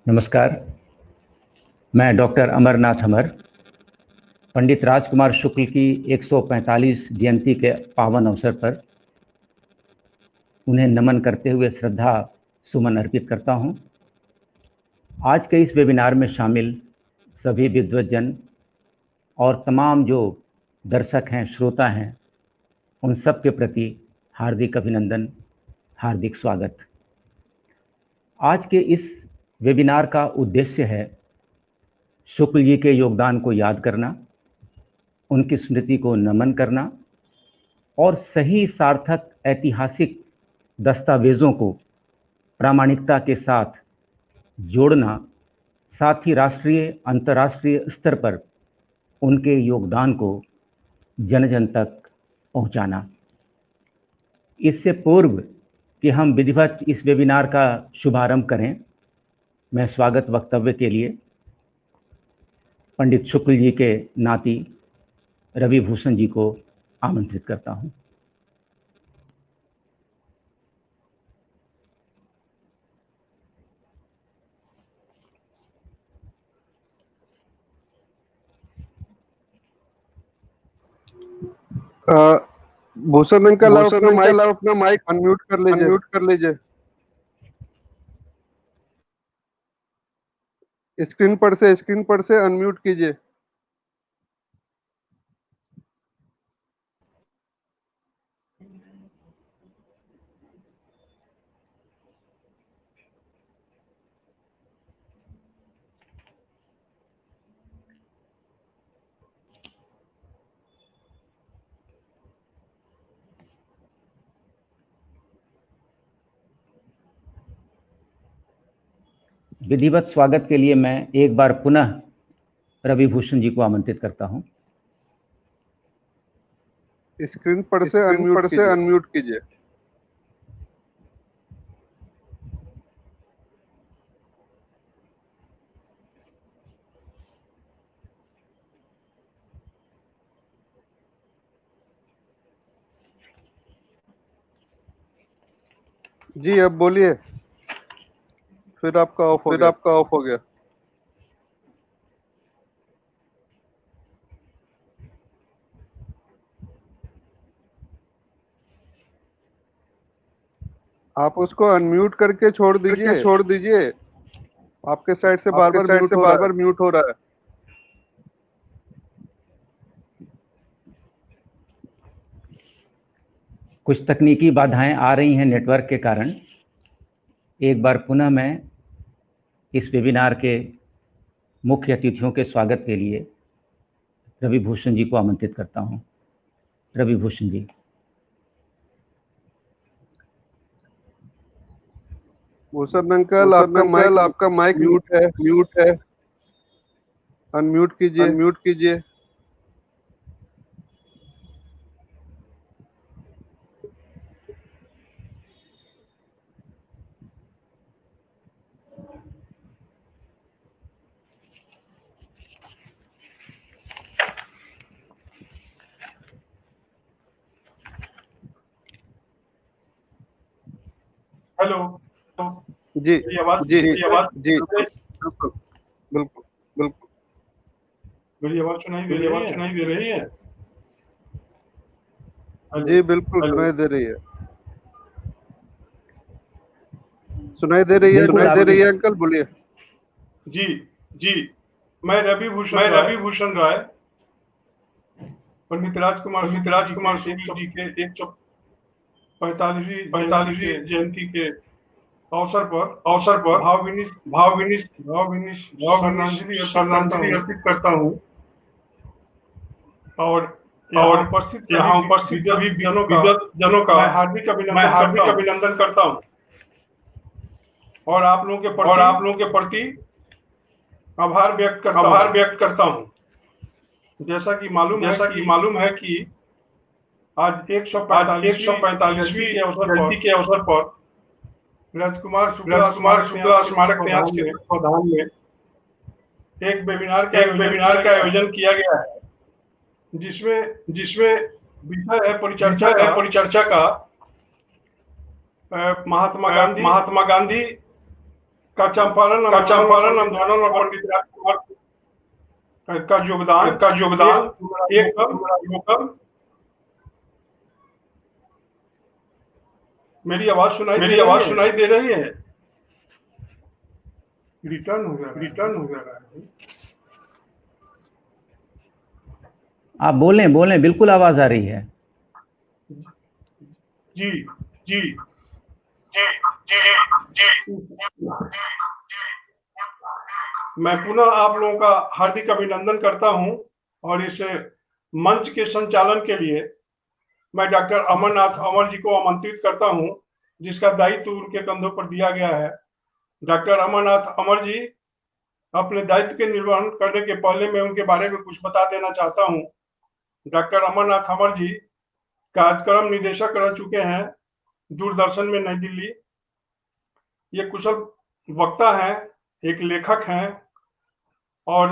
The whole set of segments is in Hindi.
नमस्कार। मैं डॉक्टर अमरनाथ अमर पंडित राजकुमार शुक्ल की 145 जयंती के पावन अवसर पर उन्हें नमन करते हुए श्रद्धा सुमन अर्पित करता हूं। आज के इस वेबिनार में शामिल सभी विद्वज्जन और तमाम जो दर्शक हैं, श्रोता हैं, उन सब के प्रति हार्दिक अभिनंदन, हार्दिक स्वागत। आज के इस वेबिनार का उद्देश्य है शुक्ल जी के योगदान को याद करना, उनकी स्मृति को नमन करना और सही सार्थक ऐतिहासिक दस्तावेज़ों को प्रामाणिकता के साथ जोड़ना, साथ ही राष्ट्रीय अंतर्राष्ट्रीय स्तर पर उनके योगदान को जन जन तक पहुंचाना। इससे पूर्व कि हम विधिवत इस वेबिनार का शुभारंभ करें, मैं स्वागत वक्तव्य के लिए पंडित शुक्ल जी के नाती रवि भूषण जी को आमंत्रित करता हूं। भूषण अंकल अपना माइक अनम्यूट कर लीजिए। स्क्रीन पर से अनम्यूट कीजिए। विधिवत स्वागत के लिए मैं एक बार पुनः रवि भूषण जी को आमंत्रित करता हूं। स्क्रीन पर से अनम्यूट कीजिए। जी अब बोलिए। फिर आपका ऑफ हो गया। आप उसको अनम्यूट करके छोड़ दीजिए। आपके साइड से बार बार म्यूट हो रहा है। कुछ तकनीकी बाधाएं आ रही हैं नेटवर्क के कारण। एक बार पुनः मैं इस वेबिनार के मुख्य अतिथियों के स्वागत के लिए रवि भूषण जी को आमंत्रित करता हूं। रवि भूषण जी। भूषण अंकल आपका माइक म्यूट है। अनम्यूट कीजिए। हेलो। जी आवाज बिल्कुल। मेरी आवाज सुनाई दे रही है? जी बिल्कुल सुनाई दे रही है। सुनाई दे रही है अंकल, बोलिए। जी मैं रवि भूषण राय पंडित राजकुमार शुक्ल जी के 145वीं जयंती के अवसर पर भावभीनी श्रद्धांजलि अर्पित करता हूँ और यहाँ उपस्थित सभी जनों का मैं हार्दिक अभिनंदन करता हूँ और आप लोगों के प्रति आभार व्यक्त करता हूँ। जैसा कि मालूम है कि आज 145वीं जयंती के अवसर पर राजकुमार शुक्ला स्मारक न्यास के तत्वाधान में एक वेबिनार का आयोजन किया गया है, जिसमें विषय है परिचर्चा का महात्मा गांधी का चंपारण आंदोलन और पंडित राजकुमार का योगदान एकदम। मेरी आवाज सुनाई दे रही है? रिटर्न हो गया। आप बोलें, बिल्कुल आवाज आ रही है। जी। मैं पुनः आप लोगों का हार्दिक अभिनंदन करता हूं और इस मंच के संचालन के लिए मैं डॉक्टर अमरनाथ अमर जी को आमंत्रित करता हूं, जिसका दायित्व उनके कंधों पर दिया गया है। डॉक्टर अमरनाथ अमर जी अपने दायित्व के निर्वहन करने के पहले मैं उनके बारे में कुछ बता देना चाहता हूं। डॉक्टर अमरनाथ अमर जी कार्यक्रम निदेशक रह चुके हैं दूरदर्शन में नई दिल्ली। ये कुशल वक्ता हैं, एक लेखक हैं और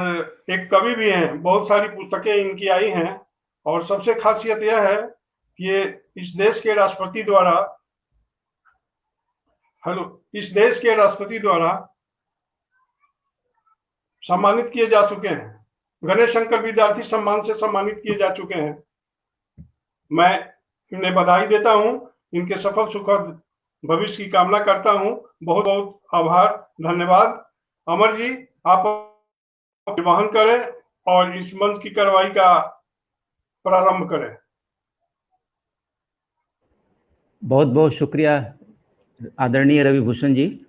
एक कवि भी हैं। बहुत सारी पुस्तकें इनकी आई हैं और सबसे खासियत यह है कि ये इस देश के राष्ट्रपति द्वारा सम्मानित किए जा चुके हैं। गणेश शंकर विद्यार्थी सम्मान से सम्मानित किए जा चुके हैं। मैं इन्हें बधाई देता हूं, इनके सफल सुखद भविष्य की कामना करता हूं। बहुत बहुत आभार, धन्यवाद। अमर जी, आप निर्वहन करें और इस मंच की कार्रवाई का प्रारंभ करें। बहुत बहुत शुक्रिया आदरणीय रविभूषण जी।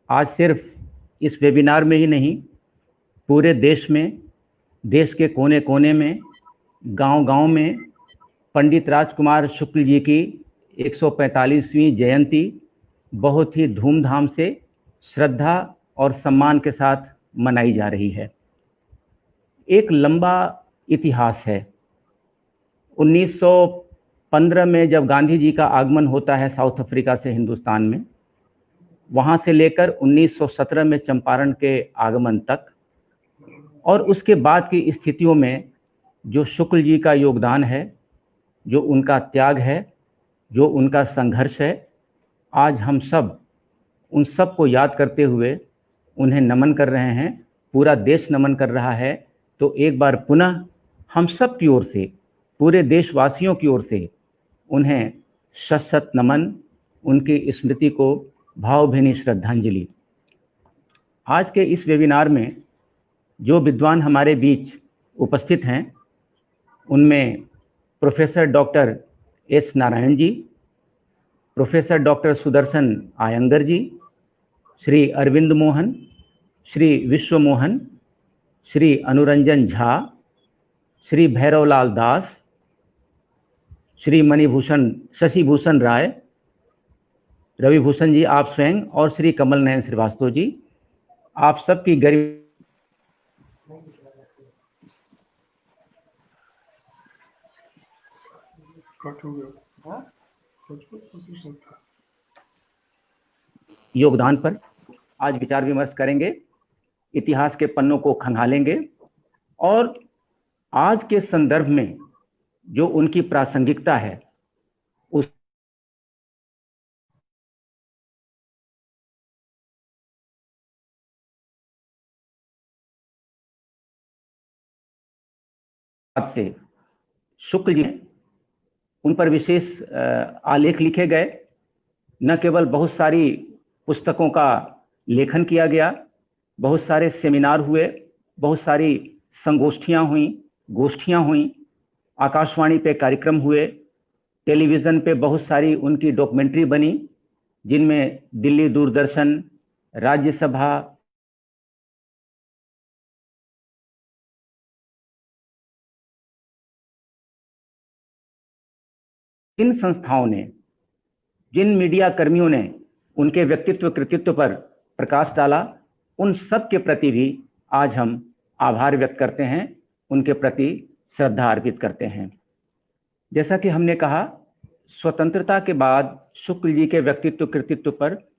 आज सिर्फ इस वेबिनार में ही नहीं, पूरे देश में, देश के कोने कोने में, गांव-गांव में पंडित राजकुमार शुक्ल जी की 145वीं जयंती बहुत ही धूमधाम से, श्रद्धा और सम्मान के साथ मनाई जा रही है। एक लंबा इतिहास है। 1915 में जब गांधी जी का आगमन होता है साउथ अफ्रीका से हिंदुस्तान में, वहाँ से लेकर 1917 में चंपारण के आगमन तक और उसके बाद की स्थितियों में जो शुक्ल जी का योगदान है, जो उनका त्याग है, जो उनका संघर्ष है, आज हम सब उन सब को याद करते हुए उन्हें नमन कर रहे हैं। पूरा देश नमन कर रहा है। तो एक बार पुनः हम सब की ओर से, पूरे देशवासियों की ओर से उन्हें शत शत नमन, उनकी स्मृति को भावभीनी श्रद्धांजलि। आज के इस वेबिनार में जो विद्वान हमारे बीच उपस्थित हैं, उनमें professor doctor S Narayan ji, professor doctor Sudarshan Iyengar जी, श्री अरविंद मोहन, श्री विश्व मोहन, श्री अनुरंजन झा, श्री भैरवलाल दास, श्री मणिभूषण शशिभूषण राय, रविभूषण जी आप स्वयं और श्री कमल नयन श्रीवास्तव जी, आप सबकी गरिमा योगदान पर आज विचार विमर्श करेंगे, इतिहास के पन्नों को खंगालेंगे और आज के संदर्भ में जो उनकी प्रासंगिकता है उस से शुक्ल जी उन पर विशेष आलेख लिखे गए। न केवल बहुत सारी पुस्तकों का लेखन किया गया, बहुत सारे सेमिनार हुए, बहुत सारी संगोष्ठियां हुई, गोष्ठियां हुई, आकाशवाणी पे कार्यक्रम हुए, टेलीविज़न पे बहुत सारी उनकी डॉक्यूमेंट्री बनी, जिनमें दिल्ली दूरदर्शन, राज्यसभा, इन संस्थाओं ने, जिन मीडिया कर्मियों ने उनके व्यक्तित्व कृतित्व पर प्रकाश डाला, उन सब के प्रति भी आज हम आभार व्यक्त करते हैं, उनके प्रति श्रद्धा अर्पित करते हैं। जैसा कि हमने कहा, स्वतंत्रता के बाद शुक्ल जी के व्यक्तित्व कृतित्व पर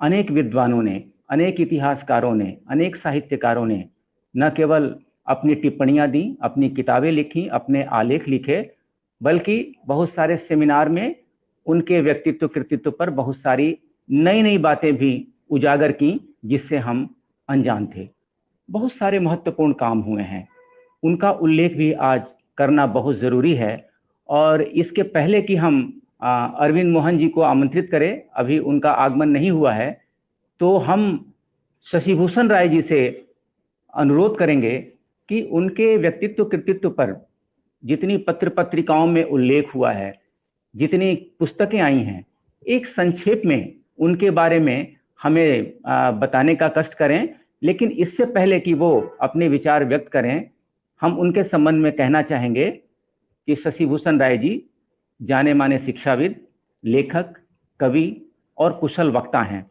अनेक विद्वानों ने, अनेक इतिहासकारों ने, अनेक साहित्यकारों ने न केवल अपनी टिप्पणियां दी, अपनी किताबें लिखी, अपने आलेख लिखे, बल्कि बहुत सारे सेमिनार में उनके व्यक्तित्व कृतित्व पर बहुत सारी नई नई बातें भी उजागर की जिससे हम अनजान थे। बहुत सारे महत्वपूर्ण काम हुए हैं, उनका उल्लेख भी आज करना बहुत ज़रूरी है। और इसके पहले कि हम अरविंद मोहन जी को आमंत्रित करें, अभी उनका आगमन नहीं हुआ है, तो हम शशिभूषण राय जी से अनुरोध करेंगे कि उनके व्यक्तित्व कृतित्व पर जितनी पत्र पत्रिकाओं में उल्लेख हुआ है, जितनी पुस्तकें आई हैं, एक संक्षेप में उनके बारे में हमें बताने का कष्ट करें। लेकिन इससे पहले कि वो अपने विचार व्यक्त करें, हम उनके संबंध में कहना चाहेंगे कि शशिभूषण राय जी जाने माने शिक्षाविद, लेखक, कवि और कुशल वक्ता हैं।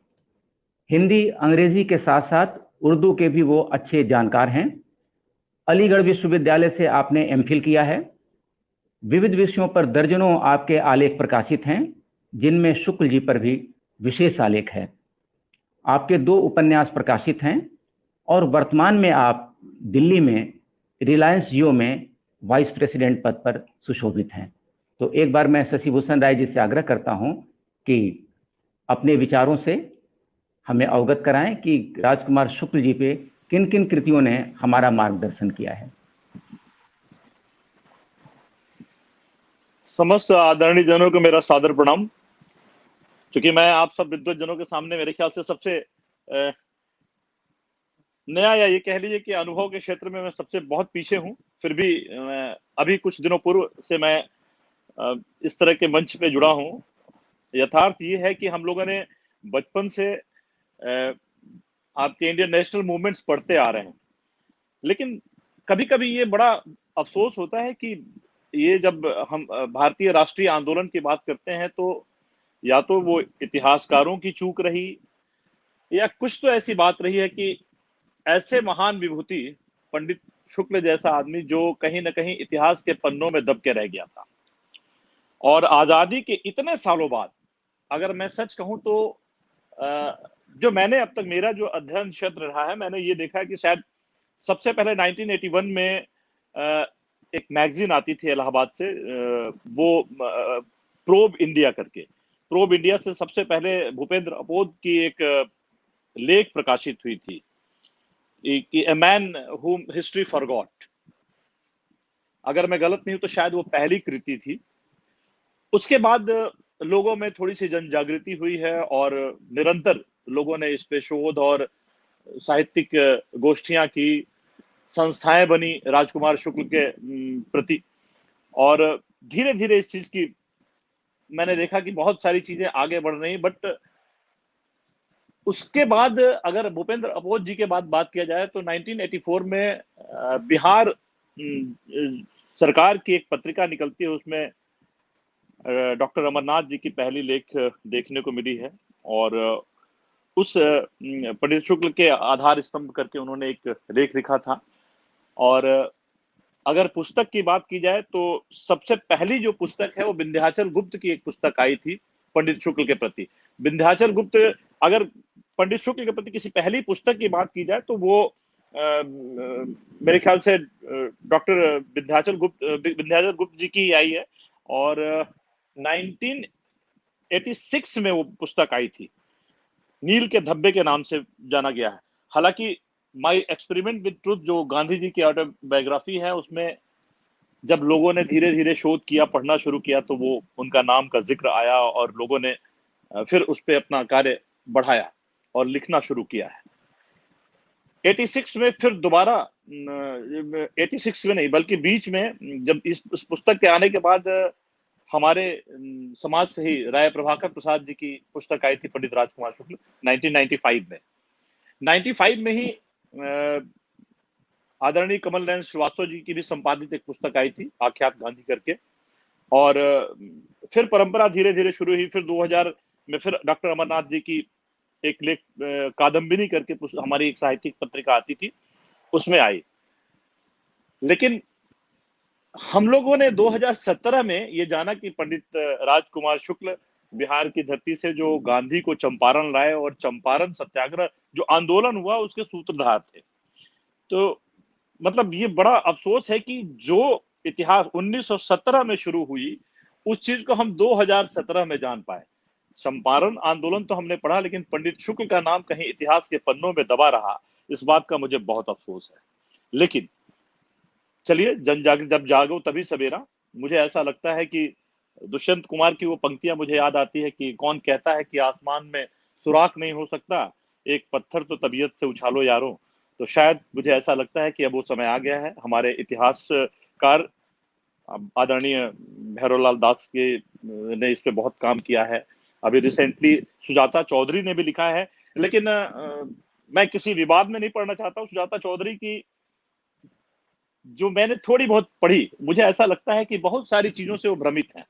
हिंदी अंग्रेजी के साथ साथ उर्दू के भी वो अच्छे जानकार हैं। अलीगढ़ विश्वविद्यालय से आपने एमफिल किया है। विविध विषयों पर दर्जनों आपके आलेख प्रकाशित हैं, जिनमें शुक्ल जी पर भी विशेष आलेख है। आपके 2 उपन्यास प्रकाशित हैं और वर्तमान में आप दिल्ली में रिलायंस जियो में वाइस प्रेसिडेंट पद पर सुशोभित हैं। तो एक बार मैं शशिभूषण राय जी से आग्रह करता हूं कि अपने विचारों से हमें अवगत कराएं कि राजकुमार शुक्ल जी पे किन किन कृतियों ने हमारा मार्गदर्शन किया है। समस्त आदरणीय जनों को मेरा सादर प्रणाम। क्योंकि मैं आप सब विद्वत जनों के सामने मेरे ख्याल से सबसे नया, या ये कह लीजिए कि अनुभव के क्षेत्र में मैं सबसे बहुत पीछे हूं। फिर भी अभी कुछ दिनों पूर्व से मैं इस तरह के मंच पे जुड़ा हूं। यथार्थ ये है कि हम लोगों ने बचपन से आपके इंडियन नेशनल मूवमेंट्स पढ़ते आ रहे हैं, लेकिन कभी कभी ये बड़ा अफसोस होता है कि ये जब हम भारतीय राष्ट्रीय आंदोलन की बात करते हैं तो या तो वो इतिहासकारों की चूक रही, या कुछ तो ऐसी बात रही है कि ऐसे महान विभूति पंडित शुक्ल जैसा आदमी जो कहीं ना कहीं इतिहास के पन्नों में दब के रह गया था, और आजादी के इतने सालों बाद अगर मैं सच कहूं तो जो मैंने अब तक मेरा जो अध्ययन क्षेत्र रहा है, मैंने ये देखा है कि शायद सबसे पहले 1981 में एक मैगजीन आती थी इलाहाबाद से, वो प्रोब इंडिया करके, प्रोब इंडिया से सबसे पहले भूपेंद्र अपोध की एक लेख प्रकाशित हुई थी कि ए मैन हुम हिस्ट्री फॉरगॉट। अगर मैं गलत नहीं हूं तो शायद वो पहली कृति थी। उसके बाद लोगों में थोड़ी सी जन जागृति हुई है और निरंतर लोगों ने इस पे शोध और साहित्यिक गोष्ठियां की, संस्थाएं बनी राजकुमार शुक्ल के प्रति, और धीरे धीरे इस चीज की मैंने देखा कि बहुत सारी चीजें आगे बढ़ रही। बट उसके बाद अगर भूपेंद्र अपोध जी के बाद बात किया जाए तो 1984 में बिहार सरकार की एक पत्रिका निकलती है, उसमें डॉक्टर अमरनाथ जी की पहली लेख देखने को मिली है, और उस पंडित शुक्ल के आधार स्तंभ करके उन्होंने एक लेख लिखा था। और अगर पुस्तक की बात की जाए तो सबसे पहली जो पुस्तक है वो विंध्याचल गुप्त की एक पुस्तक आई थी पंडित शुक्ल के प्रति। विंध्याचल गुप्त, अगर पंडित शुक्ल के प्रति किसी पहली पुस्तक की बात की जाए तो वो मेरे ख्याल से डॉक्टर विंध्याचल गुप्त जी की आई है, और 1986 में वो पुस्तक आई थी, नील के धब्बे के नाम से जाना गया है। हालांकि माय एक्सपेरिमेंट विद ट्रुथ जो गांधी जी की ऑटोबायोग्राफी है, उसमें जब लोगों ने धीरे धीरे शोध किया, पढ़ना शुरू किया, तो वो उनका नाम का जिक्र आया और लोगों ने फिर उस पर अपना कार्य बढ़ाया और लिखना शुरू किया है। 86 में फिर दोबारा 86 में नहीं बल्कि बीच में जब इस पुस्तक के आने के बाद हमारे समाज से ही राय प्रभाकर प्रसाद जी की पुस्तक आई थी पंडित राजकुमार शुक्ल 1995 में। 95 में ही आदरणीय कमल नयन श्रीवास्तव जी की भी संपादित एक पुस्तक आई थी आख्यात गांधी करके, और फिर परंपरा धीरे धीरे शुरू हुई। फिर 2000 में फिर डॉक्टर अमरनाथ जी की एक लेख कादम्बिनी करके हमारी एक साहित्यिक पत्रिका आती थी, उसमें आई। लेकिन हम लोगों ने 2017 में ये जाना कि पंडित राजकुमार शुक्ल बिहार की धरती से जो गांधी को चंपारण लाए और चंपारण सत्याग्रह जो आंदोलन हुआ उसके सूत्रधार थे। तो मतलब ये बड़ा अफसोस है कि जो इतिहास 1917 में शुरू हुई उस चीज को हम 2017 में जान पाए। चंपारण आंदोलन तो हमने पढ़ा, लेकिन पंडित शुक्ल का नाम कहीं इतिहास के पन्नों में दबा रहा, इस बात का मुझे बहुत अफसोस है। लेकिन चलिए, जब जागो तभी सवेरा। मुझे ऐसा लगता है कि दुष्यंत कुमार की वो पंक्तियां मुझे याद आती है कि कौन कहता है कि आसमान में सुराख नहीं हो सकता, एक पत्थर तो तबीयत से उछालो यारो। तो शायद मुझे ऐसा लगता है कि अब वो समय आ गया है। हमारे इतिहासकार आदरणीय भैरवलाल दास के ने इस पे बहुत काम किया है। अभी रिसेंटली सुजाता चौधरी ने भी लिखा है, लेकिन मैं किसी विवाद में नहीं पढ़ना चाहता हूँ। सुजाता चौधरी की जो मैंने थोड़ी बहुत पढ़ी, मुझे ऐसा लगता है कि बहुत सारी चीजों से वो भ्रमित हैं,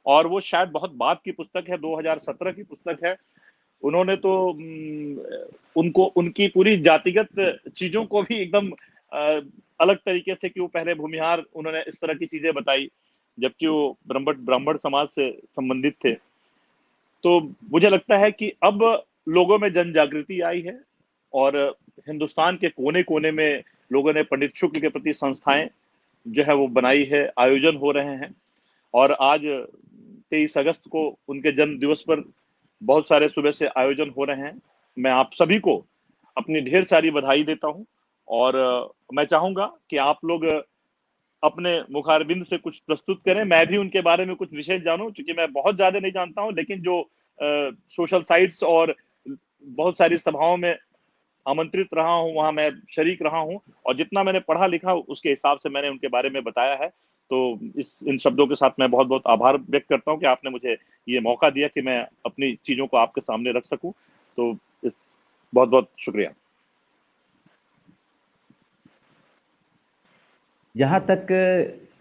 और वो शायद बहुत बाद की पुस्तक है, 2017 की पुस्तक है। उन्होंने तो उनको उनकी पूरी जातिगत चीजों को भी एकदम अलग तरीके से, कि वो पहले भूमिहार, उन्होंने इस तरह की चीजें बताई, जबकि वो ब्राह्मण समाज से संबंधित थे। तो मुझे लगता है कि अब लोगों में जन जागृति आई है, और हिंदुस्तान के कोने कोने में लोगों ने पंडित शुक्ल के प्रति संस्थाएं जो है वो बनाई है, आयोजन हो रहे हैं। और आज 23 अगस्त को उनके जन्म दिवस पर बहुत सारे सुबह से आयोजन हो रहे हैं। मैं आप सभी को अपनी ढेर सारी बधाई देता हूं, और मैं चाहूंगा कि आप लोग अपने मुखारबिंद से कुछ प्रस्तुत करें, मैं भी उनके बारे में कुछ विशेष जानूं, क्योंकि मैं बहुत ज्यादा नहीं जानता हूं, लेकिन जो सोशल साइट्स और बहुत सारी सभाओं में आमंत्रित रहा हूं, वहां मैं शरीक रहा हूं, और जितना मैंने पढ़ा लिखा उसके हिसाब से मैंने उनके बारे में बताया है। तो इन शब्दों के साथ मैं बहुत बहुत आभार व्यक्त करता हूं कि आपने मुझे ये मौका दिया कि मैं अपनी चीजों को आपके सामने रख सकूं। तो इस बहुत बहुत शुक्रिया। जहाँ तक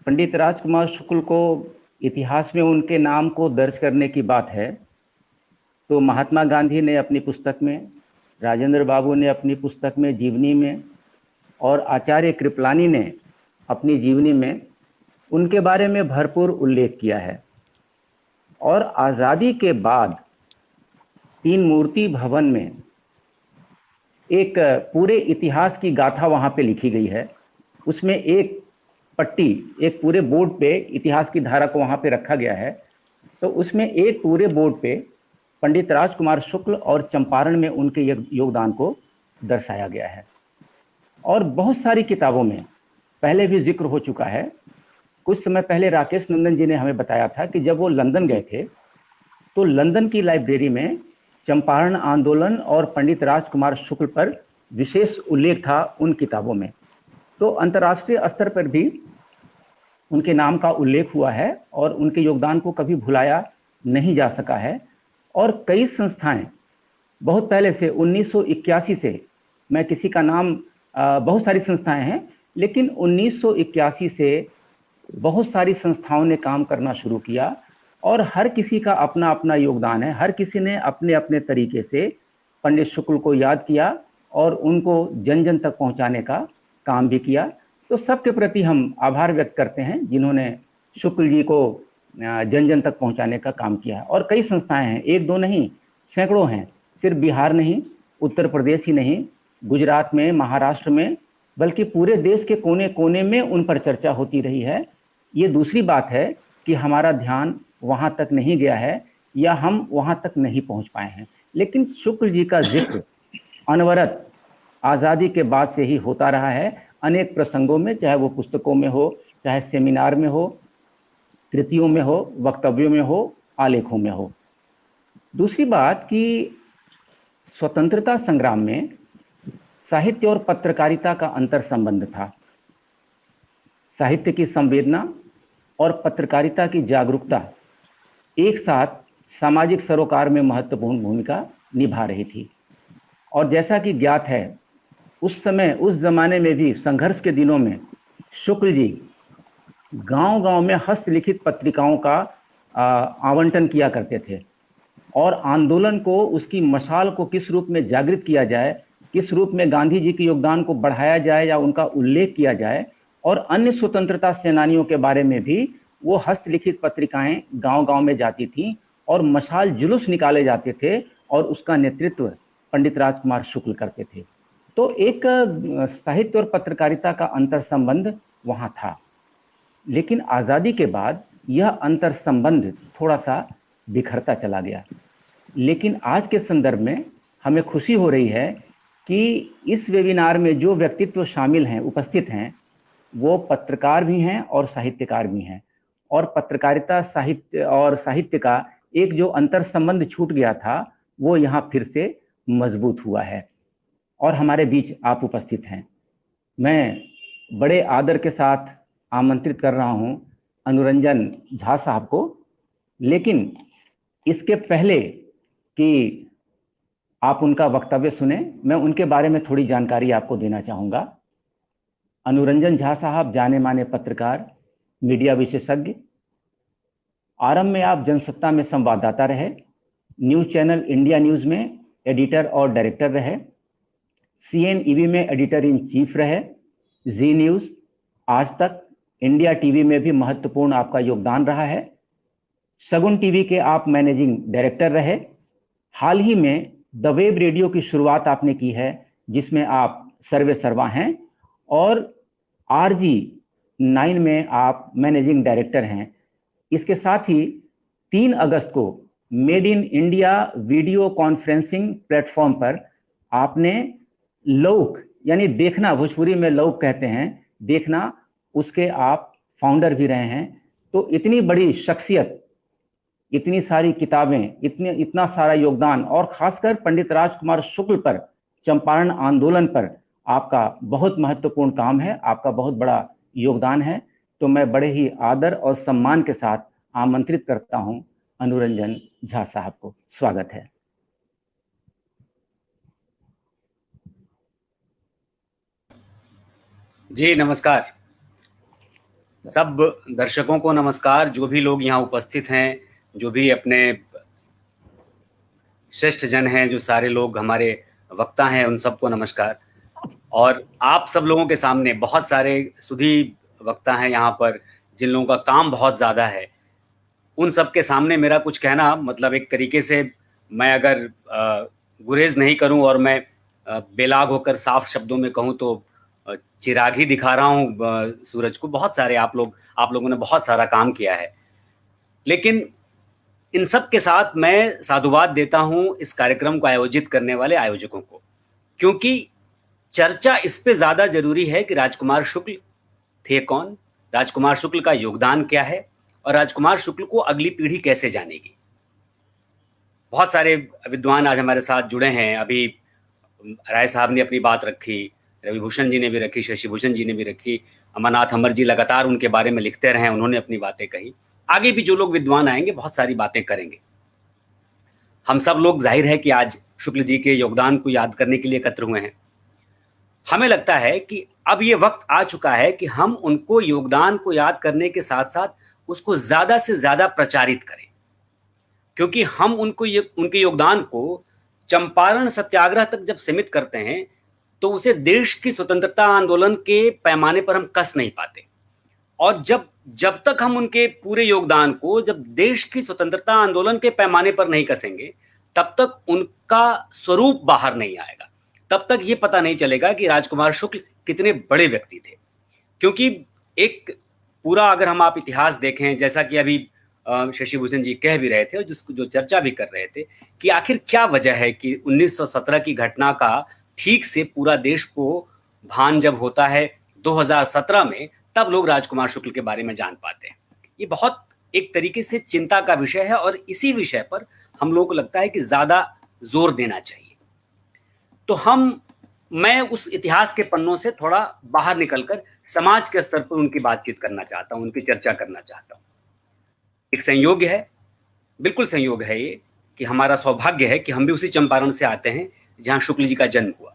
पंडित राजकुमार शुक्ल को इतिहास में उनके नाम को दर्ज करने की बात है, तो महात्मा गांधी ने अपनी पुस्तक में, राजेंद्र बाबू ने अपनी पुस्तक में जीवनी में, और आचार्य कृपलानी ने अपनी जीवनी में उनके बारे में भरपूर उल्लेख किया है। और आज़ादी के बाद तीन मूर्ति भवन में एक पूरे इतिहास की गाथा वहाँ पे लिखी गई है। उसमें एक पट्टी, एक पूरे बोर्ड पे इतिहास की धारा को वहाँ पे रखा गया है। तो उसमें एक पूरे बोर्ड पे पंडित राजकुमार शुक्ल और चंपारण में उनके योगदान को दर्शाया गया है। और बहुत सारी किताबों में पहले भी जिक्र हो चुका है। कुछ समय पहले राकेश नंदन जी ने हमें बताया था कि जब वो लंदन गए थे, तो लंदन की लाइब्रेरी में चंपारण आंदोलन और पंडित राजकुमार शुक्ल पर विशेष उल्लेख था उन किताबों में। तो अंतर्राष्ट्रीय स्तर पर भी उनके नाम का उल्लेख हुआ है, और उनके योगदान को कभी भुलाया नहीं जा सका है। और कई संस्थाएं बहुत पहले से 1981 से, मैं किसी का नाम, बहुत सारी संस्थाएं हैं, लेकिन 1981 से बहुत सारी संस्थाओं ने काम करना शुरू किया, और हर किसी का अपना अपना योगदान है। हर किसी ने अपने अपने तरीके से पंडित शुक्ल को याद किया और उनको जन जन तक पहुंचाने का काम भी किया। तो सबके प्रति हम आभार व्यक्त करते हैं जिन्होंने शुक्ल जी को जन जन तक पहुंचाने का काम किया। और कई संस्थाएं हैं, एक दो नहीं, सैकड़ों हैं। सिर्फ बिहार नहीं, उत्तर प्रदेश ही नहीं, गुजरात में, महाराष्ट्र में, बल्कि पूरे देश के कोने कोने में उन पर चर्चा होती रही है। ये दूसरी बात है कि हमारा ध्यान वहाँ तक नहीं गया है, या हम वहाँ तक नहीं पहुँच पाए हैं। लेकिन शुक्ल जी का जिक्र अनवरत आज़ादी के बाद से ही होता रहा है, अनेक प्रसंगों में, चाहे वो पुस्तकों में हो, चाहे सेमिनार में हो, कृतियों में हो, वक्तव्यों में हो, आलेखों में हो। दूसरी बात कि स्वतंत्रता संग्राम में साहित्य और पत्रकारिता का अंतर संबंध था। साहित्य की संवेदना और पत्रकारिता की जागरूकता एक साथ सामाजिक सरोकार में महत्वपूर्ण भूमिका निभा रही थी। और जैसा कि ज्ञात है, उस समय, उस जमाने में भी, संघर्ष के दिनों में, शुक्ल जी गांव-गांव में हस्तलिखित पत्रिकाओं का आवंटन किया करते थे, और आंदोलन को, उसकी मशाल को किस रूप में जागृत किया जाए, किस रूप में गांधी जी के योगदान को बढ़ाया जाए या उनका उल्लेख किया जाए, और अन्य स्वतंत्रता सेनानियों के बारे में भी वो हस्तलिखित पत्रिकाएं गांव-गांव में जाती थीं, और मशाल जुलूस निकाले जाते थे, और उसका नेतृत्व पंडित राजकुमार शुक्ल करते थे। तो एक साहित्य और पत्रकारिता का अंतर संबंध वहाँ था। लेकिन आज़ादी के बाद यह अंतर संबंध थोड़ा सा बिखरता चला गया। लेकिन आज के संदर्भ में हमें खुशी हो रही है कि इस वेबिनार में जो व्यक्तित्व शामिल हैं, उपस्थित हैं, वो पत्रकार भी हैं और साहित्यकार भी हैं। और पत्रकारिता साहित्य और साहित्य का एक जो अंतर संबंध छूट गया था वो यहाँ फिर से मजबूत हुआ है और हमारे बीच आप उपस्थित हैं। मैं बड़े आदर के साथ आमंत्रित कर रहा हूँ अनुरंजन झा साहब को, लेकिन इसके पहले कि आप उनका वक्तव्य सुने, मैं उनके बारे में थोड़ी जानकारी आपको देना चाहूँगा। अनुरंजन झा साहब जाने माने पत्रकार, मीडिया विशेषज्ञ। आरंभ में आप जनसत्ता में संवाददाता रहे, न्यूज़ चैनल इंडिया न्यूज़ में एडिटर और डायरेक्टर रहे, CNEB में एडिटर इन चीफ रहे, जी न्यूज़, आज तक, इंडिया टीवी में भी महत्वपूर्ण आपका योगदान रहा है। सगुन टीवी के आप मैनेजिंग डायरेक्टर रहे। हाल ही में द वेब रेडियो की शुरुआत आपने की है, जिसमें आप सर्वे सर्वा हैं, और RG9 में आप मैनेजिंग डायरेक्टर हैं। इसके साथ ही 3 अगस्त को made in India video conferencing platform पर आपने लौक, यानी देखना, भोजपुरी में लौक कहते हैं, देखना, उसके आप फाउंडर भी रहे हैं। तो इतनी बड़ी शख्सियत, इतनी सारी किताबें, इतना सारा योगदान, और खासकर पंडित राजकुमार शुक्ल पर, चंपारण आंदोलन पर आपका बहुत महत्वपूर्ण काम है, आपका बहुत बड़ा योगदान है। तो मैं बड़े ही आदर और सम्मान के साथ आमंत्रित करता हूं अनुरंजन झा साहब को। स्वागत है। जी नमस्कार, सब दर्शकों को नमस्कार, जो भी लोग यहाँ उपस्थित हैं, जो भी अपने श्रेष्ठ जन हैं, जो सारे लोग हमारे वक्ता हैं, उन सबको नमस्कार। और आप सब लोगों के सामने बहुत सारे सुधी वक्ता हैं यहाँ पर, जिन लोगों का काम बहुत ज़्यादा है, उन सब के सामने मेरा कुछ कहना, मतलब एक तरीके से मैं अगर गुरेज नहीं करूं और मैं बेलाग होकर साफ शब्दों में कहूं तो चिराग ही दिखा रहा हूं सूरज को। बहुत सारे आप लोगों ने बहुत सारा काम किया है, लेकिन इन सब के साथ मैं साधुवाद देता हूं इस कार्यक्रम को आयोजित करने वाले आयोजकों को, क्योंकि चर्चा इस पे ज़्यादा जरूरी है कि राजकुमार शुक्ल थे कौन, राजकुमार शुक्ल का योगदान क्या है, और राजकुमार शुक्ल को अगली पीढ़ी कैसे जानेगी। बहुत सारे विद्वान आज हमारे साथ जुड़े हैं। अभी राय साहब ने अपनी बात रखी, रविभूषण जी ने भी रखी, शशि भूषण जी ने भी रखी, अमरनाथ अमर जी लगातार उनके बारे में लिखते रहे, उन्होंने अपनी बातें कही। आगे भी जो लोग विद्वान आएंगे बहुत सारी बातें करेंगे। हम सब लोग जाहिर है कि आज शुक्ल जी के योगदान को याद करने के लिए एकत्र हुए हैं। हमें लगता है कि अब ये वक्त आ चुका है कि हम उनको योगदान को याद करने के साथ साथ उसको ज्यादा से ज्यादा प्रचारित करें, क्योंकि हम उनके योगदान को चंपारण सत्याग्रह तक जब सीमित करते हैं तो उसे देश की स्वतंत्रता आंदोलन के पैमाने पर हम कस नहीं पाते। और जब तक हम उनके पूरे योगदान को जब देश की स्वतंत्रता आंदोलन के पैमाने पर नहीं कसेंगे, तब तक उनका स्वरूप बाहर नहीं आएगा, तब तक ये पता नहीं चलेगा कि राजकुमार शुक्ल कितने बड़े व्यक्ति थे। क्योंकि एक पूरा अगर हम आप इतिहास देखें, जैसा कि अभी शशि भूषण जी कह भी रहे थे और जिसको जो चर्चा भी कर रहे थे कि आखिर क्या वजह है कि 1917 की घटना का ठीक से पूरा देश को भान जब होता है 2017 में, तब लोग राजकुमार शुक्ल के बारे में जान पाते हैं। ये बहुत एक तरीके से चिंता का विषय है और इसी विषय पर हम लोगों को लगता है कि ज्यादा जोर देना चाहिए। तो मैं उस इतिहास के पन्नों से थोड़ा बाहर निकलकर समाज के स्तर पर उनकी बातचीत करना चाहता हूं, उनकी चर्चा करना चाहता हूं। एक संयोग है, बिल्कुल संयोग है ये, कि हमारा सौभाग्य है कि हम भी उसी चंपारण से आते हैं जहां शुक्ल जी का जन्म हुआ,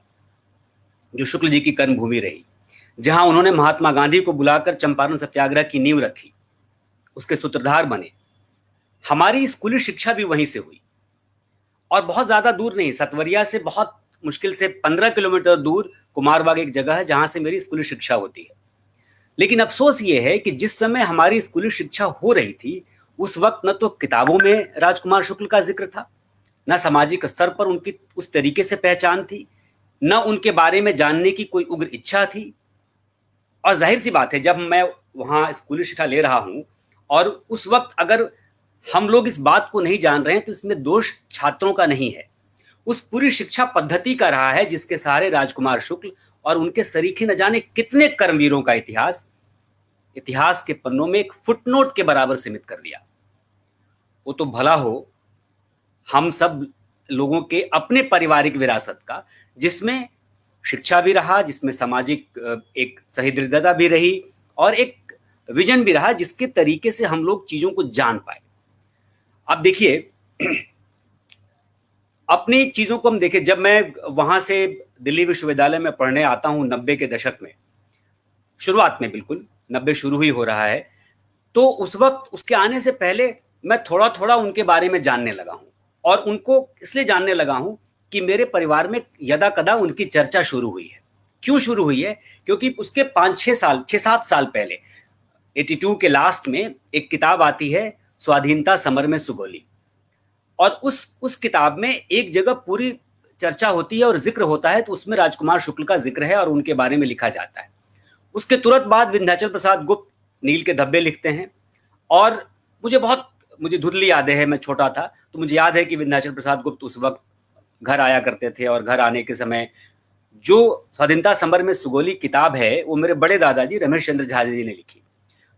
जो शुक्ल जी की कर्मभूमि रही, जहां उन्होंने महात्मा गांधी को बुलाकर चंपारण सत्याग्रह की नींव रखी, उसके सूत्रधार बने। हमारी स्कूली शिक्षा भी वहीं से हुई और बहुत ज्यादा दूर नहीं, सतवरिया से बहुत मुश्किल से 15 किलोमीटर दूर कुमारबाग एक जगह है जहां से मेरी स्कूली शिक्षा होती है। लेकिन अफसोस ये है कि जिस समय हमारी स्कूली शिक्षा हो रही थी उस वक्त न तो किताबों में राजकुमार शुक्ल का जिक्र था, न सामाजिक स्तर पर उनकी उस तरीके से पहचान थी, न उनके बारे में जानने की कोई उग्र इच्छा थी। और जाहिर सी बात है, जब मैं वहाँ स्कूली शिक्षा ले रहा हूँ और उस वक्त अगर हम लोग इस बात को नहीं जान रहे हैं तो इसमें दोष छात्रों का नहीं है, उस पूरी शिक्षा पद्धति का रहा है जिसके सहारे राजकुमार शुक्ल और उनके सरीखे न जाने कितने कर्मवीरों का इतिहास के पन्नों में एक फुटनोट के बराबर सीमित कर दिया। वो तो भला हो हम सब लोगों के अपने पारिवारिक विरासत का, जिसमें शिक्षा भी रहा, जिसमें सामाजिक एक सहृदयता भी रही और एक विजन भी रहा, जिसके तरीके से हम लोग चीजों को जान पाए। अब देखिए, अपनी चीजों को हम देखें, जब मैं वहां से दिल्ली विश्वविद्यालय में पढ़ने आता हूं 90 के दशक में, शुरुआत में, बिल्कुल 90 शुरू ही हो रहा है, तो उस वक्त उसके आने से पहले मैं थोड़ा थोड़ा उनके बारे में जानने लगा हूं और उनको इसलिए जानने लगा हूं कि मेरे परिवार में यदा कदा उनकी चर्चा शुरू हुई है। क्यों शुरू हुई है? क्योंकि उसके 6-7 साल पहले 82 के लास्ट में एक किताब आती है, स्वाधीनता समर में सुगोली, और उस किताब में एक जगह पूरी चर्चा होती है और जिक्र होता है, तो उसमें राजकुमार शुक्ल का जिक्र है और उनके बारे में लिखा जाता है। उसके तुरंत बाद विंध्याचल प्रसाद गुप्त नील के धब्बे लिखते हैं और मुझे धुंधली यादें है, मैं छोटा था तो मुझे याद है कि विंध्याचल प्रसाद गुप्त उस वक्त घर आया करते थे और घर आने के समय जो स्वाधीनता समर में सुगोली किताब है वो मेरे बड़े दादाजी रमेश चंद्र झा जी ने लिखी।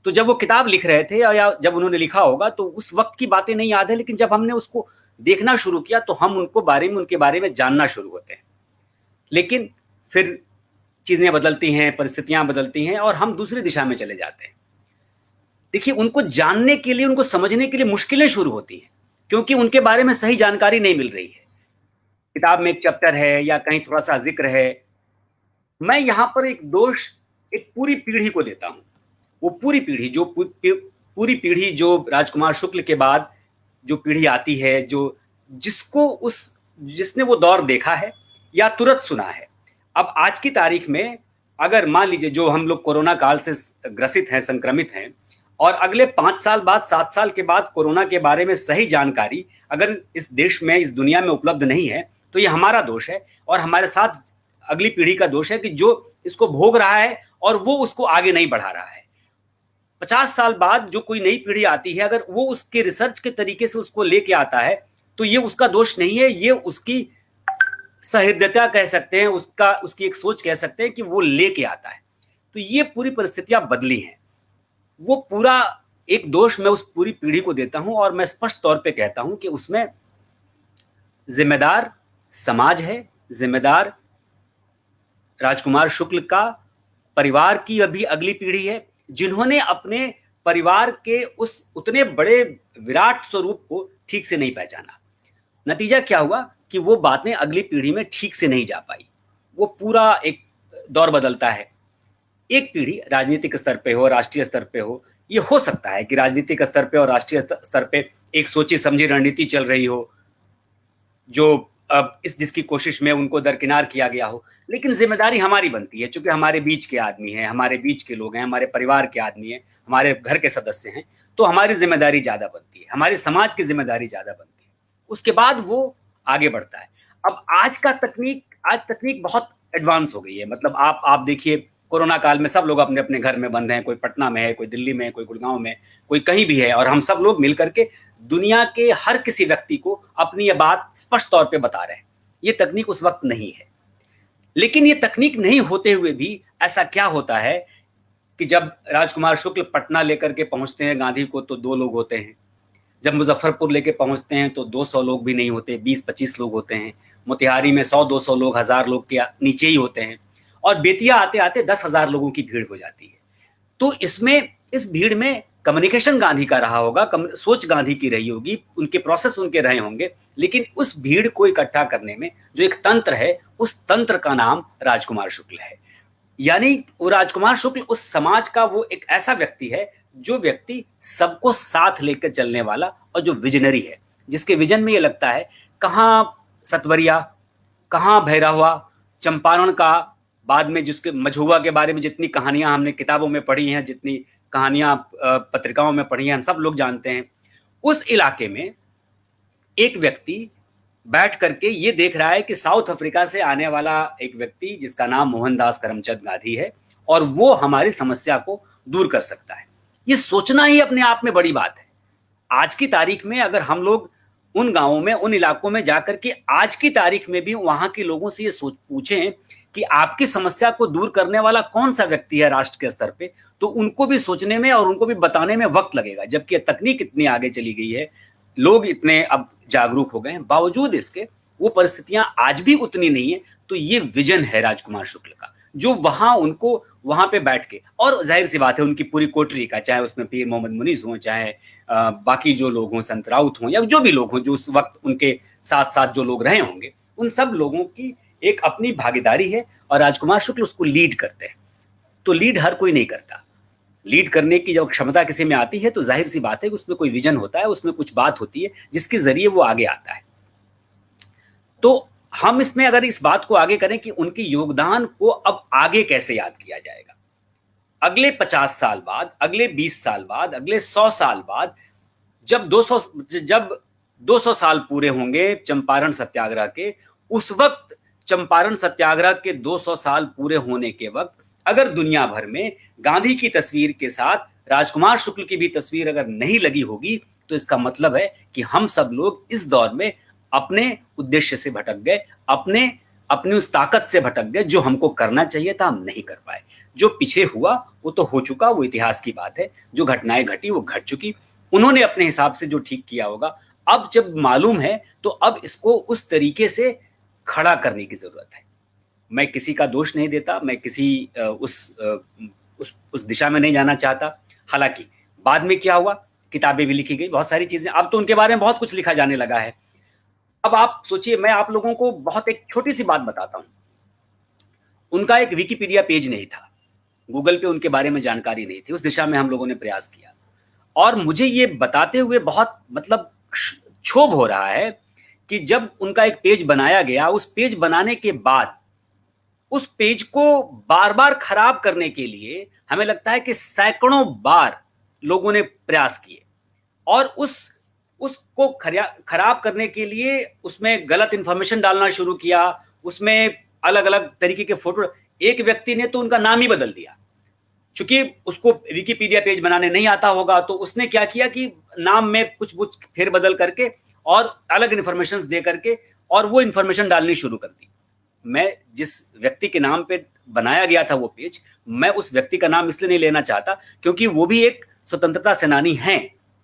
तो जब वो किताब लिख रहे थे या जब उन्होंने लिखा होगा तो उस वक्त की बातें नहीं याद है, लेकिन जब हमने उसको देखना शुरू किया तो हम उनके बारे में जानना शुरू होते हैं। लेकिन फिर चीजें बदलती हैं, परिस्थितियां बदलती हैं और हम दूसरी दिशा में चले जाते हैं। देखिए, उनको जानने के लिए, उनको समझने के लिए मुश्किलें शुरू होती हैं क्योंकि उनके बारे में सही जानकारी नहीं मिल रही है। किताब में एक चैप्टर है या कहीं थोड़ा सा जिक्र है। मैं यहां पर एक दोष एक पूरी पीढ़ी को देता हूं। वो पूरी पीढ़ी जो राजकुमार शुक्ल के बाद जो पीढ़ी आती है, जिसने वो दौर देखा है या तुरंत सुना है। अब आज की तारीख में अगर मान लीजिए जो हम लोग कोरोना काल से ग्रसित हैं, संक्रमित हैं, और अगले 5 साल बाद, 7 साल के बाद कोरोना के बारे में सही जानकारी अगर इस देश में, इस दुनिया में उपलब्ध नहीं है, तो ये हमारा दोष है और हमारे साथ अगली पीढ़ी का दोष है कि जो इसको भोग रहा है और वो उसको आगे नहीं बढ़ा रहा है। 50 साल बाद जो कोई नई पीढ़ी आती है, अगर वो उसके रिसर्च के तरीके से उसको लेके आता है तो ये उसका दोष नहीं है, ये उसकी सहृदयता कह सकते हैं, उसकी एक सोच कह सकते हैं कि वो लेके आता है। तो ये पूरी परिस्थितियां बदली हैं। वो पूरा एक दोष मैं उस पूरी पीढ़ी को देता हूं और मैं स्पष्ट तौर पे कहता हूं कि उसमें जिम्मेदार समाज है, जिम्मेदार राजकुमार शुक्ल का परिवार की अभी अगली पीढ़ी है, जिन्होंने अपने परिवार के उस उतने बड़े विराट स्वरूप को ठीक से नहीं पहचाना। नतीजा क्या हुआ कि वो बातें अगली पीढ़ी में ठीक से नहीं जा पाई। वो पूरा एक दौर बदलता है। एक पीढ़ी राजनीतिक स्तर पे हो, राष्ट्रीय स्तर पे हो, ये हो सकता है कि राजनीतिक स्तर पे और राष्ट्रीय स्तर पे एक सोची समझी रणनीति चल रही हो जो अब जिसकी कोशिश में उनको दरकिनार किया गया हो, लेकिन जिम्मेदारी हमारी बनती है, क्योंकि हमारे बीच के आदमी हैं, हमारे बीच के लोग हैं, हमारे परिवार के आदमी हैं, हमारे घर के सदस्य हैं, तो हमारी जिम्मेदारी ज्यादा बनती है, हमारे समाज की जिम्मेदारी ज्यादा बनती है। उसके बाद वो आगे बढ़ता है। अब आज तकनीक बहुत एडवांस हो गई है। मतलब आप देखिए, कोरोना काल में सब लोग अपने अपने घर में बंद हैं, कोई पटना में है, कोई दिल्ली में, कोई गुड़गांव में, कोई कहीं भी है, और हम सब लोग मिलकर के दुनिया के हर किसी व्यक्ति को अपनी ये बात स्पष्ट तौर पे बता रहे हैं। ये तकनीक उस वक्त नहीं है। लेकिन ये तकनीक नहीं होते हुए भी ऐसा क्या होता है कि जब राजकुमार शुक्ल पटना लेकर के पहुंचते हैं गांधी को तो 2 लोग होते हैं, जब मुजफ्फरपुर लेके पहुंचते हैं तो 200 लोग भी नहीं होते, 20-25 लोग होते हैं, मोतिहारी में 100-200 लोग, 1000 लोग के नीचे ही होते हैं, और बेतिया आते आते 10,000 लोगों की भीड़ हो जाती है। तो इस भीड़ में कम्युनिकेशन गांधी का रहा होगा, सोच गांधी की रही होगी, उनके प्रोसेस उनके रहे होंगे, लेकिन उस भीड़ को इकट्ठा करने में जो एक तंत्र है, उस तंत्र का नाम राजकुमार शुक्ल है। यानी वो राजकुमार शुक्ल उस समाज का वो एक ऐसा व्यक्ति है जो व्यक्ति सबको साथ लेकर चलने वाला और जो विजनरी है, जिसके विजन में ये लगता है कहाँ सतवरिया, कहाँ भैरहवा, चंपारण का, बाद में जिसके मझुआ के बारे में जितनी कहानियां हमने किताबों में पढ़ी हैं, जितनी कहानियां पत्रिकाओं में पढ़ी हैं, हम सब लोग जानते हैं। उस इलाके में एक व्यक्ति बैठ करके ये देख रहा है कि साउथ अफ्रीका से आने वाला एक व्यक्ति जिसका नाम मोहनदास करमचंद गांधी है और वो हमारी समस्या को दूर कर सकता है। ये सोचना ही अपने आप में बड़ी बात है। आज की तारीख में अगर हम लोग उन गांवों में, उन इलाकों में जाकर के आज की तारीख में भी वहां के लोगों से ये पूछें कि आपकी समस्या को दूर करने वाला कौन सा व्यक्ति है राष्ट्र के स्तर पे, तो उनको भी सोचने में और उनको भी बताने में वक्त लगेगा। जबकि तकनीक इतनी आगे चली गई है, लोग इतने अब जागरूक हो गए हैं, बावजूद इसके वो परिस्थितियां आज भी उतनी नहीं है। तो ये विजन है राजकुमार शुक्ल का, जो उनको वहां पे बैठ के, और जाहिर सी बात है उनकी पूरी कोटरी का, चाहे उसमें पीर मोहम्मद मुनीस हो, चाहे बाकी जो लोग हों, संत राउत हों, या जो भी लोग हों जो उस वक्त उनके साथ साथ जो लोग रहे होंगे, उन सब लोगों की एक अपनी भागीदारी है और राजकुमार शुक्ल उसको लीड करते हैं। तो लीड हर कोई नहीं करता। लीड करने की जब क्षमता किसी में आती है तो जाहिर सी बात है उसमें कोई विजन होता है, उसमें कुछ बात होती है जिसके जरिए वो आगे आता है। तो हम इसमें अगर इस बात को आगे करें कि उनके योगदान को अब आगे कैसे याद किया जाएगा, अगले 50 साल बाद, अगले 20 साल बाद, अगले 100 साल बाद, जब 200 साल पूरे होंगे चंपारण सत्याग्रह के, उस वक्त चंपारण सत्याग्रह के 200 साल पूरे होने के वक्त अगर दुनिया भर में गांधी की तस्वीर के साथ राजकुमार शुक्ल की भी तस्वीर अगर नहीं लगी होगी, तो इसका मतलब है कि हम सब लोग इस दौर में अपने उद्देश्य से भटक गए, अपनी उस ताकत से भटक गए जो हमको करना चाहिए था, हम नहीं कर पाए। जो पीछे हुआ वो तो हो चुका, वो इतिहास की बात है। जो घटनाएं घटी वो घट चुकी, उन्होंने अपने हिसाब से जो ठीक किया होगा। अब जब मालूम है तो अब इसको उस तरीके से खड़ा करने की जरूरत है। मैं किसी का दोष नहीं देता, मैं किसी उस दिशा में नहीं जाना चाहता। हालांकि बाद में क्या हुआ, किताबें भी लिखी गई, बहुत सारी चीजें, अब तो उनके बारे में बहुत कुछ लिखा जाने लगा है। अब आप सोचिए, मैं आप लोगों को बहुत एक छोटी सी बात बताता हूं। उनका एक विकिपीडिया पेज नहीं था, गूगल पे उनके बारे में जानकारी नहीं थी। उस दिशा में हम लोगों ने प्रयास किया और मुझे ये बताते हुए बहुत मतलब क्षोभ हो रहा है कि जब उनका एक पेज बनाया गया, उस पेज बनाने के बाद उस पेज को बार बार खराब करने के लिए हमें लगता है कि सैकड़ों बार लोगों ने प्रयास किए और उसको खराब करने के लिए उसमें गलत इंफॉर्मेशन डालना शुरू किया, उसमें अलग अलग तरीके के फोटो। एक व्यक्ति ने तो उनका नाम ही बदल दिया, चूंकि उसको विकिपीडिया पेज बनाने नहीं आता होगा, तो उसने क्या किया कि नाम में कुछ फेरबदल करके और अलग इंफॉर्मेशन दे करके और वो इंफॉर्मेशन डालनी शुरू कर दी। मैं जिस व्यक्ति के नाम पे बनाया गया था वो पेज, मैं उस व्यक्ति का नाम इसलिए नहीं लेना चाहता क्योंकि वो भी एक स्वतंत्रता सेनानी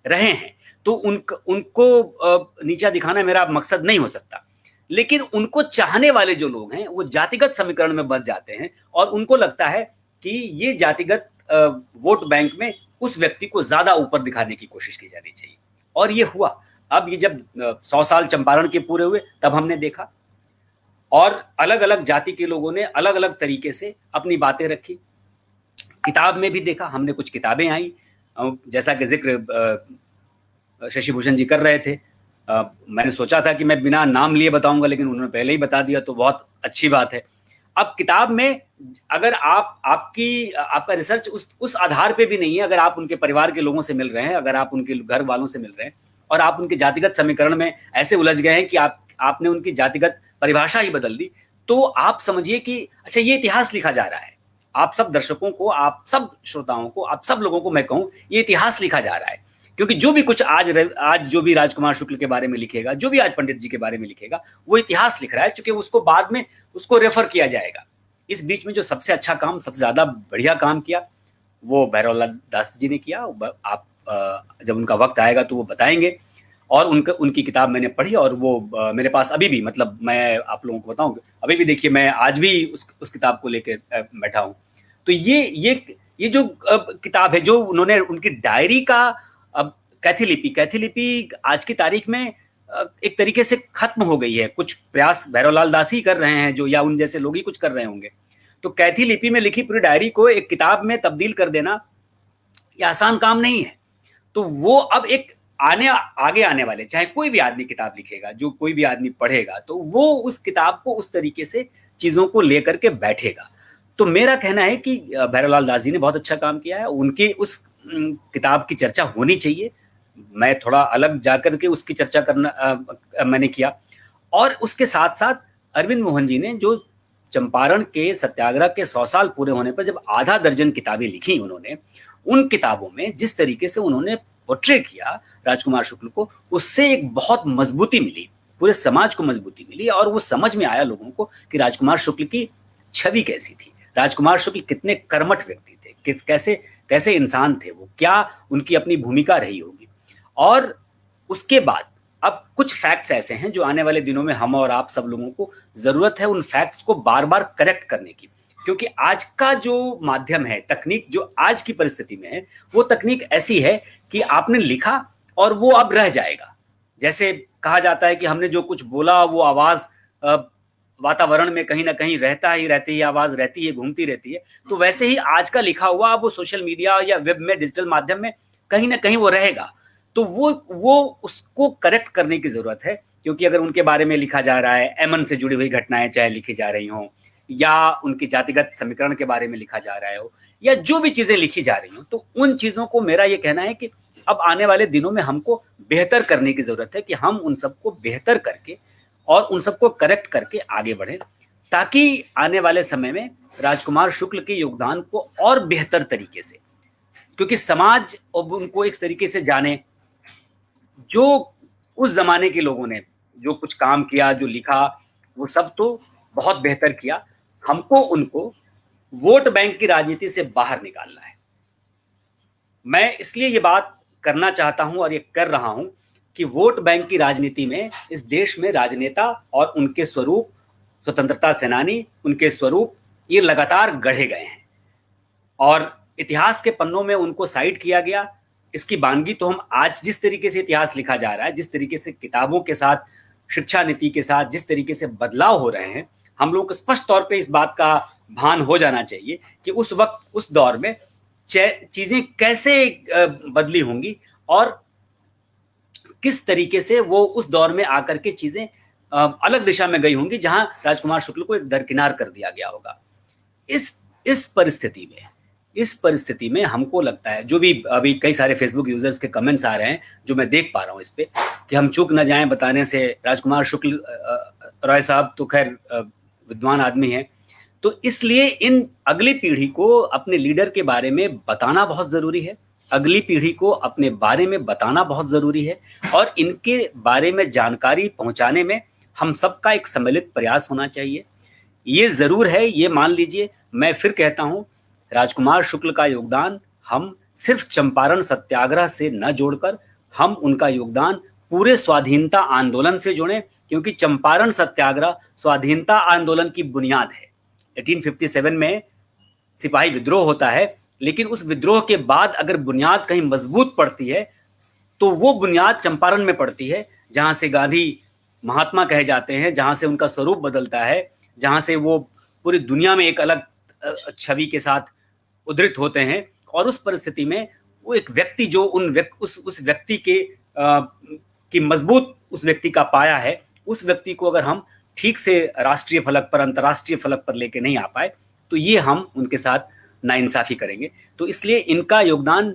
रहे हैं, तो उनको नीचा दिखाना मेरा मकसद नहीं हो सकता। लेकिन उनको चाहने वाले जो लोग हैं वो जातिगत समीकरण में बच जाते हैं और उनको लगता है कि ये जातिगत वोट बैंक में उस व्यक्ति को ज्यादा ऊपर दिखाने की कोशिश की जानी चाहिए। और ये हुआ। अब ये जब 100 साल चंपारण के पूरे हुए तब हमने देखा और अलग अलग जाति के लोगों ने अलग अलग तरीके से अपनी बातें रखी। किताब में भी देखा हमने, कुछ किताबें आई, जैसा कि जिक्र शशि भूषण जी कर रहे थे। मैंने सोचा था कि मैं बिना नाम लिए बताऊंगा, लेकिन उन्होंने पहले ही बता दिया, तो बहुत अच्छी बात है। अब किताब में अगर आपका रिसर्च उस आधार पे भी नहीं है, अगर आप उनके परिवार के लोगों से मिल रहे हैं, अगर आप उनके घर वालों से मिल रहे हैं और आप उनके जातिगत समीकरण में ऐसे उलझ गए हैं कि आपने उनकी जातिगत परिभाषा ही बदल दी, तो आप समझिए कि अच्छा ये इतिहास लिखा जा रहा है। आप सब दर्शकों को, आप सब श्रोताओं को, आप सब लोगों को मैं कहूं, ये इतिहास लिखा जा रहा है। क्योंकि जो भी कुछ आज जो भी राजकुमार शुक्ल के बारे में लिखेगा, जो भी आज पंडित जी के बारे में लिखेगा, वो इतिहास लिख रहा है, क्योंकि उसको बाद में उसको रेफर किया जाएगा। इस बीच में जो सबसे अच्छा काम, सबसे ज्यादा बढ़िया काम किया, वो भैरवलाल दास जी ने किया। आप जब उनका वक्त आएगा तो वो बताएंगे। और उनकी किताब मैंने पढ़ी और वो मेरे पास अभी भी, मतलब मैं आप लोगों को बताऊं, अभी भी देखिए मैं आज भी उस किताब को लेकर बैठा हूं। तो ये जो किताब है, जो उन्होंने उनकी डायरी का, अब कैथी लिपि आज की तारीख में एक तरीके से खत्म हो गई है। कुछ प्रयास भैरवलाल दास ही कर रहे हैं, जो या उन जैसे लोग ही कुछ कर रहे होंगे। तो कैथी लिपि में लिखी पूरी डायरी को एक किताब में तब्दील कर देना ये आसान काम नहीं है। तो वो अब एक आगे आने वाले, चाहे कोई भी आदमी किताब लिखेगा, जो कोई भी आदमी पढ़ेगा, तो वो उस किताब को उस तरीके से चीजों को लेकर के बैठेगा। तो मेरा कहना है कि भैरवलाल दास जी ने बहुत अच्छा काम किया है, उनकी उस किताब की चर्चा होनी चाहिए। मैं थोड़ा अलग जाकर के उसकी चर्चा करना मैंने किया। और उसके साथ साथ अरविंद मोहन जी ने जो चंपारण के सत्याग्रह के 100 साल पूरे होने पर जब आधा दर्जन किताबें लिखी उन्होंने, उन किताबों में जिस तरीके से उन्होंने पोर्ट्रे किया राजकुमार शुक्ल को, उससे एक बहुत मजबूती मिली, पूरे समाज को मजबूती मिली और वो समझ में आया लोगों को कि राजकुमार शुक्ल की छवि कैसी थी, राजकुमार शुक्ल कितने कर्मठ व्यक्ति थे, कैसे कैसे इंसान थे वो, क्या उनकी अपनी भूमिका रही होगी। और उसके बाद अब कुछ फैक्ट्स ऐसे हैं जो आने वाले दिनों में हम और आप सब लोगों को जरूरत है उन फैक्ट्स को बार बार करेक्ट करने की, क्योंकि आज का जो माध्यम है, तकनीक जो आज की परिस्थिति में है, वो तकनीक ऐसी है कि आपने लिखा और वो अब रह जाएगा। जैसे कहा जाता है कि हमने जो कुछ बोला वो आवाज वातावरण में कहीं ना कहीं रहती है, आवाज रहती है, घूमती रहती है, तो वैसे ही आज का लिखा हुआ अब वो सोशल मीडिया या वेब में, डिजिटल माध्यम में कहीं ना कहीं वो रहेगा। तो वो उसको करेक्ट करने की जरूरत है, क्योंकि अगर उनके बारे में लिखा जा रहा है, एमन से जुड़ी हुई घटनाएं चाहे लिखी जा रही हों, या उनकी जातिगत समीकरण के बारे में लिखा जा रहा हो, या जो भी चीजें लिखी जा रही हो, तो उन चीजों को मेरा ये कहना है कि अब आने वाले दिनों में हमको बेहतर करने की जरूरत है, कि हम उन सबको बेहतर करके और उन सबको करेक्ट करके आगे बढ़े, ताकि आने वाले समय में राजकुमार शुक्ल के योगदान को और बेहतर तरीके से, क्योंकि समाज अब उनको एक तरीके से जाने, जो उस जमाने के लोगों ने जो कुछ काम किया, जो लिखा, वो सब तो बहुत बेहतर किया। हमको उनको वोट बैंक की राजनीति से बाहर निकालना है। मैं इसलिए ये बात करना चाहता हूं और ये कर रहा हूं कि वोट बैंक की राजनीति में इस देश में राजनेता और उनके स्वरूप, स्वतंत्रता सेनानी, उनके स्वरूप ये लगातार गढ़े गए हैं और इतिहास के पन्नों में उनको साइड किया गया। इसकी बानगी तो हम आज जिस तरीके से इतिहास लिखा जा रहा है, जिस तरीके से किताबों के साथ, शिक्षा नीति के साथ जिस तरीके से बदलाव हो रहे हैं, हम लोग को स्पष्ट तौर पे इस बात का भान हो जाना चाहिए कि उस वक्त, उस दौर में चीजें कैसे बदली होंगी और किस तरीके से वो उस दौर में आकर के चीजें अलग दिशा में गई होंगी, जहां राजकुमार शुक्ल को एक दरकिनार कर दिया गया होगा। इस परिस्थिति में हमको लगता है, जो भी अभी कई सारे फेसबुक यूजर्स के कमेंट्स आ रहे हैं जो मैं देख पा रहा हूं इस पे, कि हम चूक न जाएं बताने से। राजकुमार शुक्ल रॉय साहब तो खैर विद्वान आदमी हैं, तो इसलिए इन अगली पीढ़ी को अपने लीडर के बारे में बताना बहुत जरूरी है, अगली पीढ़ी को अपने बारे में बताना बहुत जरूरी है, और इनके बारे में जानकारी पहुंचाने में हम सबका एक सम्मिलित प्रयास होना चाहिए। ये जरूर है, ये मान लीजिए, मैं फिर कहता हूं, राजकुमार शुक्ल का योगदान हम सिर्फ चंपारण सत्याग्रह से न जोड़कर हम उनका योगदान पूरे स्वाधीनता आंदोलन से जोड़ें, क्योंकि चंपारण सत्याग्रह स्वाधीनता आंदोलन की बुनियाद है। 1857 में सिपाही विद्रोह होता है, लेकिन उस विद्रोह के बाद अगर बुनियाद कहीं मजबूत पड़ती है तो वो बुनियाद चंपारण में पड़ती है, जहां से गांधी महात्मा कहे जाते हैं, जहां से उनका स्वरूप बदलता है, जहां से वो पूरी दुनिया में एक अलग छवि के साथ उद्धृत होते हैं। और उस परिस्थिति में वो एक व्यक्ति जो उस व्यक्ति की मजबूत उस व्यक्ति का पाया है, उस व्यक्ति को अगर हम ठीक से राष्ट्रीय फलक पर, अंतर्राष्ट्रीय फलक पर लेके नहीं आ पाए, तो ये हम उनके साथ नाइंसाफी करेंगे। तो इसलिए इनका योगदान,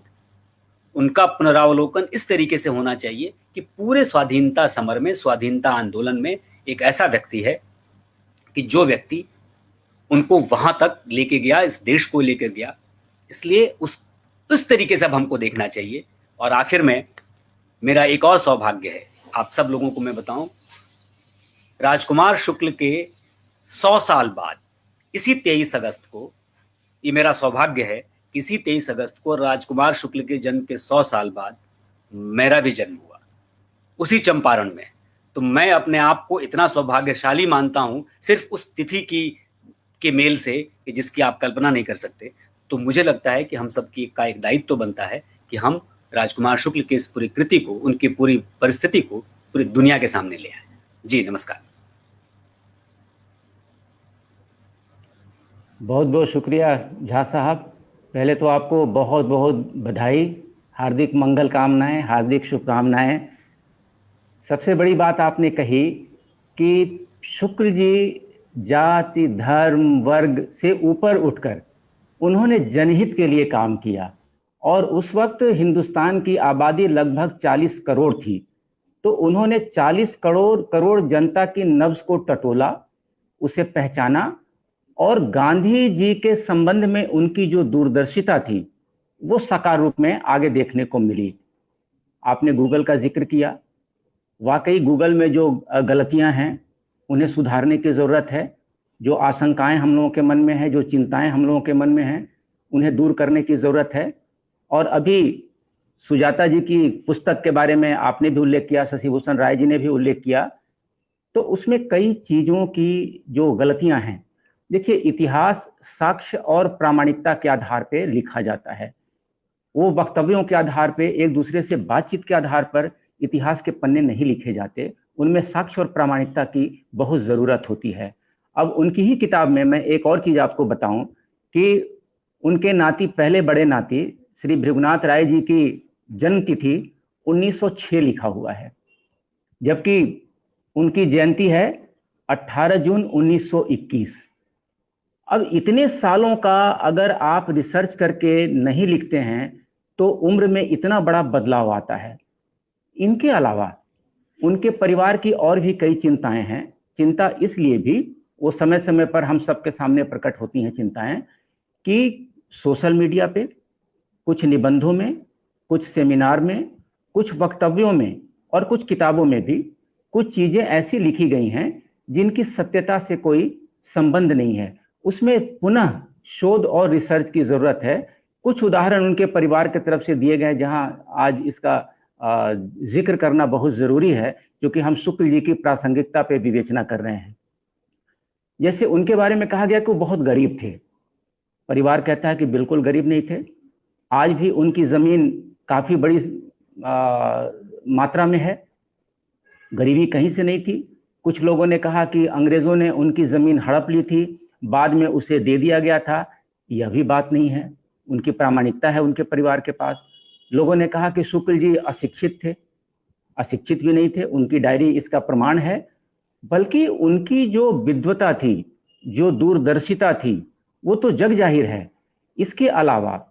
उनका पुनरावलोकन इस तरीके से होना चाहिए कि पूरे स्वाधीनता समर में, स्वाधीनता आंदोलन में एक ऐसा व्यक्ति है कि जो व्यक्ति उनको वहां तक लेके गया, इस देश को लेकर गया, इसलिए उस तरीके से अब हमको देखना चाहिए। और आखिर में मेरा एक और सौभाग्य है, आप सब लोगों को मैं बताऊं, राजकुमार शुक्ल के 100 साल बाद इसी 23 अगस्त को, ये मेरा सौभाग्य है, इसी 23 अगस्त को राजकुमार शुक्ल के जन्म के 100 साल बाद मेरा भी जन्म हुआ, उसी चंपारण में। तो मैं अपने आप को इतना सौभाग्यशाली मानता हूं सिर्फ उस तिथि के मेल से, कि जिसकी आप कल्पना नहीं कर सकते। तो मुझे लगता है कि हम सबकी का एक दायित्व तो बनता है कि हम राजकुमार शुक्ल की इस पूरी कृति को, उनकी पूरी परिस्थिति को पूरी दुनिया के सामने ले आए। जी नमस्कार। बहुत बहुत शुक्रिया झा साहब। पहले तो आपको बहुत बहुत बधाई, हार्दिक मंगल कामनाएं, हार्दिक शुभकामनाएं। सबसे बड़ी बात आपने कही कि शुक्ल जी जाति, धर्म, वर्ग से ऊपर उठकर उन्होंने जनहित के लिए काम किया, और उस वक्त हिंदुस्तान की आबादी लगभग 40 करोड़ थी। तो उन्होंने 40 करोड़ जनता की नब्ज को टटोला, उसे पहचाना, और गांधी जी के संबंध में उनकी जो दूरदर्शिता थी वो साकार रूप में आगे देखने को मिली। आपने गूगल का जिक्र किया। वाकई गूगल में जो गलतियां हैं उन्हें सुधारने की ज़रूरत है। जो आशंकाएं हम लोगों के मन में है, जो चिंताएं हम लोगों के मन में हैं, उन्हें दूर करने की ज़रूरत है। और अभी सुजाता जी की पुस्तक के बारे में आपने भी उल्लेख किया, शशि भूषण राय जी ने भी उल्लेख किया, तो उसमें कई चीज़ों की जो गलतियां हैं। देखिए, इतिहास साक्ष्य और प्रामाणिकता के आधार पर लिखा जाता है। वो वक्तव्यों के आधार पर, एक दूसरे से बातचीत के आधार पर इतिहास के पन्ने नहीं लिखे जाते। उनमें साक्ष्य और प्रामाणिकता की बहुत ज़रूरत होती है। अब उनकी ही किताब में मैं एक और चीज़ आपको बताऊं कि उनके नाती, पहले बड़े नाती श्री भृगुनाथ राय जी की जन्म तिथि 1906 लिखा हुआ है, जबकि उनकी जयंती है 18 जून 1921। अब इतने सालों का अगर आप रिसर्च करके नहीं लिखते हैं तो उम्र में इतना बड़ा बदलाव आता है। इनके अलावा उनके परिवार की और भी कई चिंताएं हैं। चिंता इसलिए भी, वो समय समय पर हम सबके सामने प्रकट होती हैं चिंताएं, कि सोशल मीडिया पे, कुछ निबंधों में, कुछ सेमिनार में, कुछ वक्तव्यों में और कुछ किताबों में भी कुछ चीजें ऐसी लिखी गई हैं जिनकी सत्यता से कोई संबंध नहीं है। उसमें पुनः शोध और रिसर्च की जरूरत है। कुछ उदाहरण उनके परिवार की तरफ से दिए गए जहां आज इसका जिक्र करना बहुत जरूरी है, क्योंकि हम शुक्ल जी की प्रासंगिकता पे विवेचना कर रहे हैं। जैसे उनके बारे में कहा गया कि वो बहुत गरीब थे। परिवार कहता है कि बिल्कुल गरीब नहीं थे। आज भी उनकी जमीन काफी बड़ी मात्रा में है, गरीबी कहीं से नहीं थी। कुछ लोगों ने कहा कि अंग्रेजों ने उनकी जमीन हड़प ली थी, बाद में उसे दे दिया गया था। यह भी बात नहीं है। उनकी प्रामाणिकता है उनके परिवार के पास। लोगों ने कहा कि शुक्ल जी अशिक्षित थे, अशिक्षित भी नहीं थे, उनकी डायरी इसका प्रमाण है। बल्कि उनकी जो विद्वता थी, जो दूरदर्शिता थी, वो तो जग जाहिर है। इसके अलावा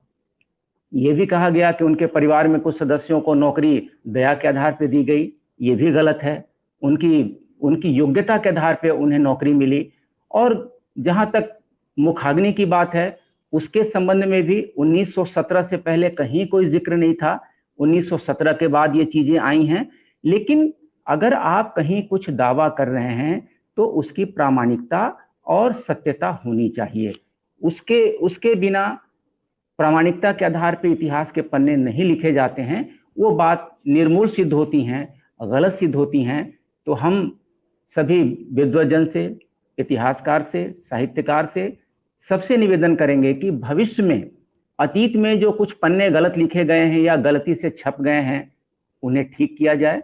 ये भी कहा गया कि उनके परिवार में कुछ सदस्यों को नौकरी दया के आधार पर दी गई। ये भी गलत है। उनकी योग्यता के आधार पर उन्हें नौकरी मिली। और जहां तक मुखाग्नि की बात है, उसके संबंध में भी 1917 से पहले कहीं कोई जिक्र नहीं था। 1917 के बाद ये चीजें आई हैं। लेकिन अगर आप कहीं कुछ दावा कर रहे हैं तो उसकी प्रामाणिकता और सत्यता होनी चाहिए। उसके बिना प्रामाणिकता के आधार पर इतिहास के पन्ने नहीं लिखे जाते हैं। वो बात निर्मूल सिद्ध होती हैं, गलत सिद्ध होती हैं। तो हम सभी विद्वजन से, इतिहासकार से, साहित्यकार से सबसे निवेदन करेंगे कि भविष्य में अतीत में जो कुछ पन्ने गलत लिखे गए हैं या गलती से छप गए हैं, उन्हें ठीक किया जाए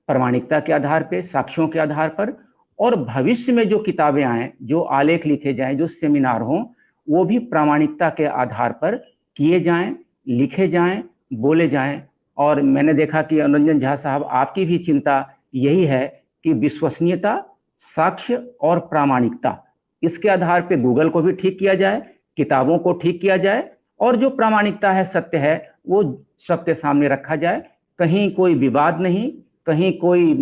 प्रामाणिकता के आधार पर, साक्ष्यों के आधार पर। और भविष्य में जो किताबें आए, जो आलेख लिखे जाएं, जो सेमिनार हों, वो भी प्रामाणिकता के आधार पर किए जाएं, लिखे जाएं, बोले जाएं। और मैंने देखा कि अनुरंजन झा साहब, आपकी भी चिंता यही है कि विश्वसनीयता, साक्ष्य और प्रामाणिकता, इसके आधार पे गूगल को भी ठीक किया जाए, किताबों को ठीक किया जाए, और जो प्रामाणिकता है, सत्य है, वो सबके सामने रखा जाए। कहीं कोई विवाद नहीं, कहीं कोई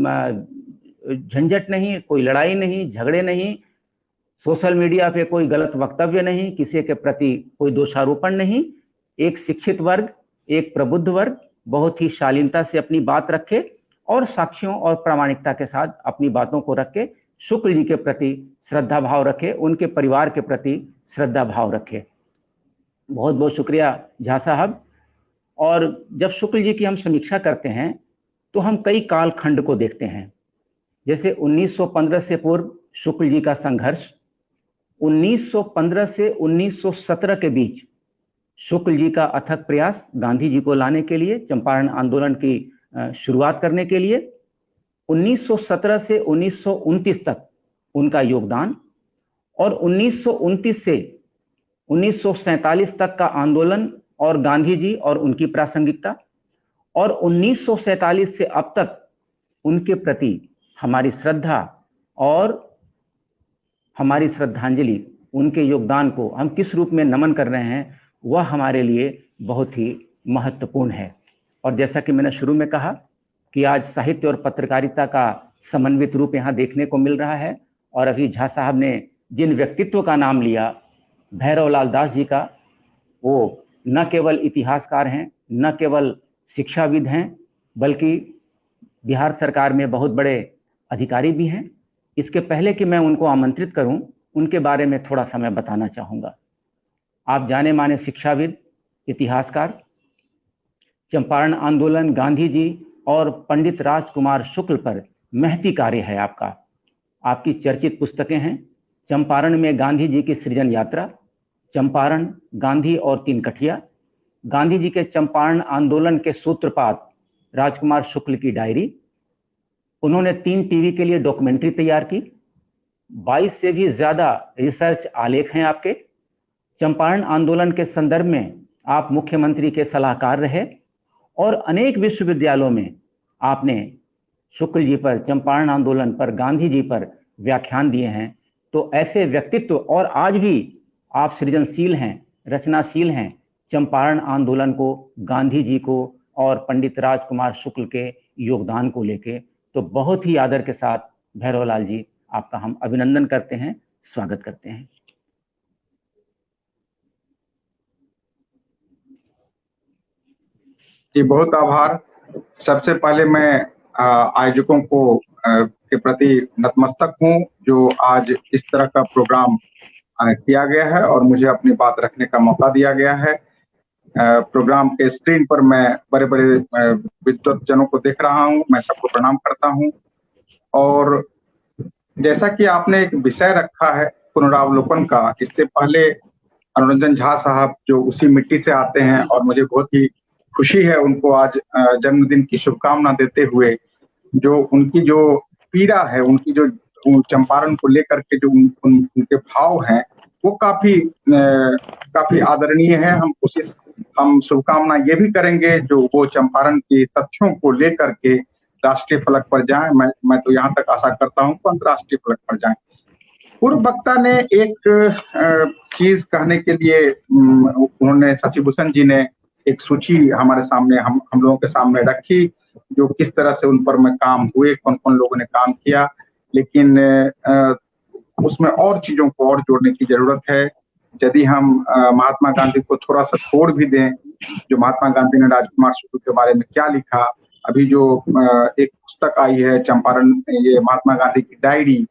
झंझट नहीं, कोई लड़ाई नहीं, झगड़े नहीं, सोशल मीडिया पे कोई गलत वक्तव्य नहीं, किसी के प्रति कोई दोषारोपण नहीं। एक शिक्षित वर्ग, एक प्रबुद्ध वर्ग बहुत ही शालीनता से अपनी बात रखे और साक्ष्यों और प्रामाणिकता के साथ अपनी बातों को रख के शुक्ल जी के प्रति श्रद्धा भाव रखे, उनके परिवार के प्रति श्रद्धा भाव रखे। बहुत बहुत शुक्रिया झा साहब। और जब शुक्ल जी की हम समीक्षा करते हैं तो हम कई कालखंड को देखते हैं। जैसे 1915 से पूर्व शुक्ल जी का संघर्ष, 1915 से 1917 के बीच शुक्ल जी का अथक प्रयास गांधी जी को लाने के लिए, चंपारण आंदोलन की शुरुआत करने के लिए, 1917 से 1929 तक उनका योगदान, और 1929 से 1947 तक का आंदोलन और गांधी जी और उनकी प्रासंगिकता, और 1947 से अब तक उनके प्रति हमारी श्रद्धा और हमारी श्रद्धांजलि, उनके योगदान को हम किस रूप में नमन कर रहे हैं, वह हमारे लिए बहुत ही महत्वपूर्ण है। और जैसा कि मैंने शुरू में कहा कि आज साहित्य और पत्रकारिता का समन्वित रूप यहाँ देखने को मिल रहा है। और अभी झा साहब ने जिन व्यक्तित्व का नाम लिया, भैरव लाल दास जी का, वो न केवल इतिहासकार हैं, न केवल शिक्षाविद हैं, बल्कि बिहार सरकार में बहुत बड़े अधिकारी भी हैं। इसके पहले कि मैं उनको आमंत्रित करूं, उनके बारे में थोड़ा सा मैं बताना चाहूँगा। आप जाने माने शिक्षाविद, इतिहासकार, चंपारण आंदोलन, गांधी जी और पंडित राजकुमार शुक्ल पर महती कार्य है आपका। आपकी चर्चित पुस्तकें हैं चंपारण में गांधी जी की सृजन यात्रा, चंपारण, गांधी और तीन कठिया, गांधी जी के चंपारण आंदोलन के सूत्रपात राजकुमार शुक्ल की डायरी। उन्होंने 3 टीवी के लिए डॉक्यूमेंट्री तैयार की। 22 से भी ज्यादा रिसर्च आलेख हैं आपके। चंपारण आंदोलन के संदर्भ में आप मुख्यमंत्री के सलाहकार रहे और अनेक विश्वविद्यालयों में आपने शुक्ल जी पर, चंपारण आंदोलन पर, गांधी जी पर व्याख्यान दिए हैं। तो ऐसे व्यक्तित्व, और आज भी आप सृजनशील हैं, रचनाशील हैं, चंपारण आंदोलन को, गांधी जी को और पंडित राजकुमार शुक्ल के योगदान को लेके। तो बहुत ही आदर के साथ भैरवलाल जी, आपका हम अभिनंदन करते हैं, स्वागत करते हैं। जी, बहुत आभार। सबसे पहले मैं आयोजकों को के प्रति नतमस्तक हूँ जो आज इस तरह का प्रोग्राम किया गया है और मुझे अपनी बात रखने का मौका दिया गया है। प्रोग्राम के स्क्रीन पर मैं बड़े बड़े विद्वत्तजनों को देख रहा हूँ, मैं सबको प्रणाम करता हूँ। और जैसा कि आपने एक विषय रखा है पुनरावलोकन का, इससे पहले अनुरंजन झा साहब जो उसी मिट्टी से आते हैं और मुझे बहुत ही खुशी है उनको आज जन्मदिन की शुभकामना देते हुए, जो उनकी जो पीड़ा है, उनकी जो चंपारण को लेकर के जो उनके भाव हैं, वो काफी आदरणीय है। हम शुभकामना ये भी करेंगे जो वो चंपारण के तथ्यों को लेकर के राष्ट्रीय फलक पर जाएं। मैं तो यहाँ तक आशा करता हूँ अंतर्राष्ट्रीय फलक पर जाएं। पूर्व वक्ता ने एक चीज कहने के लिए उन्होंने, शशिभूषण जी ने एक सूची हमारे सामने, हम लोगों के सामने रखी, जो किस तरह से उन पर में काम हुए, कौन कौन लोगों ने काम किया। लेकिन उसमें और चीजों को और जोड़ने की जरूरत है। यदि हम महात्मा गांधी को थोड़ा सा छोड़ भी दें, जो महात्मा गांधी ने राजकुमार शुक्ल के बारे में क्या लिखा, अभी जो एक पुस्तक आई है चंपारण, ये महात्मा गांधी की डायरी,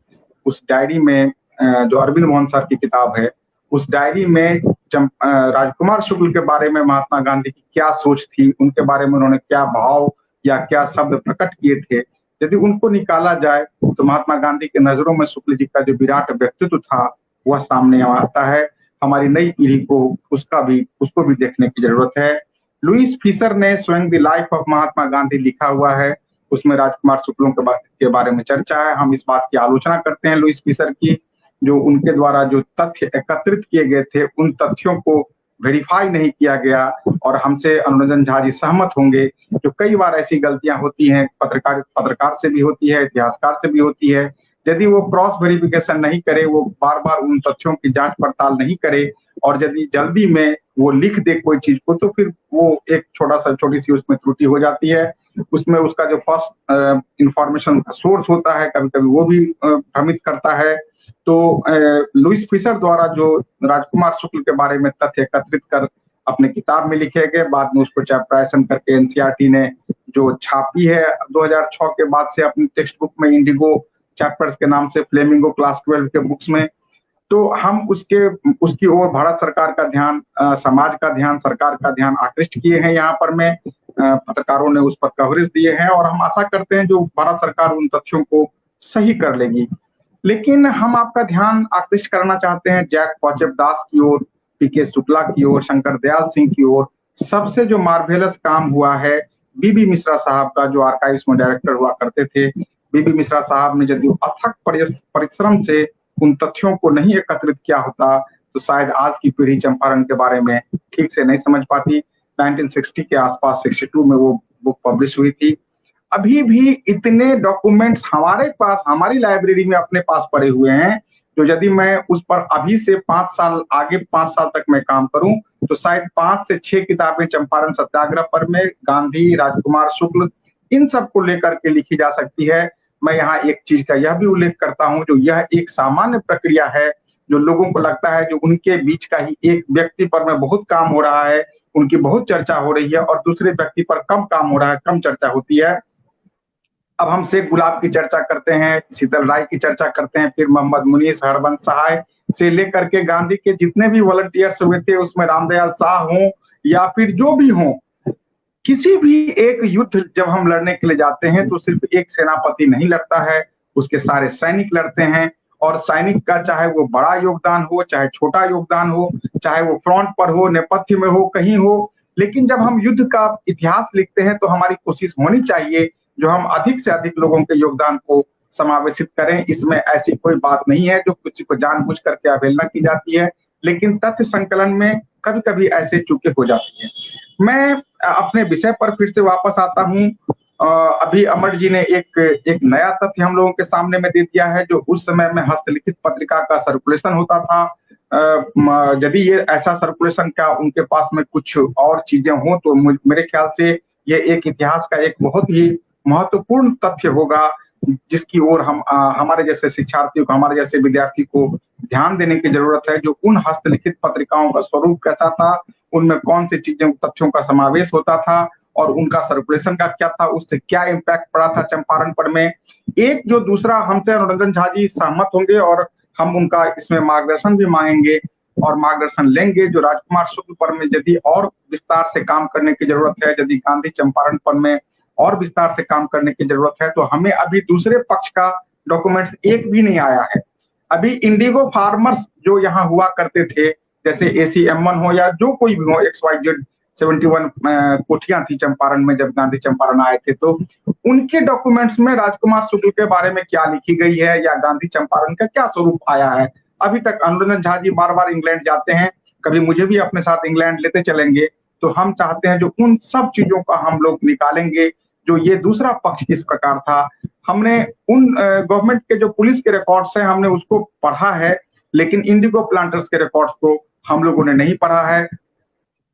उस डायरी में जो अरविंद मोहन सर की किताब है, उस डायरी में राजकुमार शुक्ल के बारे में महात्मा गांधी की क्या सोच थी, उनके बारे में उन्होंने क्या भाव या क्या शब्द प्रकट किए थे, यदि उनको निकाला जाए तो महात्मा गांधी के नजरों में शुक्ल जी का जो विराट व्यक्तित्व था वह सामने आता है। हमारी नई पीढ़ी को उसको भी देखने की जरूरत है। लुईस फीसर ने स्वयं the life of Mahatma Gandhi लिखा हुआ है, उसमें राजकुमार शुक्लों के बारे में चर्चा है। हम इस बात की आलोचना करते हैं लुईस फीसर की, जो उनके द्वारा जो तथ्य एकत्रित किए गए थे उन तथ्यों को वेरीफाई नहीं किया गया। और हमसे अनुरंजन झा जी सहमत होंगे, जो कई बार ऐसी गलतियां होती हैं, पत्रकार से भी होती है, इतिहासकार से भी होती है। यदि वो क्रॉस वेरिफिकेशन नहीं करे, वो बार बार उन तथ्यों की जांच पड़ताल नहीं करे, और यदि जल्दी में वो लिख दे कोई चीज को, तो फिर वो एक छोटी सी उसमें त्रुटि हो जाती है। उसमें उसका जो फर्स्ट इंफॉर्मेशन का सोर्स होता है, कभी कभी वो भी भ्रमित करता है। तो लुईस फीसर द्वारा जो राजकुमार शुक्ल के बारे में तथ्य एकत्रित कर अपने किताब में लिखे गए, बाद में उसको चैप्टराइजेशन करके एनसीईआरटी ने जो छापी है 2006 के बाद से अपनी टेक्स्ट बुक में, इंडिगो चैप्टर्स के नाम से, फ्लेमिंगो क्लास 12 के बुक्स में, तो हम उसकी ओर भारत सरकार का ध्यान, समाज का ध्यान, सरकार का ध्यान आकृष्ट किए हैं। यहाँ पर मैं पत्रकारों ने उस पर कवरेज दिए हैं और हम आशा करते हैं जो भारत सरकार उन तथ्यों को सही कर लेगी। लेकिन हम आपका ध्यान आकृष्ट करना चाहते हैं जैक पॉचेप दास की ओर, पीके शुक्ला की ओर, शंकर दयाल सिंह की ओर। सबसे जो मार्वेलस काम हुआ है बीबी मिश्रा साहब का, जो आर्काइव्स में डायरेक्टर हुआ करते थे। बीबी मिश्रा साहब ने यदि अथक परिश्रम से उन तथ्यों को नहीं एकत्रित किया होता तो शायद आज की पीढ़ी चंपारण के बारे में ठीक से नहीं समझ पाती। 1960 के आसपास, 62 में वो बुक पब्लिश हुई थी। अभी भी इतने डॉक्यूमेंट्स हमारे पास, हमारी लाइब्रेरी में अपने पास पड़े हुए हैं, जो यदि मैं उस पर अभी से 5 साल आगे, 5 साल तक मैं काम करूं तो शायद 5 से 6 किताबें चंपारण सत्याग्रह पर में, गांधी, राजकुमार शुक्ल, इन सब को लेकर के लिखी जा सकती है। मैं यहाँ एक चीज का यह भी उल्लेख करता हूँ, जो यह एक सामान्य प्रक्रिया है, जो लोगों को लगता है जो उनके बीच का ही एक व्यक्ति पर में बहुत काम हो रहा है, उनकी बहुत चर्चा हो रही है और दूसरे व्यक्ति पर कम काम हो रहा है, कम चर्चा होती है। अब हम शेख गुलाब की चर्चा करते हैं, शीतल राय की चर्चा करते हैं, फिर मोहम्मद मुनीस, हरबंस सहाय से लेकर के गांधी के जितने भी वॉलंटियर्स हुए थे, उसमें रामदयाल शाह हों या फिर जो भी हों, किसी भी एक युद्ध जब हम लड़ने के लिए जाते हैं तो सिर्फ एक सेनापति नहीं लड़ता है, उसके सारे सैनिक लड़ते हैं। और सैनिक का चाहे वो बड़ा योगदान हो, चाहे छोटा योगदान हो, चाहे वो फ्रंट पर हो, नेपथ्य में हो, कहीं हो, लेकिन जब हम युद्ध का इतिहास लिखते हैं तो हमारी कोशिश होनी चाहिए जो हम अधिक से अधिक लोगों के योगदान को समावेशित करें। इसमें ऐसी कोई बात नहीं है जो किसी को जानबूझ करके अवहेलना की जाती है, लेकिन तथ्य संकलन में कभी कभी ऐसे चूकें हो जाती है। मैं अपने विषय पर फिर से वापस आता हूँ। अभी अमर जी ने एक नया तथ्य हम लोगों के सामने में दे दिया है। जो उस समय में हस्तलिखित पत्रिका का सर्कुलेशन होता था, यदि ये ऐसा सर्कुलेशन का उनके पास में कुछ और चीजें हों तो मेरे ख्याल से ये एक इतिहास का एक बहुत ही महत्वपूर्ण तथ्य होगा जिसकी ओर हम हमारे जैसे शिक्षार्थियों को, हमारे जैसे विद्यार्थी को ध्यान देने की जरूरत है। जो उन हस्तलिखित पत्रिकाओं का स्वरूप कैसा था, उनमें कौन सी चीजें, तथ्यों का समावेश होता था और उनका सर्कुलेशन का क्या था, उससे क्या इम्पैक्ट पड़ा था चंपारण पर में। एक जो दूसरा हमसे अनुरंजन झा जी सहमत होंगे और हम उनका इसमें मार्गदर्शन भी मांगेंगे और मार्गदर्शन लेंगे। जो राजकुमार शुक्ल पर में यदि और विस्तार से काम करने की जरूरत है, यदि गांधी चंपारण पर में और विस्तार से काम करने की जरूरत है, तो हमें अभी दूसरे पक्ष का डॉक्यूमेंट्स एक भी नहीं आया है। अभी इंडिगो फार्मर्स जो यहाँ हुआ करते थे, जैसे ACM1 हो या जो कोई भी हो, XYZ 71 कोठियां थी चंपारण में जब गांधी चंपारण आए थे, तो उनके डॉक्यूमेंट्स में राजकुमार शुक्ल के बारे में क्या लिखी गई है या गांधी चंपारण का क्या स्वरूप आया है, अभी तक। अनुरंजन झा जी बार बार इंग्लैंड जाते हैं, कभी मुझे भी अपने साथ इंग्लैंड लेते चलेंगे, तो हम चाहते हैं जो उन सब चीजों का हम लोग निकालेंगे। जो ये दूसरा पक्ष किस प्रकार था, हमने उन गवर्नमेंट के जो पुलिस के रिकॉर्ड्स हैं हमने उसको पढ़ा है, लेकिन इंडिगो प्लांटर्स के रिकॉर्ड्स को हम लोगों ने नहीं पढ़ा है।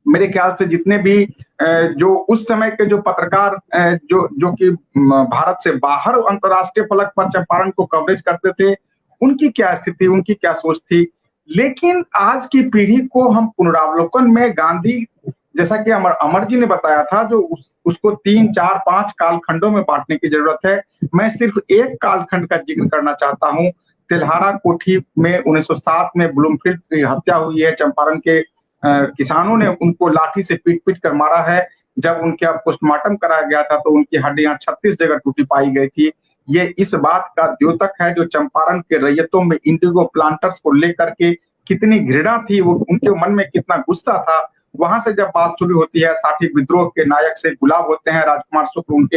मेरे ख्याल से जितने भी जो उस समय के जो पत्रकार जो कि भारत से बाहर अंतर्राष्ट्रीय फलक पर चंपारण को कवरेज करते थे, उनकी क्या स्थिति, उनकी क्या सोच थी। लेकिन आज की पीढ़ी को हम पुनरावलोकन में गांधी, जैसा कि अमर जी ने बताया था, जो उसको 3, 4, 5 कालखंडों में बांटने की जरूरत है। मैं सिर्फ एक कालखंड का जिक्र करना चाहता हूँ। तेल्हारा कोठी में 1907 में ब्लूमफील्ड की हत्या हुई है। चंपारण के किसानों ने उनको लाठी से पीट कर मारा है। जब उनका पोस्टमार्टम कराया गया था तो उनकी हड्डियां 36 जगह टूटी पाई गई थी। ये इस बात का द्योतक है जो चंपारण के रैयतों में इंडिगो प्लांटर्स को लेकर के कितनी घृणा थी, वो उनके मन में कितना गुस्सा था। वहां से जब बात शुरू होती है, साठी विद्रोह के नायक से गुलाब होते हैं राजकुमार शुक्ल, उनके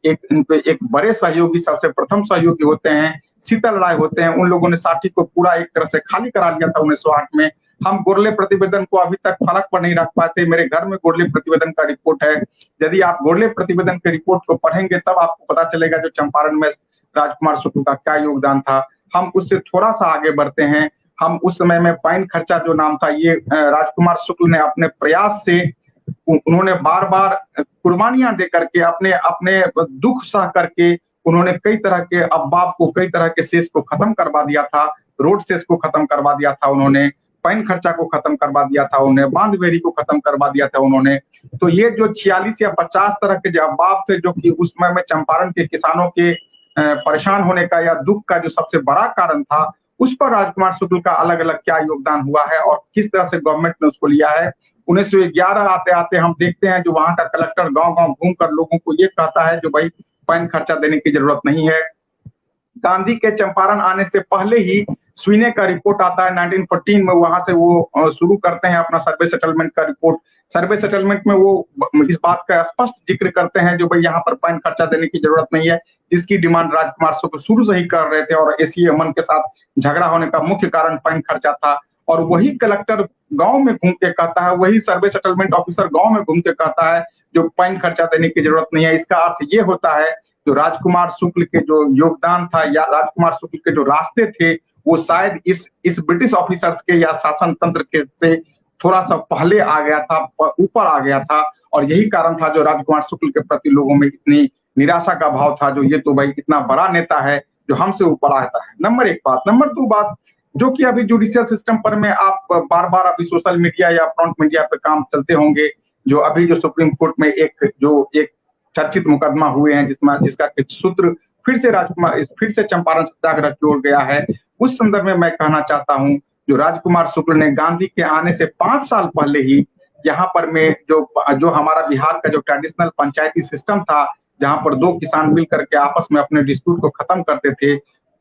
एक बड़े सहयोगी, सबसे प्रथम सहयोगी होते हैं शीतल राय होते हैं। उन लोगों ने साठी को पूरा एक तरह से खाली करा लिया था 1908 में। हम गोरले प्रतिवेदन को अभी तक फलक पर नहीं रख पाते। मेरे घर में गोरले प्रतिवेदन का रिपोर्ट है। यदि आप गोरले प्रतिवेदन के रिपोर्ट को पढ़ेंगे तब आपको पता चलेगा जो चंपारण में राजकुमार शुक्ल का क्या योगदान था। हम उससे थोड़ा सा आगे बढ़ते हैं। हम उस समय में पैन खर्चा जो नाम था, ये राजकुमार शुक्ल ने अपने प्रयास से, उन्होंने बार बार कुर्बानियां दे करके, अपने दुख सह करके उन्होंने कई तरह के अब्बाब को, कई तरह के सेस को खत्म करवा दिया था। रोड सेस को खत्म करवा दिया था उन्होंने, पैन खर्चा को खत्म करवा दिया था उन्होंने, बांध बेरी को खत्म करवा दिया था उन्होंने। तो ये जो 46 या 50 तरह के जो अब्बाब थे, जो कि उस समय में चंपारण के किसानों के परेशान होने का या दुख का जो सबसे बड़ा कारण था, उस पर राजकुमार शुक्ल का अलग अलग क्या योगदान हुआ है और किस तरह से गवर्नमेंट ने उसको लिया है। 1911 आते आते हम देखते हैं जो वहां का कलेक्टर गांव गांव घूमकर लोगों को ये कहता है जो भाई पैन खर्चा देने की जरूरत नहीं है। गांधी के चंपारण आने से पहले ही स्वीने का रिपोर्ट आता है 1914 में। वहां से वो शुरू करते हैं अपना सर्वे सेटलमेंट का रिपोर्ट। सर्वे सेटलमेंट में वो इस बात का स्पष्ट जिक्र करते हैं जो भाई यहाँ पर पैन खर्चा देने की जरूरत नहीं है, जिसकी डिमांड राजकुमार शुक्ल शुरू से ही कर रहे थे। और ACM1 के साथ झगड़ा होने का मुख्य कारण पैन खर्चा था। और वही कलेक्टर गांव में घूम के कहता है, वही सर्वे सेटलमेंट ऑफिसर गांव में घूम के कहता है जो पैन खर्चा देने की जरूरत नहीं है। इसका अर्थ ये होता है जो राजकुमार शुक्ल के जो योगदान था या राजकुमार शुक्ल के जो रास्ते थे, वो शायद इस ब्रिटिश ऑफिसर्स के या शासन तंत्र के से थोड़ा सा पहले आ गया था, ऊपर आ गया था। और यही कारण था जो राजकुमार शुक्ल के प्रति लोगों में इतनी निराशा का भाव था, जो ये तो भाई इतना बड़ा नेता है जो हमसे ऊपर आता है। नंबर 1 बात। नंबर 2 बात, जो कि अभी जुडिशियल सिस्टम पर में आप बार बार अभी सोशल मीडिया या फ्रंट मीडिया पे काम चलते होंगे, जो अभी जो सुप्रीम कोर्ट में एक चर्चित मुकदमा हुए हैं जिसका सूत्र फिर से चंपारण सत्याग्रह की ओर गया है। उस संदर्भ में मैं कहना चाहता हूं, जो राजकुमार शुक्ल ने गांधी के आने से 5 साल पहले ही यहाँ पर में जो हमारा बिहार का जो ट्रेडिशनल पंचायती सिस्टम था, जहां पर 2 किसान मिल करके आपस में अपने डिस्प्यूट को खत्म करते थे,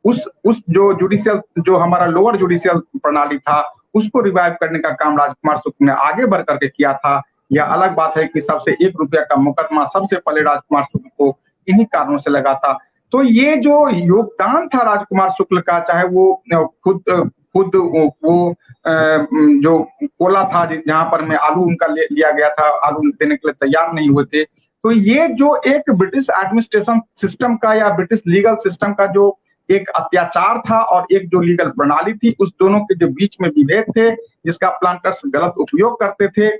उस जो जुडिशियल जो हमारा लोअर जुडिशियल प्रणाली था, उसको रिवाइव करने का काम राजकुमार शुक्ल ने आगे बढ़ करके किया था। यह अलग बात है कि सबसे 1 रुपया का मुकदमा सबसे पहले राजकुमार शुक्ल को इन्हीं कारणों से लगा था। तो ये जो योगदान था राजकुमार शुक्ल का, चाहे वो खुद वो जो कोला था जहां पर में आलू उनका लिया गया था, आलू देने के लिए तैयार नहीं हुए थे, तो ये जो एक ब्रिटिश एडमिनिस्ट्रेशन सिस्टम का या ब्रिटिश लीगल सिस्टम का जो एक अत्याचार था और एक जो लीगल प्रणाली थी, उस दोनों के जो बीच में विभेद थे, जिसका प्लांटर्स गलत उपयोग करते थे,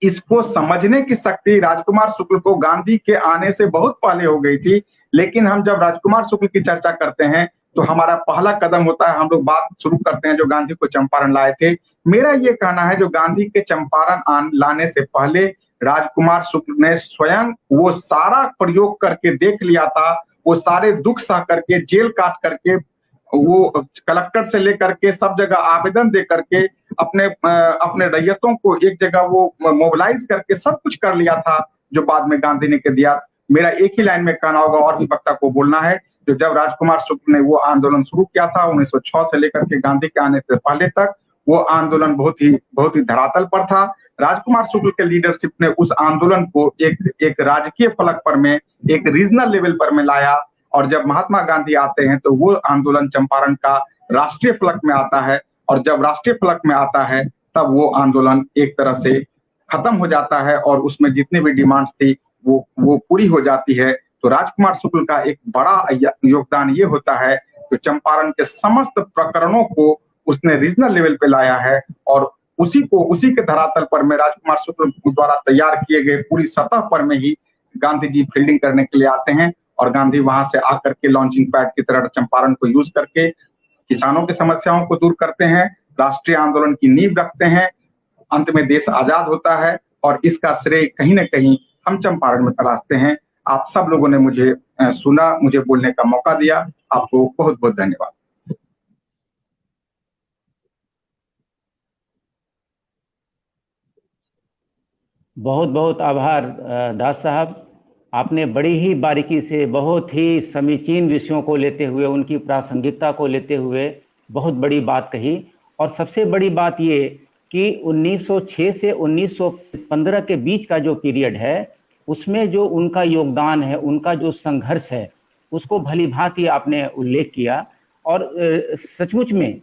इसको समझने की शक्ति राजकुमार शुक्ल को गांधी के आने से बहुत पहले हो गई थी। लेकिन हम जब राजकुमार शुक्ल की चर्चा करते हैं तो हमारा पहला कदम होता है, हम लोग बात शुरू करते हैं जो गांधी को चंपारण लाए थे। मेरा ये कहना है, जो गांधी के चंपारण लाने से पहले राजकुमार शुक्ल ने स्वयं वो सारा प्रयोग करके देख लिया था, वो सारे दुख सह करके, जेल काट करके, वो कलेक्टर से लेकर के सब जगह आवेदन दे करके अपने रैयतों को एक जगह वो मोबिलाइज करके सब कुछ कर लिया था, जो बाद में गांधी ने के दिया। मेरा एक ही लाइन में कहना होगा, और भी वक्ता को बोलना है, जो जब राजकुमार शुक्ल ने वो आंदोलन शुरू किया था 1906 से लेकर के गांधी के आने से पहले तक, वो आंदोलन बहुत ही धरातल पर था। राजकुमार शुक्ल के लीडरशिप ने उस आंदोलन को एक राजकीय फलक पर में, एक रीजनल लेवल पर में लाया, और जब महात्मा गांधी आते हैं तो वो आंदोलन चंपारण का राष्ट्रीय फलक में आता है, और जब राष्ट्रीय फलक में आता है तब वो आंदोलन एक तरह से खत्म हो जाता है और उसमें जितनी भी डिमांड्स थी वो पूरी हो जाती है। तो राजकुमार शुक्ल का एक बड़ा योगदान ये होता है कि चंपारण के समस्त प्रकरणों को उसने रीजनल लेवल पे लाया है, और उसी के धरातल पर में राजकुमार शुक्ल द्वारा तैयार किए गए पूरी सतह पर में ही गांधी जी फील्डिंग करने के लिए आते हैं, और गांधी वहां से आकर के लॉन्चिंग पैड की तरह चंपारण को यूज करके किसानों की समस्याओं को दूर करते हैं, राष्ट्रीय आंदोलन की नींव रखते हैं, अंत में देश आजाद होता है, और इसका श्रेय कहीं न कहीं हम चंपारण में तलाशते हैं। आप सब लोगों ने मुझे सुना, मुझे बोलने का मौका दिया, आपको बहुत बहुत धन्यवाद। बहुत बहुत आभार दास साहब, आपने बड़ी ही बारीकी से, बहुत ही समीचीन विषयों को लेते हुए, उनकी प्रासंगिकता को लेते हुए बहुत बड़ी बात कही। और सबसे बड़ी बात ये कि 1906 से 1915 के बीच का जो पीरियड है, उसमें जो उनका योगदान है, उनका जो संघर्ष है, उसको भली भांति आपने उल्लेख किया। और सचमुच में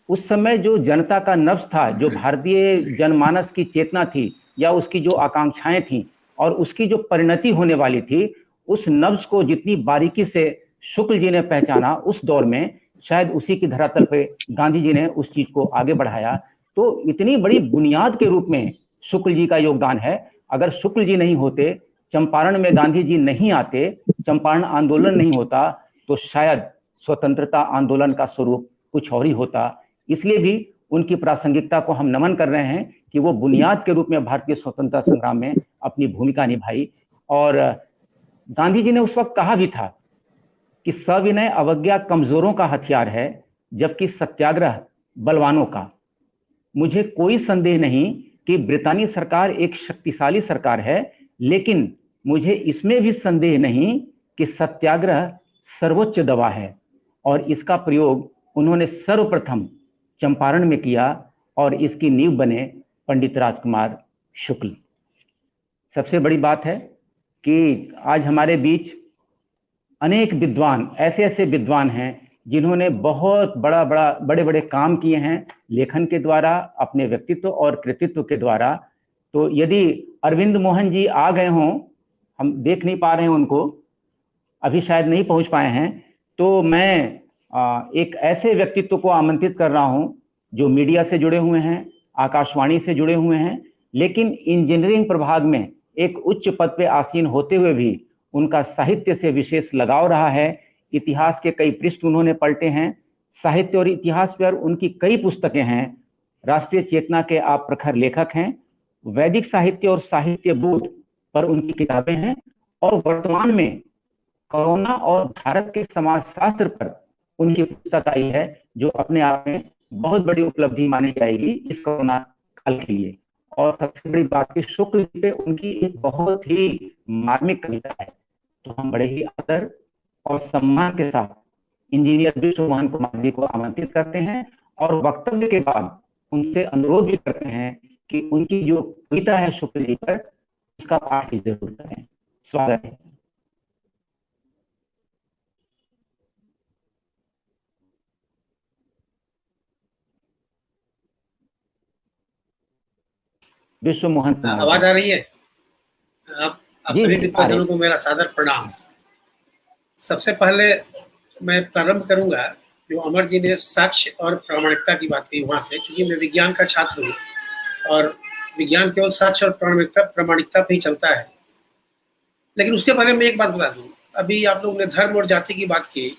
उस समय जो जनता का नफ्स था, जो भारतीय जनमानस की चेतना थी या उसकी जो आकांक्षाएं थीं और उसकी जो परिणति होने वाली थी, उस नब्ज को जितनी बारीकी से शुक्ल जी ने पहचाना उस दौर में, शायद उसी की धरातल पे गांधी जी ने उस चीज को आगे बढ़ाया। तो इतनी बड़ी बुनियाद के रूप में शुक्ल जी का योगदान है। अगर शुक्ल जी नहीं होते, चंपारण में गांधी जी नहीं आते, चंपारण आंदोलन नहीं होता, तो शायद स्वतंत्रता आंदोलन का स्वरूप कुछ और ही होता। इसलिए भी उनकी प्रासंगिकता को हम नमन कर रहे हैं कि वो बुनियाद के रूप में भारतीय स्वतंत्रता संग्राम में अपनी भूमिका निभाई। और गांधी जी ने उस वक्त कहा भी था कि सविनय अवज्ञा कमजोरों का हथियार है, जबकि सत्याग्रह बलवानों का। मुझे कोई संदेह नहीं कि ब्रितानी सरकार एक शक्तिशाली सरकार है, लेकिन मुझे इसमें भी संदेह नहीं कि सत्याग्रह सर्वोच्च दवा है, और इसका प्रयोग उन्होंने सर्वप्रथम चंपारण में किया, और इसकी नींव बने पंडित राजकुमार शुक्ल। सबसे बड़ी बात है कि आज हमारे बीच अनेक विद्वान, ऐसे विद्वान हैं जिन्होंने बहुत बड़े बड़े काम किए हैं लेखन के द्वारा, अपने व्यक्तित्व और कृतित्व के द्वारा। तो यदि अरविंद मोहन जी आ गए हों, हम देख नहीं पा रहे हैं उनको, अभी शायद नहीं पहुंच पाए हैं, तो मैं एक ऐसे व्यक्तित्व को आमंत्रित कर रहा हूं जो मीडिया से जुड़े हुए हैं, आकाशवाणी से जुड़े हुए हैं, लेकिन इंजीनियरिंग प्रभाग में एक उच्च पद पे आसीन होते हुए भी उनका साहित्य से विशेष लगाव रहा है। इतिहास के कई पृष्ठ उन्होंने पलटे हैं, साहित्य और इतिहास पर उनकी कई पुस्तकें हैं। राष्ट्रीय चेतना के आप प्रखर लेखक हैं। वैदिक साहित्य और साहित्य बोध पर उनकी किताबें हैं और वर्तमान में कोरोना और भारत के समाजशास्त्र पर उनकी पुस्तक आई है, जो अपने आप में बहुत बड़ी उपलब्धि मानी जाएगी इस कोरोना काल के लिए। और सबसे बड़ी बात की शुक्ल पे उनकी एक बहुत ही मार्मिक कविता है। तो हम बड़े ही आदर और सम्मान के साथ इंजीनियर विश्व मोहन कुमार जी को आमंत्रित करते हैं और वक्तव्य के बाद उनसे अनुरोध भी करते हैं कि उनकी जो कविता है शुक्ल जी पर, उसका पाठ भी जरूर करें। स्वागत है। विश्व मोहन कुमार। आवाज आ रही है? आप सभी विद्वानों को मेरा सादर प्रणाम। सबसे पहले मैं प्रारंभ करूंगा जो अमर जी ने साक्ष्य और प्रामाणिकता की बात की वहां से, क्योंकि मैं विज्ञान का छात्र हूँ और विज्ञान केवल साक्ष्य और प्रामाणिकता पे ही चलता है। लेकिन उसके पहले मैं एक बात बता दूं, अभी आप लोगों ने धर्म और जाति की बात की,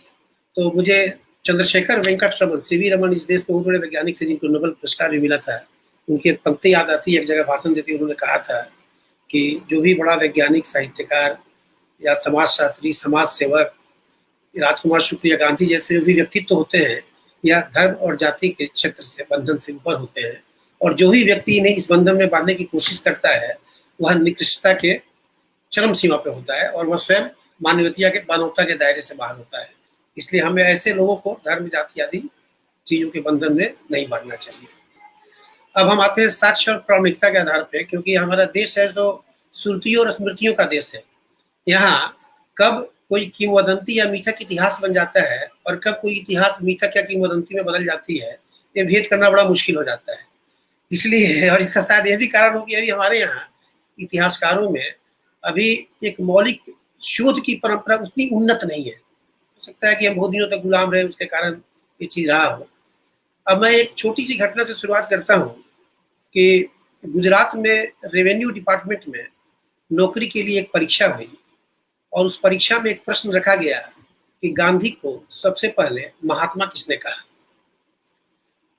तो मुझे चंद्रशेखर वेंकट रमन, सीवी रमन इस देश के बहुत बड़े वैज्ञानिक थे जिनको नोबेल पुरस्कार भी मिला था। उनकी एक पंक्ति याद आती है, एक जगह भाषण देती उन्होंने कहा था कि जो भी बड़ा वैज्ञानिक, साहित्यकार या समाजशास्त्री, समाज सेवक, राजकुमार शुक्ल या गांधी जैसे जो भी व्यक्तित्व होते हैं, या धर्म और जाति के क्षेत्र से बंधन से ऊपर होते हैं, और जो भी व्यक्ति इन्हें इस बंधन में बांधने की कोशिश करता है वह निकृष्टता के चरम सीमा पे होता है और वह स्वयं मानवता के दायरे से बाहर होता है। इसलिए हमें ऐसे लोगों को धर्म, जाति आदि चीजों के बंधन में नहीं बांधना चाहिए। अब हम आते हैं साक्ष्य और प्रामाणिकता के आधार पे, क्योंकि हमारा देश है तो श्रुतियों और स्मृतियों का देश है। यहाँ कब कोई किंवदंती या मिथक इतिहास बन जाता है और कब कोई इतिहास मिथक या किंवदंती में बदल जाती है, ये भेद करना बड़ा मुश्किल हो जाता है। इसलिए, और इसका शायद यह भी कारण हो कि अभी हमारे यहाँ इतिहासकारों में अभी एक मौलिक शोध की परंपरा उतनी उन्नत नहीं है। हो सकता है कि हम बहुत दिनों तक गुलाम रहे, उसके कारण ये चीज रहा हो। अब मैं एक छोटी सी घटना से शुरुआत करता हूँ कि गुजरात में रेवेन्यू डिपार्टमेंट में नौकरी के लिए एक परीक्षा हुई और उस परीक्षा में एक प्रश्न रखा गया कि गांधी को सबसे पहले महात्मा किसने कहा।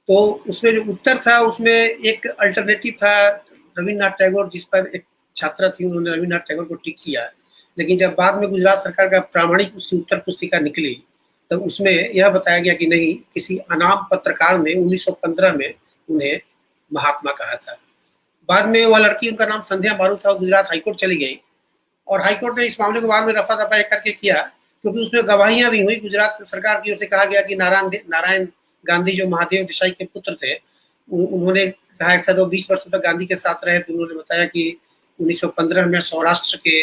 तो उसमें जो उत्तर था उसमें एक अल्टरनेटिव था रविन्द्रनाथ टैगोर, जिस पर एक छात्रा थी, उन्होंने रविन्द्रनाथ टैगोर को टिक किया। लेकिन जब बाद में गुजरात सरकार का प्रामाणिक उसकी उत्तर पुस्तिका निकली तो उसमें यह बताया गया कि नहीं, किसी अनाम पत्रकार ने 1915 में उन्हें महात्मा कहा था। बाद में वह लड़की, उनका नाम संध्या बारू था, गुजरात हाईकोर्ट चली गई और हाईकोर्ट ने इस मामले को बाद में रफा दफा करके किया, क्योंकि उसमें गवाहियां भी हुई। गुजरात सरकार की ओर से कहा गया कि नारायण गांधी जो महादेव देसाई के पुत्र थे, उन्होंने कहा शायद 20 वर्षों तक गांधी के साथ रहे, तो उन्होंने बताया कि 1915 में सौराष्ट्र के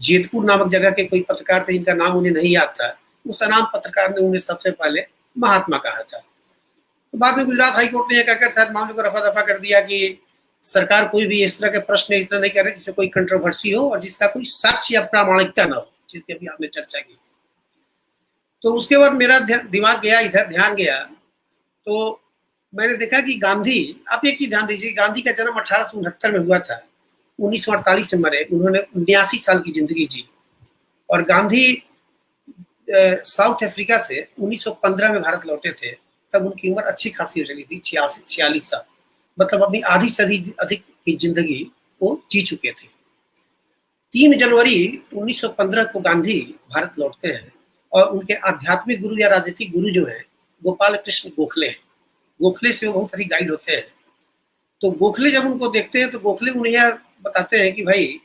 जेतपुर नामक जगह के कोई पत्रकार थे जिनका नाम उन्हें नहीं याद था, उस अनाम पत्रकार ने उन्हें सबसे पहले महात्मा कहा था। तो बाद में गुजरात हाईकोर्ट ने यह कहकर शायद मामले को रफा दफा कर दिया कि सरकार कोई भी इस तरह के प्रश्न इस तरह नहीं कर रही जिसमें कोई कंट्रोवर्सी हो और जिसका कोई साक्ष्य या प्रामाणिकता न हो, जिसकी अभी आपने चर्चा की। तो उसके बाद मेरा दिमाग गया इधर, ध्यान गया, तो मैंने देखा कि गांधी, आप एक चीज ध्यान दीजिए, गांधी का जन्म 1869 में हुआ था, 1948 में मरे, उन्होंने 79 साल की जिंदगी जी। और गांधी साउथ अफ्रीका से 1915 में भारत लौटे थे, तब उनकी उम्र अच्छी खासी हो चली थी, 46 साल, मतलब अपनी आधी से अधिक की जिंदगी वो जी चुके थे। 3 जनवरी 1915 को गांधी भारत लौटते हैं और उनके आध्यात्मिक गुरु या राजनीतिक गुरु जो है गोपाल कृष्ण गोखले हैं। गोखले से वो बहुत अधिक गाइड होते हैं। तो गोखले जब उनको देखते हैं तो गोखले उन्हें यह बताते हैं कि भाई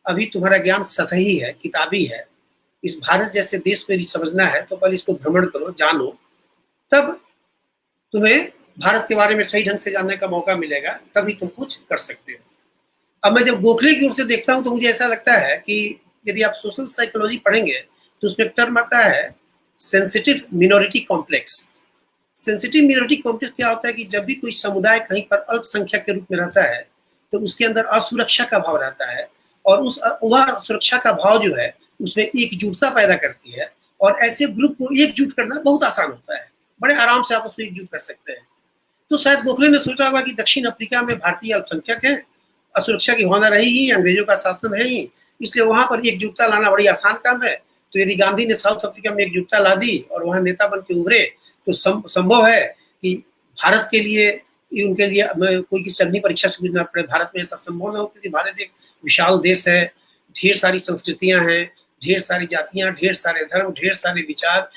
अभी तुम्हारा ज्ञान सतही है, किताबी है, इस भारत जैसे देश को यदि समझना है तो पहले इसको भ्रमण करो, जानो, तब तुम्हें भारत के बारे में सही ढंग से जानने का मौका मिलेगा, तभी तुम कुछ कर सकते हो। अब मैं जब गोखले की ओर से देखता हूं तो मुझे ऐसा लगता है कि यदि आप सोशल साइकोलॉजी पढ़ेंगे तो उसमें एक टर्म आता है sensitive minority complex. Sensitive minority complex क्या होता है कि जब भी कोई समुदाय कहीं पर अल्पसंख्यक के रूप में रहता है तो उसके अंदर असुरक्षा का भाव रहता है और वह सुरक्षा का भाव जो है उसमें एकजुटता पैदा करती है और ऐसे ग्रुप को एकजुट करना बहुत आसान होता है, बड़े आराम से आपस में एकजुट कर सकते हैं। तो शायद गोखले ने सोचा होगा कि दक्षिण अफ्रीका में भारतीय अल्पसंख्यक है, असुरक्षा की भावना रहेगी, अंग्रेजों का शासन है ही, इसलिए वहां पर एकजुटता लाना बड़ी आसान काम है। तो यदि गांधी ने साउथ अफ्रीका में एकजुटता ला दी और वहां नेता बन के उभरे तो संभव है कि भारत के लिए उनके लिए कोई किसी अग्नि परीक्षा से गुजरना पड़े। भारत में ऐसा संभव ना हो, क्योंकि भारत एक विशाल देश है, ढेर सारी संस्कृतियां हैं, ढेर सारी जातियां, ढेर सारे धर्म, ढेर सारे विचार,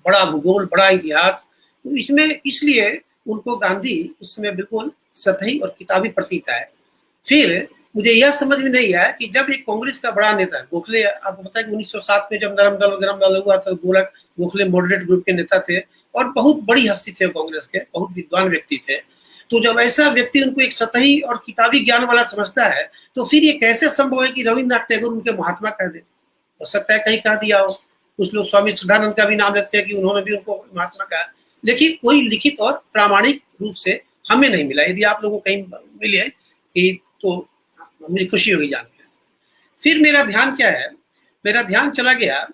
बड़ा भूगोल, बड़ा इतिहास। तो इसमें इसलिए उनको गांधी उसमें बिल्कुल सतही और किताबी प्रतीत है। फिर मुझे यह समझ में नहीं आया कि जब एक कांग्रेस का बड़ा नेता गोखले, आपको पता है कि 1907 में जब गरम दल हुआ था, गोखले मॉडरेट ग्रुप के नेता थे और बहुत बड़ी हस्ती थे कांग्रेस के, बहुत विद्वान व्यक्ति थे। तो जब ऐसा व्यक्ति उनको एक सतही और किताबी ज्ञान वाला समझता है, तो फिर ये कैसे संभव है कि रविन्द्रनाथ टैगोर उनके महात्मा कह दे? हो सकता है कहीं कह दिया हो, कुछ लोग स्वामी सुधानंद का भी नाम लेते हैं कि उन्होंने भी उनको महात्मा कहा, लेकिन कोई लिखित और प्रामाणिक रूप से हमें नहीं मिला। यदि आप लोगों को कहीं मिले कि तो मुझे खुशी होगी जानकर। फिर मेरा ध्यान क्या है, मेरा ध्यान चला गया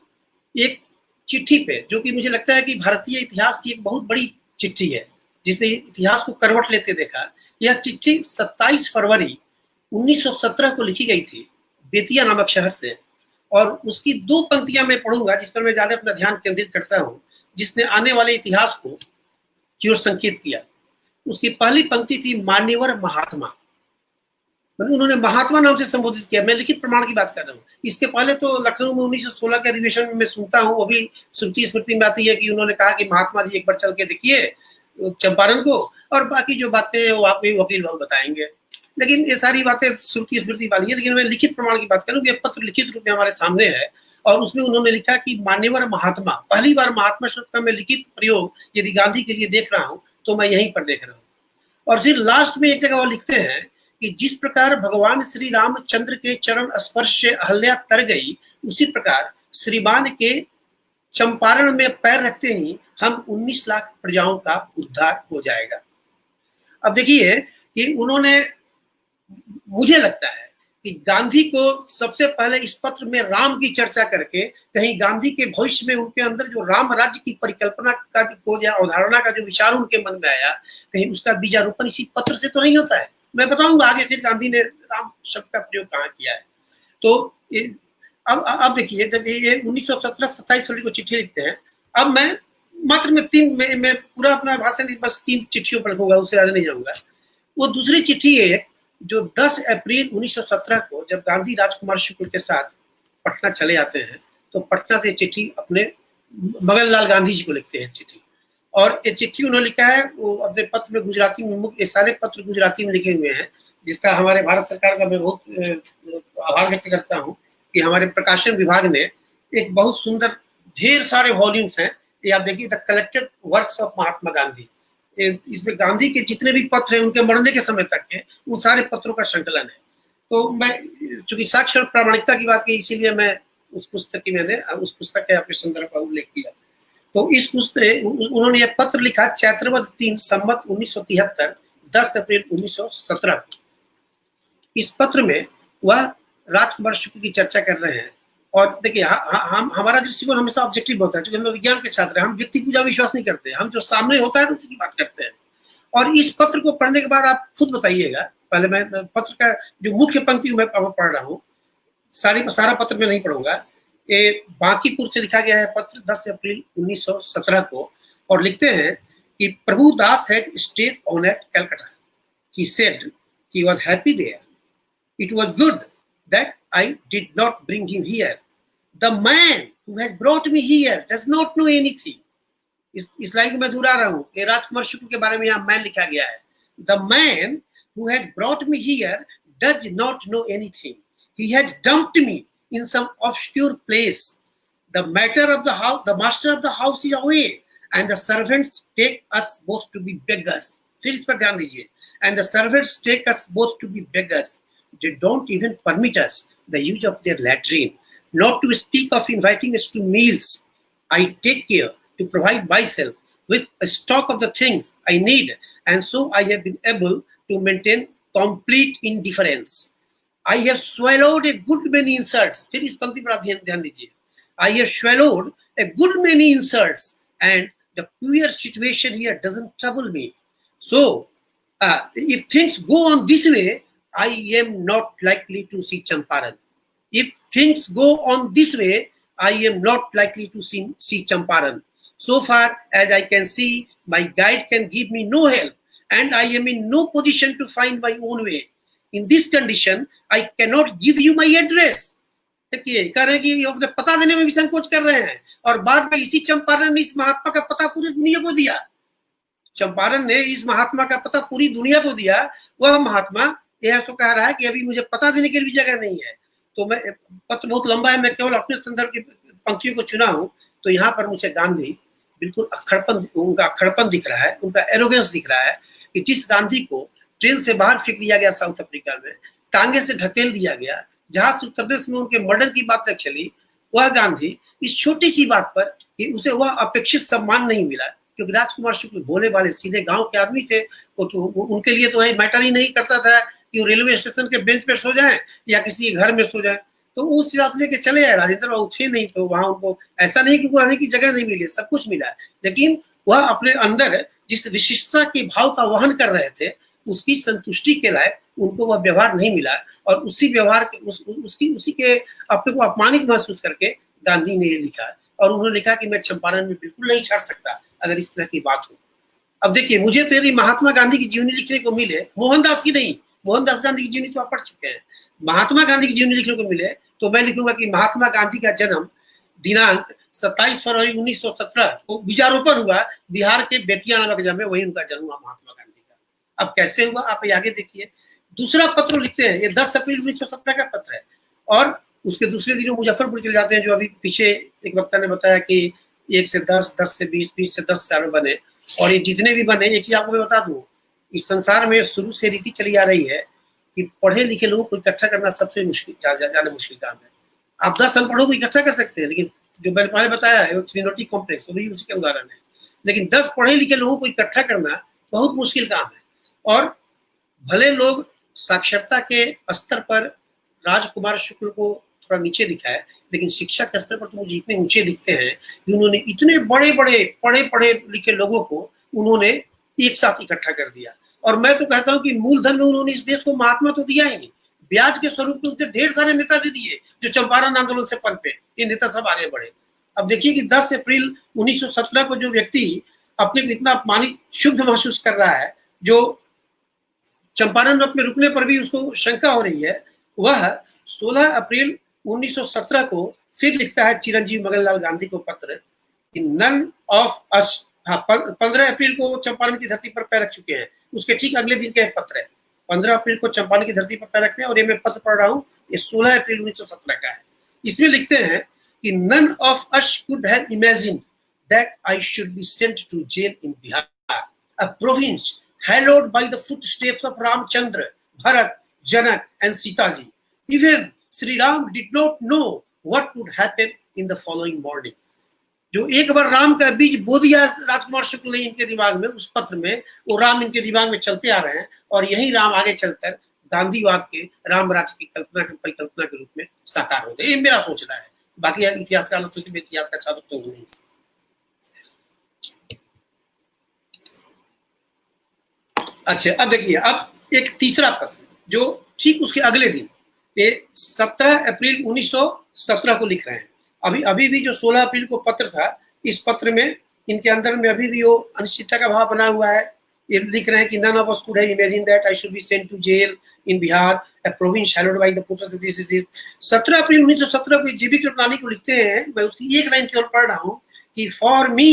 एक चिट्ठी पे, जो कि मुझे लगता है कि भारतीय इतिहास की एक बहुत बड़ी चिट्ठी है जिसने इतिहास को करवट लेते देखा। यह चिट्ठी 27 फरवरी 1917 को लिखी गई थी बेतिया नामक शहर से, और उसकी 2 पंक्तियां मैं पढ़ूंगा जिस पर मैं ज्यादा अपना ध्यान केंद्रित करता हूं, जिसने आने वाले इतिहास को की ओर संकेत किया। उसकी पहली पंक्ति थी मान्यवर महात्मा, उन्होंने महात्मा नाम से संबोधित किया। मैं लिखित प्रमाण की बात कर रहा हूँ। इसके पहले तो लखनऊ में 1916 के अधिवेशन में सुनता हूँ, वो भी श्रुति स्मृति में आती है कि उन्होंने कहा कि महात्मा जी एक बार चल के देखिए चंपारण को, और बाकी जो बातें वो आप वकील बाबू बताएंगे। लेकिन ये सारी बातें श्रुति स्मृति वाली है, लेकिन मैं लिखित प्रमाण की बात करूँ, ये पत्र लिखित रूप में हमारे सामने है, और उसमें उन्होंने लिखा कि मान्यवर महात्मा, पहली बार महात्मा शब्द का मैं लिखित प्रयोग यदि गांधी के लिए देख रहा हूँ तो मैं यहीं पर देख रहा हूँ। और फिर लास्ट में एक जगह वो लिखते हैं कि जिस प्रकार भगवान श्री रामचंद्र के चरण स्पर्श से अहल्या तर गई, उसी प्रकार श्रीमान के चंपारण में पैर रखते ही हम 19 लाख प्रजाओं का उद्धार हो जाएगा। अब देखिए कि उन्होंने, मुझे लगता है कि गांधी को सबसे पहले इस पत्र में राम की चर्चा करके, कहीं गांधी के भविष्य में उनके अंदर जो राम राज्य की परिकल्पना का जो या अवधारणा का जो विचार उनके मन में आया, कहीं उसका बीजारोपण इसी पत्र से तो नहीं होता है। मैं बताऊंगा आगे फिर गांधी ने राम शब्द का प्रयोग कहाँ किया है। तो अब देखिए, जब ये 1917 27 फरवरी को चिट्ठी लिखते हैं, अब मैं मात्र मैं पूरा अपना भाषण बस 3 चिट्ठियों पर लिखूंगा, उससे ज्यादा नहीं जाऊंगा। वो दूसरी चिट्ठी है जो 10 अप्रैल 1917 को जब गांधी राजकुमार शुक्ल के साथ पटना चले आते हैं, तो पटना से चिट्ठी अपने मगन लाल गांधी जी को लिखते हैं चिट्ठी। और ये चिट्ठी उन्होंने लिखा है, वो अपने पत्र में गुजराती में, ये सारे पत्र गुजराती में लिखे हुए हैं, जिसका हमारे भारत सरकार का मैं बहुत आभार व्यक्त करता हूँ कि हमारे प्रकाशन विभाग ने एक बहुत सुंदर, ढेर सारे वॉल्यूम्स हैं, ये आप देखिए, the collected works of Mahatma Gandhi. इसमें गांधी के जितने भी पत्र हैं उनके मरने के समय तक के, उन सारे पत्रों का संकलन है। तो मैं चूंकि साक्ष्य और प्रामाणिकता की बात की, इसीलिए मैं उस पुस्तक के आपके संदर्भ का उल्लेख किया। तो इस पुस्तक उन्होंने यह पत्र लिखा चैत्रवद 3 संवत 1973 10 अप्रैल 1917 को। इस पत्र में वह राजकुमार शुक्ल की चर्चा कर रहे हैं। और देखिए, हम हमारा दृष्टिकोण हमेशा ऑब्जेक्टिव होता है, क्योंकि हम लोग विज्ञान के छात्र हैं, हम व्यक्ति पूजा विश्वास नहीं करते, हम जो सामने होता है उसी की बात करते हैं। और इस पत्र को पढ़ने के बाद आप खुद बताइएगा, पहले मैं पत्र का जो मुख्य पंक्ति मैं पढ़ रहा हूँ, सारा पत्र में नहीं पढ़ूंगा। ये बांकीपुर से लिखा गया है पत्र 10 अप्रैल 1917 को, और लिखते हैं कि Prabhu Das had stayed on at Calcutta, he said he was happy there, it was good that I did not bring him here, the man who has brought me here does not know anything। इस लाइन को मैं दोहरा रहा हूँ, ये राजकुमार शुक्ल के बारे में यहाँ मैन लिखा गया है। The man who has brought me here does not know anything, he has dumped me in some obscure place, the master of the house is away, and the servants take us both to be beggars। फिर इस पर ध्यान दीजिए, and the servants take us both to be beggars, they don't even permit us the use of their latrine, not to speak of inviting us to meals। I take care to provide myself with a stock of the things I need, and so I have been able to maintain complete indifference। I have swallowed a good many insults। फिर इस पंक्ति पर आप ध्यान दीजिए, I have swallowed a good many insults, and the queer situation here doesn't trouble me। So, if things go on this way, I am not likely to see Champaran। If things go on this way, I am not likely to see Champaran। So far as I can see, my guide can give me no help, and I am in no position to find my own way. In this condition, I cannot give you my address. देखिए कह रहे हैं कि अपने पता देने में भी संकोच कर रहे हैं, और बाद में इसी चंपारण ने इस महात्मा का पता पूरी दुनिया को दिया। चंपारण ने इस महात्मा का पता पूरी दुनिया को दिया। वह महात्मा यह तो कह रहा है कि अभी मुझे पता देने के लिए जगह नहीं है। तो मैं, पत्र बहुत लंबा है, मैं केवल अपने संदर्भ की पंक्तियों को चुना हूं। तो यहाँ पर मुझे गांधी बिल्कुल उनका अक्खड़पन दिख रहा है, उनका एरोगेंस दिख रहा है कि जिस गांधी को ट्रेन से बाहर फेंक दिया गया साउथ अफ्रीका में, टांगे से ढकेल दिया गया, जहाज से उतरने में उनके मर्डर की बात तक चली, वह गांधी इस छोटी सी बात पर कि उसे वह अपेक्षित सम्मान नहीं मिला, क्योंकि राजकुमार शुक्ल भोले वाले सीधे गांव के आदमी थे। वो तो उनके लिए तो मैटर ही नहीं करता था कि वो रेलवे स्टेशन के बेंच पे सो जाए या किसी घर में सो जाए। तो उस हिसाब लेके चले आए। राजेंद्र बाबू थे नहीं, तो वहां उनको ऐसा नहीं कि रहने की जगह नहीं मिली, सब कुछ मिला, लेकिन वह अपने अंदर जिस विशिष्टता के भाव का वहन कर रहे थे उसकी संतुष्टि के लायक उनको वह व्यवहार नहीं मिला, और उसी व्यवहार के उसी के अपने को अपमानित महसूस करके गांधी ने ये लिखा, और उन्होंने लिखा कि मैं चंपारण में बिल्कुल नहीं छाड़ सकता अगर इस तरह की बात हो। अब देखिए, मुझे तो यदि महात्मा गांधी की जीवनी लिखने को मिले, मोहनदास की नहीं, मोहनदास गांधी की जीवनी तो आप पढ़ चुके हैं, महात्मा गांधी की जीवनी लिखने को मिले तो मैं लिखूंगा कि महात्मा गांधी का जन्म दिनांक 27 फरवरी 1917 को बीजारोपण हुआ बिहार के बेतिया नामक जगह में, वही उनका जन्म हुआ महात्मा गांधी का। अब कैसे हुआ आप आगे देखिए। दूसरा पत्र लिखते हैं, ये 10 अप्रैल 1917 का पत्र है, और उसके दूसरे दिन मुजफ्फरपुर चले जाते हैं, जो अभी पीछे एक वक्ता ने बताया कि 1 से 10, 10 से 20, 20 से 10 साल बने, और ये जितने भी बने, एक चीज आपको मैं बता दूं, इस संसार में शुरू से रीति चली आ रही है कि पढ़े लिखे लोगों को इकट्ठा करना सबसे मुश्किल, ज्यादा मुश्किल काम है। आप 10 अनपढ़ों को इकट्ठा कर सकते हैं, लेकिन जो मैंने पहले बताया है मिनोरिटी कॉम्प्लेक्स, वो भी उसके उदाहरण है, लेकिन 10 पढ़े लिखे लोगों को इकट्ठा करना बहुत मुश्किल काम है। और भले लोग साक्षरता के स्तर पर राजकुमार शुक्ल को थोड़ा नीचे दिखा है, लेकिन शिक्षा के स्तर पर तो मुझे इतने ऊंचे दिखते हैं कि उन्होंने इतने बड़े बड़े पढ़े लिखे लोगों को उन्होंने एक साथ इकट्ठा कर दिया। और मैं तो कहता हूं कि मूलधन में उन्होंने इस देश को महात्मा तो दिया ही, ब्याज के स्वरूप में उनसे ढेर सारे नेता दे दिए जो चंपारण आंदोलन से पनपे, ये नेता सब आगे बढ़े। अब देखिए कि 10 अप्रैल 1917 को जो व्यक्ति अपने को इतना अपमानित शुद्ध महसूस कर रहा है, जो चंपारण में रुकने पर भी उसको शंका हो रही है, वह 16 अप्रैल 1917 को फिर लिखता है चिरंजीव मगनलाल गांधी को पत्र कि नन ऑफ अस, 15 अप्रैल को चंपारण की धरती पर पैर रख चुके हैं, उसके ठीक अगले दिन के पत्र है। 15 अप्रैल को चंपारण की धरती पर पैर रखते हैं, और ये मैं पत्र पढ़ रहा हूँ, ये 16 अप्रैल 1917 का है। इसमें लिखते हैं कि none of us could have imagined that I should be sent to jail in Bihar, a province hallowed by the footsteps of Ramchandra, Bharat, Janak and Sita ji. Even Sri Ram did not know what would happen in the following morning. जो एक बार राम का बीज बो दिया राजकुमार शुक्ल ने इनके दिमाग में, उस पत्र में वो राम इनके दिमाग में चलते आ रहे हैं, और यही राम आगे चलकर गांधीवाद के राम राज्य की परिकल्पना के रूप में साकार होते हैं। ये मेरा सोचना है, बाकी इतिहास का इतिहास का छात्र तो नहीं। अच्छा, अब देखिए, अब एक तीसरा पत्र जो ठीक उसके अगले दिन, ये 17 अप्रैल 1917 को लिख रहे हैं। अभी भी जो 16 अप्रैल को पत्र था, इस पत्र में इनके अंदर में अभी भी वो अनिश्चितता का भाव बना हुआ है। ये लिख रहे हैं कि none of us could have imagined that I should be sent to jail in Bihar, a province hallowed by the footsteps of this. 17 अप्रैल 1917 को जीवी कृपलानी को लिखते हैं, मैं उसकी एक लाइन केवल पढ़ रहा हूँ कि for me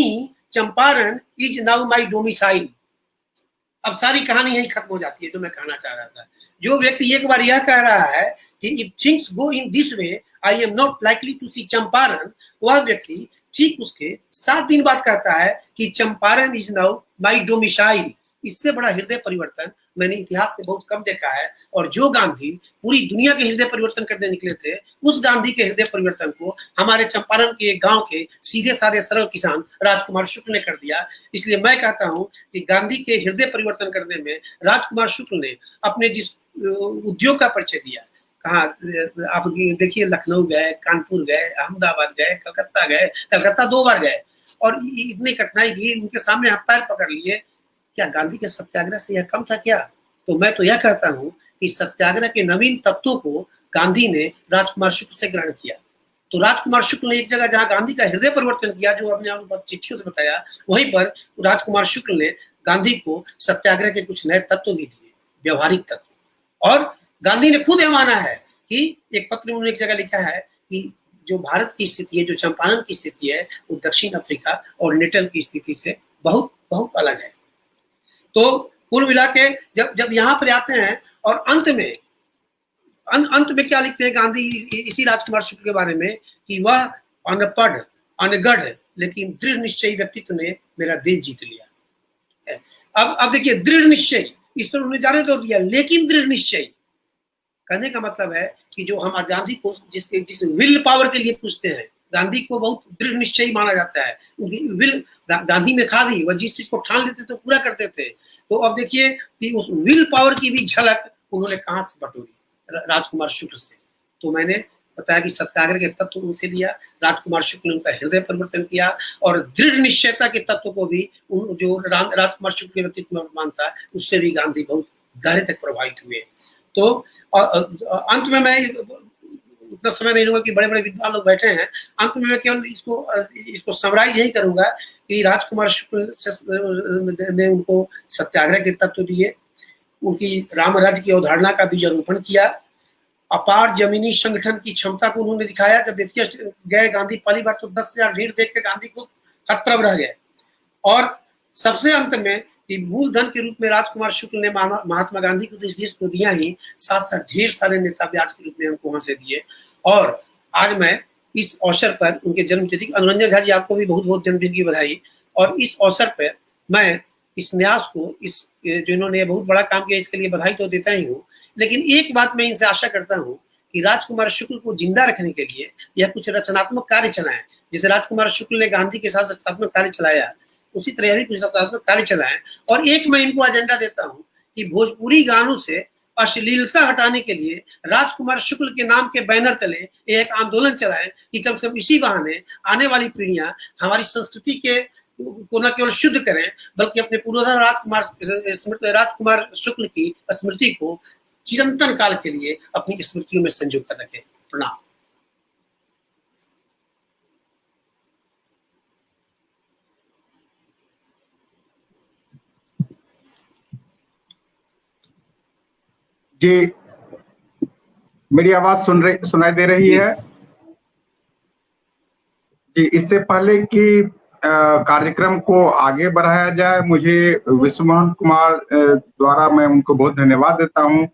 Champaran is now my domicile. अब सारी कहानी यही खत्म हो जाती है जो मैं कहना चाह रहा था। जो व्यक्ति एक बार यह कह रहा है कि if things go in this way I am not likely to see Champaran, वह व्यक्ति ठीक उसके 7 दिन बाद कहता है कि Champaran is now my domicile. इससे बड़ा हृदय परिवर्तन मैंने इतिहास में बहुत कम देखा है। और जो गांधी पूरी दुनिया के हृदय परिवर्तन करने निकले थे, उस गांधी के हृदय परिवर्तन को हमारे चंपारण के गांव के सीधे साधे सरल किसान राजकुमार शुक्ल ने कर दिया। इसलिए मैं कहता हूं कि गांधी के हृदय परिवर्तन करने में राजकुमार शुक्ल ने अपने जिस उद्योग का परिचय दिया, कहा आप देखिए, लखनऊ गए, कानपुर गए, अहमदाबाद गए, कलकत्ता 2 बार गए, और इतनी कठिनाई की, उनके सामने आप पैर पकड़ लिए। क्या गांधी के सत्याग्रह से यह कम था क्या? तो मैं तो यह कहता हूं कि सत्याग्रह के नवीन तत्वों को गांधी ने राजकुमार शुक्ल से ग्रहण किया। तो राजकुमार शुक्ल ने एक जगह जहां गांधी का हृदय परिवर्तन किया, जो आपने आपको चिट्ठियों से बताया, वहीं पर राजकुमार शुक्ल ने गांधी को सत्याग्रह के कुछ नए तत्व भी दिए, व्यवहारिक तत्व। और गांधी ने खुद यह माना है कि एक पत्र में उन्होंने एक जगह लिखा है कि जो भारत की स्थिति है, जो चंपारण की स्थिति है, वो दक्षिण अफ्रीका और नेटल की स्थिति से बहुत बहुत अलग है। तो कुल मिला के जब यहाँ पर आते हैं और अंत में क्या लिखते हैं गांधी इसी राजकुमार शुक्ल के बारे में कि वह अनपढ़, अनगढ़ लेकिन दृढ़ निश्चयी व्यक्तित्व ने मेरा दिल जीत लिया। अब देखिए, दृढ़ निश्चय, इस पर उन्होंने जाने दो दिया, लेकिन दृढ़ निश्चय कहने का मतलब है कि जो हम गांधी को जिस विल पावर के लिए पूछते हैं, गांधी को बहुत दृढ़ निश्चयी माना जाता है। उनकी विल गांधी में था भी, वह जिस चीज को ठान लेते तो पूरा करते थे। तो अब देखिए कि उस विल पावर की भी झलक उन्होंने कहां से बटोरी, राजकुमार शुक्ल से। तो मैंने बताया कि सत्याग्रह के तत्व उनसे लिया, राजकुमार शुक्ल ने उनका हृदय परिवर्तन किया, और दृढ़ निश्चयता के तत्व को भी जो राजकुमार शुक्ल के व्यक्तित्व में मानता है, उससे भी गांधी बहुत गहरे तक प्रभावित हुए। तो अंत में मैं उतना समय नहीं लूंगा कि बड़े बड़े विद्वान लोग बैठे हैं, अंत में मैं केवल इसको समराइज यही करूंगा कि राजकुमार शुक्ल ने उनको सत्याग्रह के तत्व दिए, उनकी राम राज्य की अवधारणा का बीजारोपण किया, अपार जमीनी संगठन की क्षमता को उन्होंने दिखाया। जब देखिए गए गांधी पहली बार तो 10,000 भीड़ देख के गांधी को हतप्रभ रह गए। और सबसे अंत में कि मूलधन के रूप में राजकुमार शुक्ल ने महात्मा गांधी को तो इस देश को दिया ही, साथ साथ ढेर सारे नेता ब्याज के रूप में हमको वहां से दिए। और आज मैं इस अवसर पर उनके जन्मतिथि, अनुरंजन झा जी आपको भी बहुत बहुत जन्मदिन की बधाई। और इस अवसर पर मैं इस न्यास को, इस जो इन्होंने बहुत बड़ा काम किया, इसके लिए बधाई तो देता ही हूँ, लेकिन एक बात मैं इनसे आशा करता हूँ कि राजकुमार शुक्ल को जिंदा रखने के लिए यह कुछ रचनात्मक कार्य चलाएं। जैसे राजकुमार शुक्ल ने गांधी के साथ रचनात्मक कार्य चलाया, उसी तरह भी कुछ रचनात्मक कार्य चलाएं। और एक मैं इनको एजेंडा देता हूँ कि भोजपुरी गानों से अश्लीलता हटाने के लिए राजकुमार शुक्ल के नाम के बैनर तले एक आंदोलन चलाएं कि कम से कम इसी बहाने आने वाली पीढ़ियां हमारी संस्कृति के को न केवल शुद्ध करें, बल्कि अपने पूर्वज राजकुमार शुक्ल की स्मृति को चिरंतन काल के लिए अपनी स्मृतियों में संजो कर रखें। प्रणाम। जी, मेरी आवाज सुनाई दे रही है? जी, इससे पहले कि कार्यक्रम को आगे बढ़ाया जाए, मुझे विश्वमोहन कुमार द्वारा मैं उनको बहुत धन्यवाद देता हूं।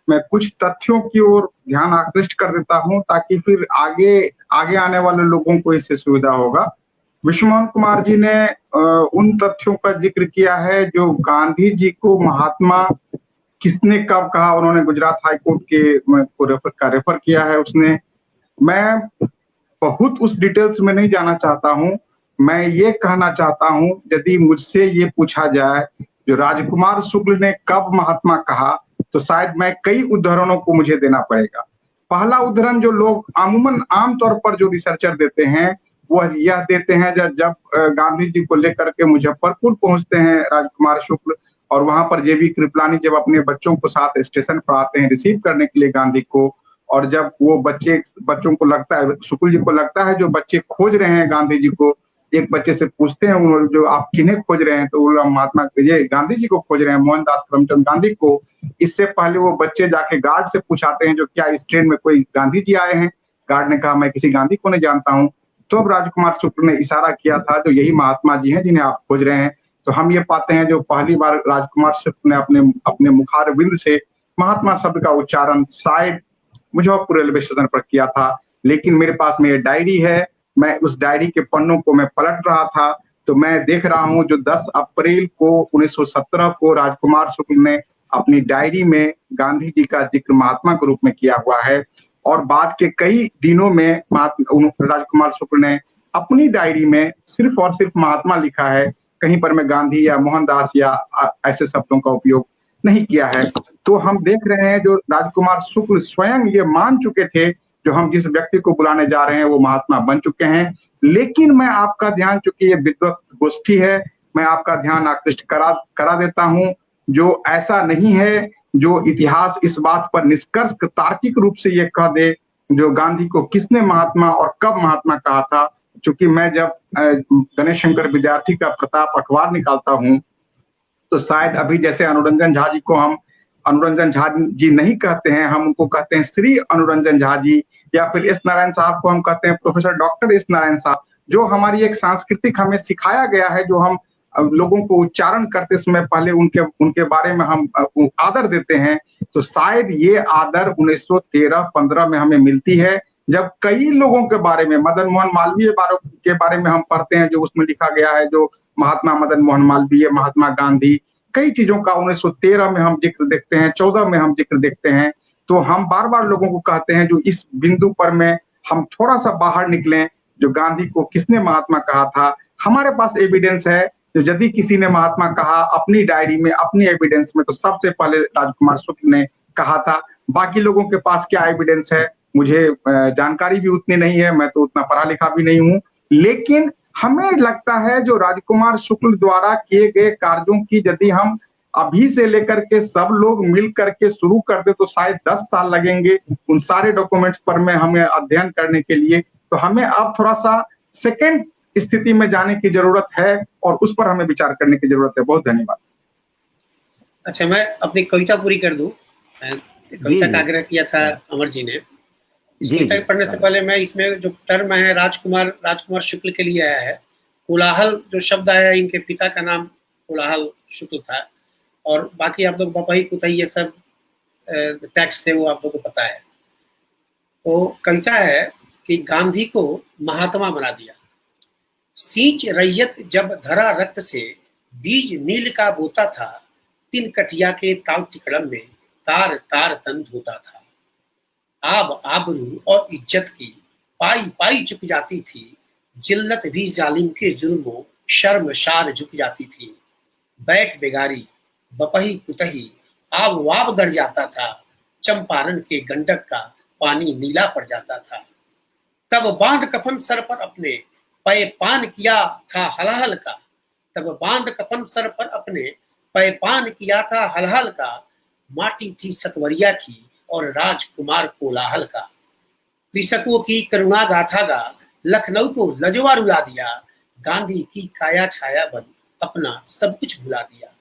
मैं कुछ तथ्यों की ओर ध्यान आकृष्ट कर देता हूं ताकि फिर आगे आने वाले लोगों को इससे सुविधा होगा। विश्वमोहन कुमार जी ने उन तथ्यों का जिक्र किया है जो गांधी जी को महात्मा किसने कब कहा, उन्होंने गुजरात हाईकोर्ट के रेफर किया है उसने। मैं बहुत उस डिटेल्स में नहीं जाना चाहता हूं। मैं ये कहना चाहता हूं, यदि मुझसे ये पूछा जाए जो राजकुमार शुक्ल ने कब महात्मा कहा, तो शायद मैं कई उदाहरणों को मुझे देना पड़ेगा। पहला उदाहरण जो लोग अमूमन आमतौर पर जो रिसर्चर देते हैं वह यह देते हैं जब गांधी जी को लेकर के मुजफ्फरपुर पहुंचते हैं राजकुमार शुक्ल, और वहां पर जेबी कृपलानी जब अपने बच्चों को साथ स्टेशन पर आते हैं रिसीव करने के लिए गांधी को, और जब वो बच्चों को लगता है, शुक्ल जी को लगता है जो बच्चे खोज रहे हैं गांधी जी को, एक बच्चे से पूछते हैं जो आप किन्हें खोज रहे हैं, तो वो महात्मा ये गांधी जी को खोज रहे हैं, मोहनदास करमचंद गांधी को। इससे पहले वो बच्चे जाके गार्ड से पूछाते हैं जो क्या इस ट्रेन में कोई गांधी जी आए हैं। गार्ड ने कहा मैं किसी गांधी को नहीं जानता हूँ। तो अब राजकुमार शुक्ल ने इशारा किया था जो यही महात्मा जी हैं जिन्हें आप खोज रहे हैं। तो हम ये पाते हैं जो पहली बार राजकुमार शुक्ल ने अपने मुखारविंद से महात्मा शब्द का उच्चारण शायद मुजफ्फरपुर रेलवे स्टेशन पर किया था। लेकिन मेरे पास में ये डायरी है, मैं उस डायरी के पन्नों को मैं पलट रहा था तो मैं देख रहा हूं जो 10 अप्रैल को 1917 को राजकुमार शुक्ल ने अपनी डायरी में गांधी जी का जिक्र महात्मा के रूप में किया हुआ है। और बाद के कई दिनों में राजकुमार शुक्ल ने अपनी डायरी में सिर्फ और सिर्फ महात्मा लिखा है, कहीं पर मैं गांधी या मोहनदास या ऐसे शब्दों का उपयोग नहीं किया है। तो हम देख रहे हैं जो राजकुमार शुक्ल स्वयं ये मान चुके थे जो हम जिस व्यक्ति को बुलाने जा रहे हैं वो महात्मा बन चुके हैं। लेकिन मैं आपका ध्यान, चूंकि ये विद्वत गोष्ठी है, मैं आपका ध्यान आकृष्ट करा देता हूं जो ऐसा नहीं है जो इतिहास इस बात पर निष्कर्ष तार्किक रूप से ये कह दे जो गांधी को किसने महात्मा और कब महात्मा कहा था। क्योंकि मैं जब गणेश शंकर विद्यार्थी का प्रताप अखबार निकालता हूँ तो शायद अभी जैसे अनुरंजन झा जी को हम अनुरंजन झा जी नहीं कहते हैं, हम उनको कहते हैं श्री अनुरंजन झा जी, या फिर एस नारायण साहब को हम कहते हैं प्रोफेसर डॉक्टर एस नारायण साहब। जो हमारी एक सांस्कृतिक हमें सिखाया गया है, जो हम लोगों को उच्चारण करते समय पहले उनके बारे में हम आदर देते हैं, तो शायद ये आदर 1913-15 में हमें मिलती है, जब कई लोगों के बारे में, मदन मोहन मालवीय के बारे में हम पढ़ते हैं, जो उसमें लिखा गया है, जो महात्मा मदन मोहन मालवीय, महात्मा गांधी, कई चीजों का 1913 में हम जिक्र देखते हैं, 14 में हम जिक्र देखते हैं। तो हम बार बार लोगों को कहते हैं जो इस बिंदु पर में हम थोड़ा सा बाहर निकलें, जो गांधी को किसने महात्मा कहा था। हमारे पास एविडेंस है, तो यदि किसी ने महात्मा कहा अपनी डायरी में, अपनी एविडेंस में, तो सबसे पहले राजकुमार शुक्ल ने कहा था। बाकी लोगों के पास क्या एविडेंस है मुझे जानकारी भी उतनी नहीं है, मैं तो उतना पढ़ा लिखा भी नहीं हूँ, लेकिन हमें लगता है जो राजकुमार शुक्ल द्वारा किए गए कार्यों की यदि हम अभी से लेकर के सब लोग मिल करके शुरू कर दे तो शायद 10 साल लगेंगे उन सारे डॉक्यूमेंट्स पर में हमें अध्ययन करने के लिए। तो हमें अब थोड़ा सा सेकेंड स्थिति में जाने की जरूरत है और उस पर हमें विचार करने की जरूरत है। बहुत धन्यवाद। अच्छा, मैं अपनी कविता पूरी कर दूं। कविता का आग्रह किया था अमर जी ने। इस कविता पढ़ने से पहले मैं इसमें जो टर्म है राजकुमार शुक्ल के लिए आया है। कोलाहल जो शब्द आया है, इनके पिता का नाम कोलाहल शुक्ल था, और बाकी आप लोग बपही पुतही ये सब टैक्स थे, वो आप लोग को पता है। तो कविता है कि गांधी को महात्मा बना दिया, सींच रैयत जब धरा रक्त से, बीज नील का बोता था, तिन कटिया के ताल तिकड़म में तार तार तन धोता था। आब आबरू और इज्जत की पाई पाई झुक जाती थी, जिल्लत भी जालिम के जुल्मों शर्मशार झुक जाती थी। बैठ बेगारी बपही पुतही आब वाब गड़ जाता था, चंपारण के गंडक का पानी नीला पड़ जाता था। तब बांध कफन सर पर अपने पय पान किया था हलहल का, तब बांध कफन सर पर अपने पय पान किया था हलहल का। माटी थी सतवरिया की और राजकुमार कोलाहल का। कृषकों की करुणा गाथा गा लखनऊ को लजवा रुला दिया, गांधी की काया छाया बन अपना सब कुछ भुला दिया।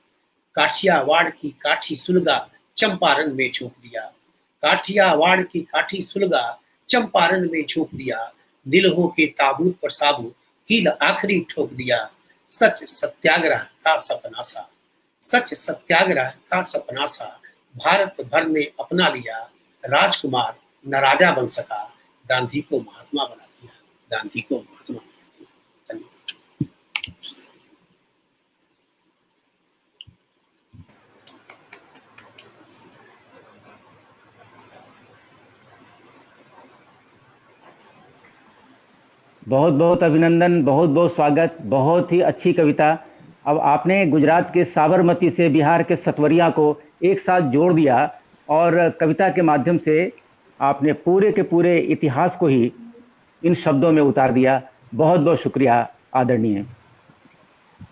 काठियावाड़ की काठी सुलगा चंपारण में झोंक दिया, काठियावाड़ की काठी सुलगा चंपारण में झोंक दिया। दिलहों के ताबूत पर साबुत कील आखिरी ठोक दिया। सच सत्याग्रह का सपना सा, सच सत्याग्रह का सपना सा, भारत भर ने अपना लिया। राजकुमार न राजा बन सका, गांधी को महात्मा बना दिया, गांधी को महात्मा बना दिया। धन्यवाद। बहुत बहुत अभिनंदन, बहुत बहुत स्वागत, बहुत ही अच्छी कविता। अब आपने गुजरात के साबरमती से बिहार के सतवरिया को एक साथ जोड़ दिया और कविता के माध्यम से आपने पूरे के पूरे इतिहास को ही इन शब्दों में उतार दिया। बहुत बहुत शुक्रिया आदरणीय।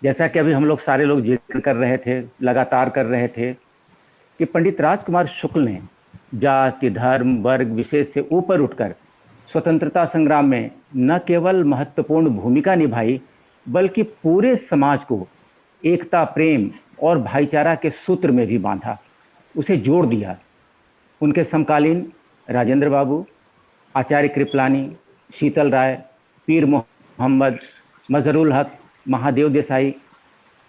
जैसा कि अभी हम लोग सारे लोग जिक्र कर रहे थे, लगातार कर रहे थे कि पंडित राजकुमार शुक्ल ने जाति धर्म वर्ग विशेष से ऊपर उठकर स्वतंत्रता संग्राम में न केवल महत्वपूर्ण भूमिका निभाई, बल्कि पूरे समाज को एकता, प्रेम और भाईचारा के सूत्र में भी बांधा, उसे जोड़ दिया। उनके समकालीन राजेंद्र बाबू, आचार्य कृपलानी, शीतल राय, पीर मोहम्मद, मजहरुल हक, महादेव देसाई,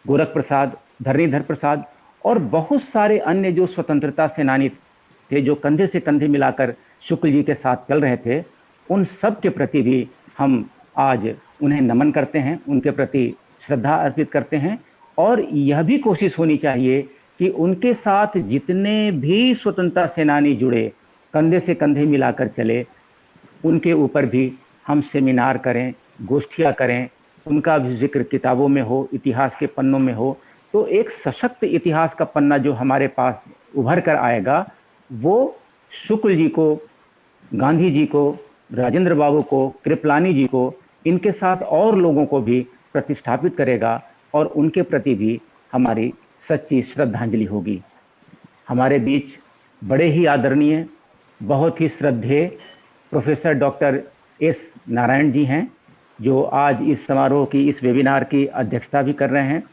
गोरख प्रसाद, धरणीधर प्रसाद और बहुत सारे अन्य जो स्वतंत्रता सेनानी थे, जो कंधे से कंधे मिलाकर शुक्ल जी के साथ चल रहे थे, उन सब के प्रति भी हम आज उन्हें नमन करते हैं, उनके प्रति श्रद्धा अर्पित करते हैं। और यह भी कोशिश होनी चाहिए कि उनके साथ जितने भी स्वतंत्रता सेनानी जुड़े, कंधे से कंधे मिलाकर चले, उनके ऊपर भी हम सेमिनार करें, गोष्ठियाँ करें, उनका भी जिक्र किताबों में हो, इतिहास के पन्नों में हो। तो एक सशक्त इतिहास का पन्ना जो हमारे पास उभर कर आएगा, वो शुक्ल जी को, गांधी जी को, राजेंद्र बाबू को, कृपलानी जी को, इनके साथ और लोगों को भी प्रतिष्ठापित करेगा और उनके प्रति भी हमारी सच्ची श्रद्धांजलि होगी। हमारे बीच बड़े ही आदरणीय, बहुत ही श्रद्धेय professor doctor S Narayan ji हैं, जो आज इस समारोह की, इस वेबिनार की अध्यक्षता भी कर रहे हैं।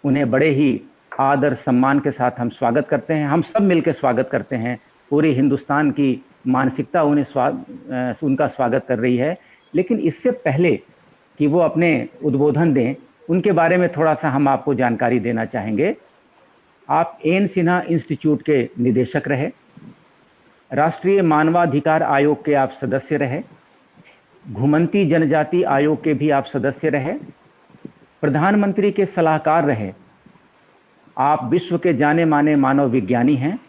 उन्हें बड़े ही आदर सम्मान के साथ हम स्वागत करते हैं, हम सब मिलकर स्वागत करते हैं। पूरे हिंदुस्तान की मानसिकता उनका स्वागत कर रही है। लेकिन इससे पहले कि वो अपने उद्बोधन दें, उनके बारे में थोड़ा सा हम आपको जानकारी देना चाहेंगे। आप एन सिन्हा इंस्टीट्यूट के निदेशक रहे, राष्ट्रीय मानवाधिकार आयोग के आप सदस्य रहे, घुमंती जनजाति आयोग के भी आप सदस्य रहे, प्रधानमंत्री के सलाहकार रहे, आप विश्व के जाने माने मानव विज्ञानी हैं,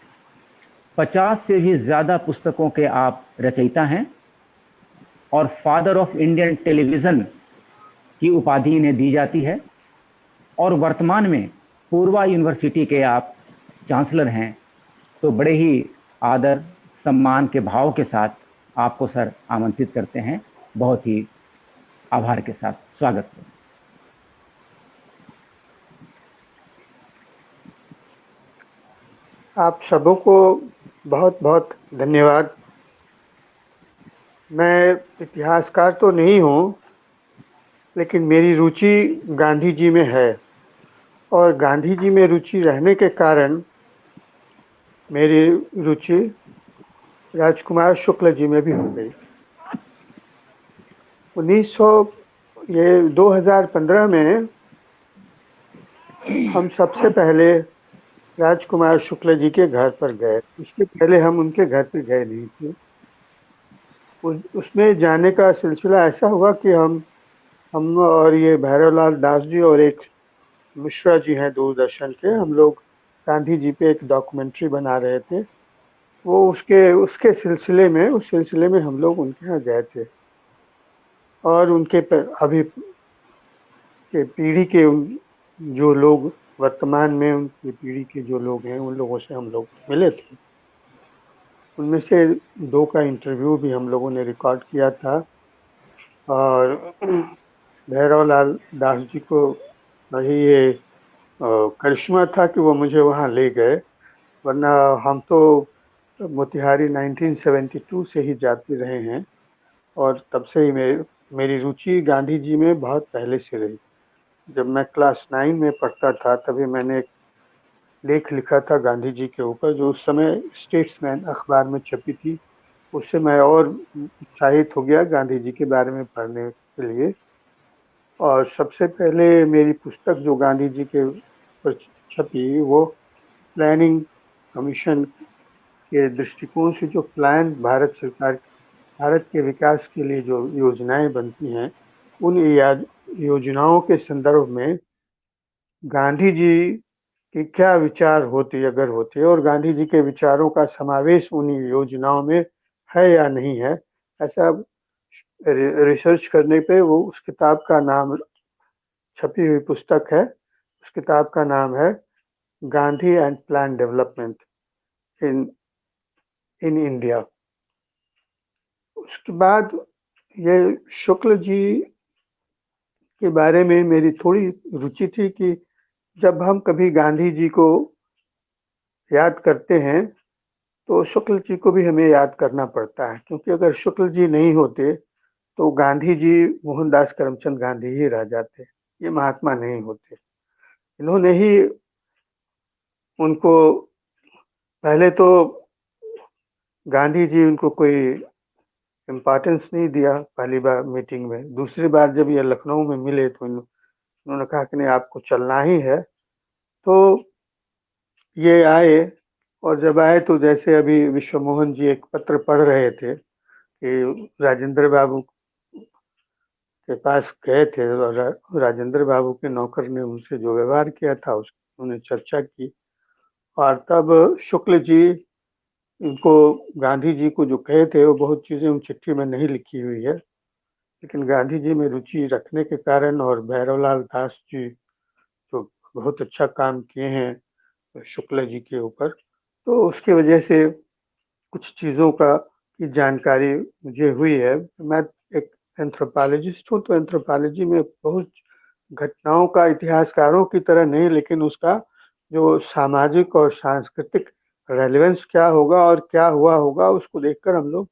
50 से भी ज़्यादा पुस्तकों के आप रचयिता हैं और फादर ऑफ इंडियन टेलीविज़न की उपाधि इन्हें दी जाती है, और वर्तमान में पूर्वा यूनिवर्सिटी के आप चांसलर हैं। तो बड़े ही आदर सम्मान के भाव के साथ आपको सर आमंत्रित करते हैं, बहुत ही आभार के साथ। स्वागत सर। आप सबों को बहुत बहुत धन्यवाद। मैं इतिहासकार तो नहीं हूँ, लेकिन मेरी रुचि गांधी जी में है, और गांधी जी में रुचि रहने के कारण मेरी रुचि राजकुमार शुक्ल जी में भी हो गई। 2015 में हम सबसे पहले राजकुमार शुक्ल जी के घर पर गए। उसके पहले हम उनके घर पर गए नहीं थे। उसमें जाने का सिलसिला ऐसा हुआ कि हम और ये भैरवलाल दास जी और एक मिश्रा जी हैं दूरदर्शन के, हम लोग गांधी जी पे एक डॉक्यूमेंट्री बना रहे थे। वो उसके सिलसिले में हम लोग उनके यहाँ गए थे, और उनके अभी के पीढ़ी के जो लोग वर्तमान में उनकी पीढ़ी के जो लोग हैं, उन लोगों से हम लोग मिले थे। उनमें से 2 का इंटरव्यू भी हम लोगों ने रिकॉर्ड किया था, और भैरवलाल दास जी को वही ये करिश्मा था कि वो मुझे वहाँ ले गए, वरना हम तो मोतिहारी 1972 से ही जाते रहे हैं, और तब से ही मेरी रुचि गांधी जी में बहुत पहले से रही। जब मैं क्लास 9 में पढ़ता था, तभी मैंने एक लेख लिखा था गांधी जी के ऊपर, जो उस समय स्टेट्समैन अखबार में छपी थी। उससे मैं और उत्साहित हो गया गांधी जी के बारे में पढ़ने के लिए। और सबसे पहले मेरी पुस्तक जो गांधी जी के ऊपर छपी, वो प्लानिंग कमीशन के दृष्टिकोण से जो प्लान भारत के विकास के लिए जो योजनाएं बनती हैं, उन योजनाओं के संदर्भ में गांधी जी के क्या विचार होते अगर होते, और गांधी जी के विचारों का समावेश उन योजनाओं में है या नहीं है, ऐसा रिसर्च करने पे वो उस किताब का नाम, छपी हुई पुस्तक है, उस किताब का नाम है Gandhi and plan development in India. उसके बाद ये शुक्ल जी के बारे में मेरी थोड़ी रुचि थी कि जब हम कभी गांधी जी को याद करते हैं तो शुक्ल जी को भी हमें याद करना पड़ता है, क्योंकि अगर शुक्ल जी नहीं होते तो गांधी जी मोहनदास करमचंद गांधी ही रह जाते, ये महात्मा नहीं होते। इन्होंने ही उनको, पहले तो गांधी जी उनको कोई इम्पोर्टेंस नहीं दिया पहली बार मीटिंग में। दूसरी बार जब ये लखनऊ में मिले तो उन्होंने कहा कि नहीं, आपको चलना ही है। तो ये आए, और जब आए तो जैसे अभी विश्व मोहन जी एक पत्र पढ़ रहे थे कि राजेंद्र बाबू के पास गए थे, और राजेंद्र बाबू के नौकर ने उनसे जो व्यवहार किया था उन्होंने चर्चा की, और तब शुक्ल जी इनको गांधी जी को जो कहे थे वो बहुत चीजें उन चिट्ठी में नहीं लिखी हुई है, लेकिन गांधी जी में रुचि रखने के कारण और भैरवलाल दास जी जो बहुत अच्छा काम किए हैं शुक्ल जी के ऊपर, तो उसकी वजह से कुछ चीज़ों की जानकारी मुझे हुई है। मैं एक एंथ्रोपोलॉजिस्ट हूँ, तो एंथ्रोपोलॉजी में बहुत घटनाओं का इतिहासकारों की तरह नहीं, लेकिन उसका जो सामाजिक और सांस्कृतिक रेलेवेंस क्या होगा और क्या हुआ होगा, उसको देखकर हम लोग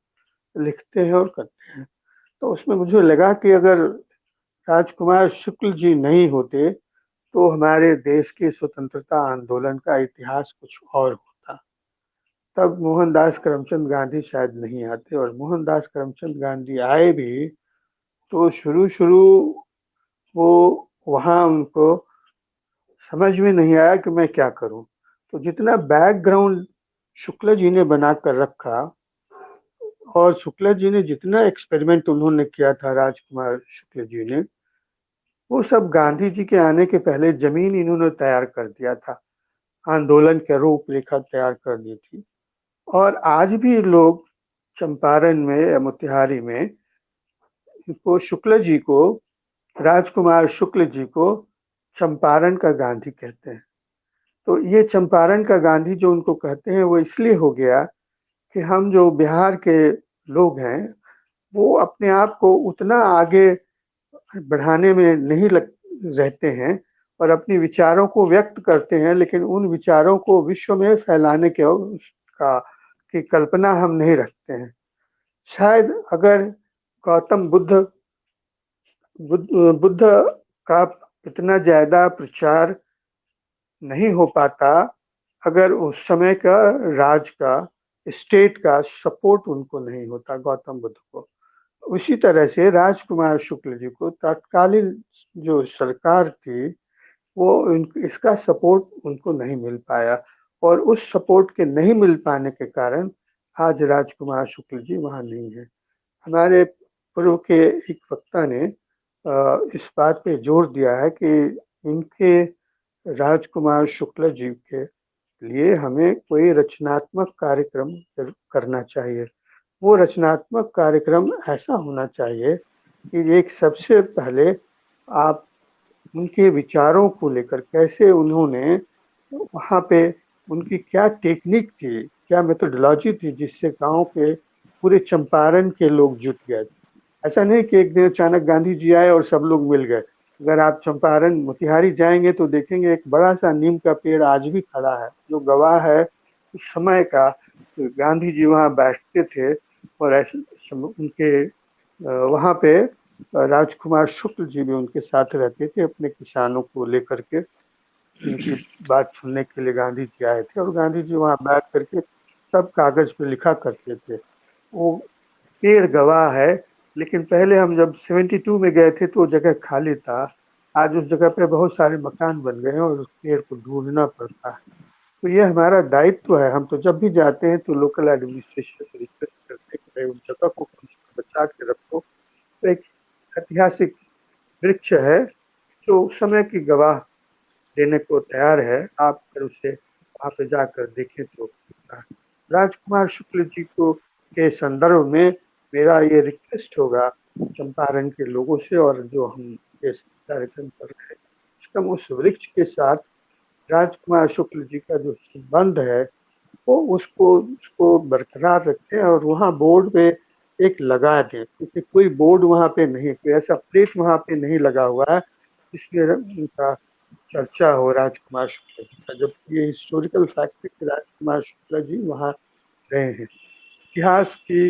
लिखते हैं और करते हैं। तो उसमें मुझे लगा कि अगर राजकुमार शुक्ल जी नहीं होते तो हमारे देश के स्वतंत्रता आंदोलन का इतिहास कुछ और होता। तब मोहनदास करमचंद गांधी शायद नहीं आते, और मोहनदास करमचंद गांधी आए भी तो शुरू शुरू वो वहाँ उनको समझ में नहीं आया कि मैं क्या करूं। तो जितना बैकग्राउंड शुक्ला जी ने बनाकर रखा और शुक्ला जी ने जितना एक्सपेरिमेंट उन्होंने किया था, राजकुमार शुक्ला जी ने, वो सब गांधी जी के आने के पहले जमीन इन्होंने तैयार कर दिया था, आंदोलन की रूपरेखा तैयार कर दी थी। और आज भी लोग चंपारण में या मोतिहारी में को शुक्ल जी को, राजकुमार शुक्ल जी को चंपारण का गांधी कहते हैं। तो ये चंपारण का गांधी जो उनको कहते हैं वो इसलिए हो गया कि हम जो बिहार के लोग हैं वो अपने आप को उतना आगे बढ़ाने में नहीं रहते हैं और अपनी विचारों को व्यक्त करते हैं, लेकिन उन विचारों को विश्व में फैलाने के का की कल्पना हम नहीं रखते हैं। शायद अगर गौतम बुद्ध का इतना ज्यादा प्रचार नहीं हो पाता अगर उस समय का राज का, स्टेट का सपोर्ट उनको नहीं होता गौतम बुद्ध को। उसी तरह से राजकुमार शुक्ल जी को तत्कालीन जो सरकार थी वो इसका सपोर्ट उनको नहीं मिल पाया, और उस सपोर्ट के नहीं मिल पाने के कारण आज राजकुमार शुक्ल जी वहाँ नहीं है। हमारे पूर्व के एक वक्ता ने इस बात पे जोर दिया है कि इनके राजकुमार शुक्ल जी के लिए हमें कोई रचनात्मक कार्यक्रम करना चाहिए। वो रचनात्मक कार्यक्रम ऐसा होना चाहिए कि एक सबसे पहले आप उनके विचारों को लेकर, कैसे उन्होंने वहाँ पे, उनकी क्या टेक्निक थी, क्या मेथोडोलॉजी थी जिससे गांव के पूरे चंपारण के लोग जुट गए। ऐसा नहीं कि एक दिन अचानक गांधी जी आए और सब लोग मिल गए। अगर आप चंपारण मोतिहारी जाएंगे तो देखेंगे एक बड़ा सा नीम का पेड़ आज भी खड़ा है, जो गवाह है उस समय का। तो गांधी जी वहाँ बैठते थे और ऐसे उनके वहाँ पे राजकुमार शुक्ल जी भी उनके साथ रहते थे, अपने किसानों को लेकर के उनकी बात सुनने के लिए गांधी जी आए थे। और गांधी जी वहाँ बैठ करके सब कागज पे लिखा करते थे। वो पेड़ गवाह है। लेकिन पहले हम जब 72 में गए थे तो जगह खाली था, आज उस जगह पे बहुत सारे मकान बन गए हैं और उस पेड़ को ढूंढना पड़ता है। तो ये हमारा दायित्व है। हम तो जब भी जाते हैं तो लोकल एडमिनिस्ट्रेशन से रिक्वेस्ट करते हैं कि उस जगह को कम से कम बचा के रखो। तो एक ऐतिहासिक वृक्ष है जो समय की गवाह देने को तैयार है। आप अगर उसे वहाँ पे जाकर देखें तो राजकुमार शुक्ल जी को के संदर्भ में मेरा ये रिक्वेस्ट होगा चंपारण के लोगों से, और जो हम ये कार्यक्रम कर रहे हैं कम उस वृक्ष के साथ राजकुमार शुक्ल जी का जो संबंध है वो उसको बरकरार रखें और वहाँ बोर्ड पे एक लगा दें, क्योंकि कोई बोर्ड वहाँ पे नहीं, कोई ऐसा प्लेट वहाँ पे नहीं लगा हुआ है जिसमें उनका चर्चा हो राजकुमार शुक्ला जी का। जब ये हिस्टोरिकल फैक्ट है कि राजकुमार शुक्ला जी वहाँ रहे हैं। इतिहास की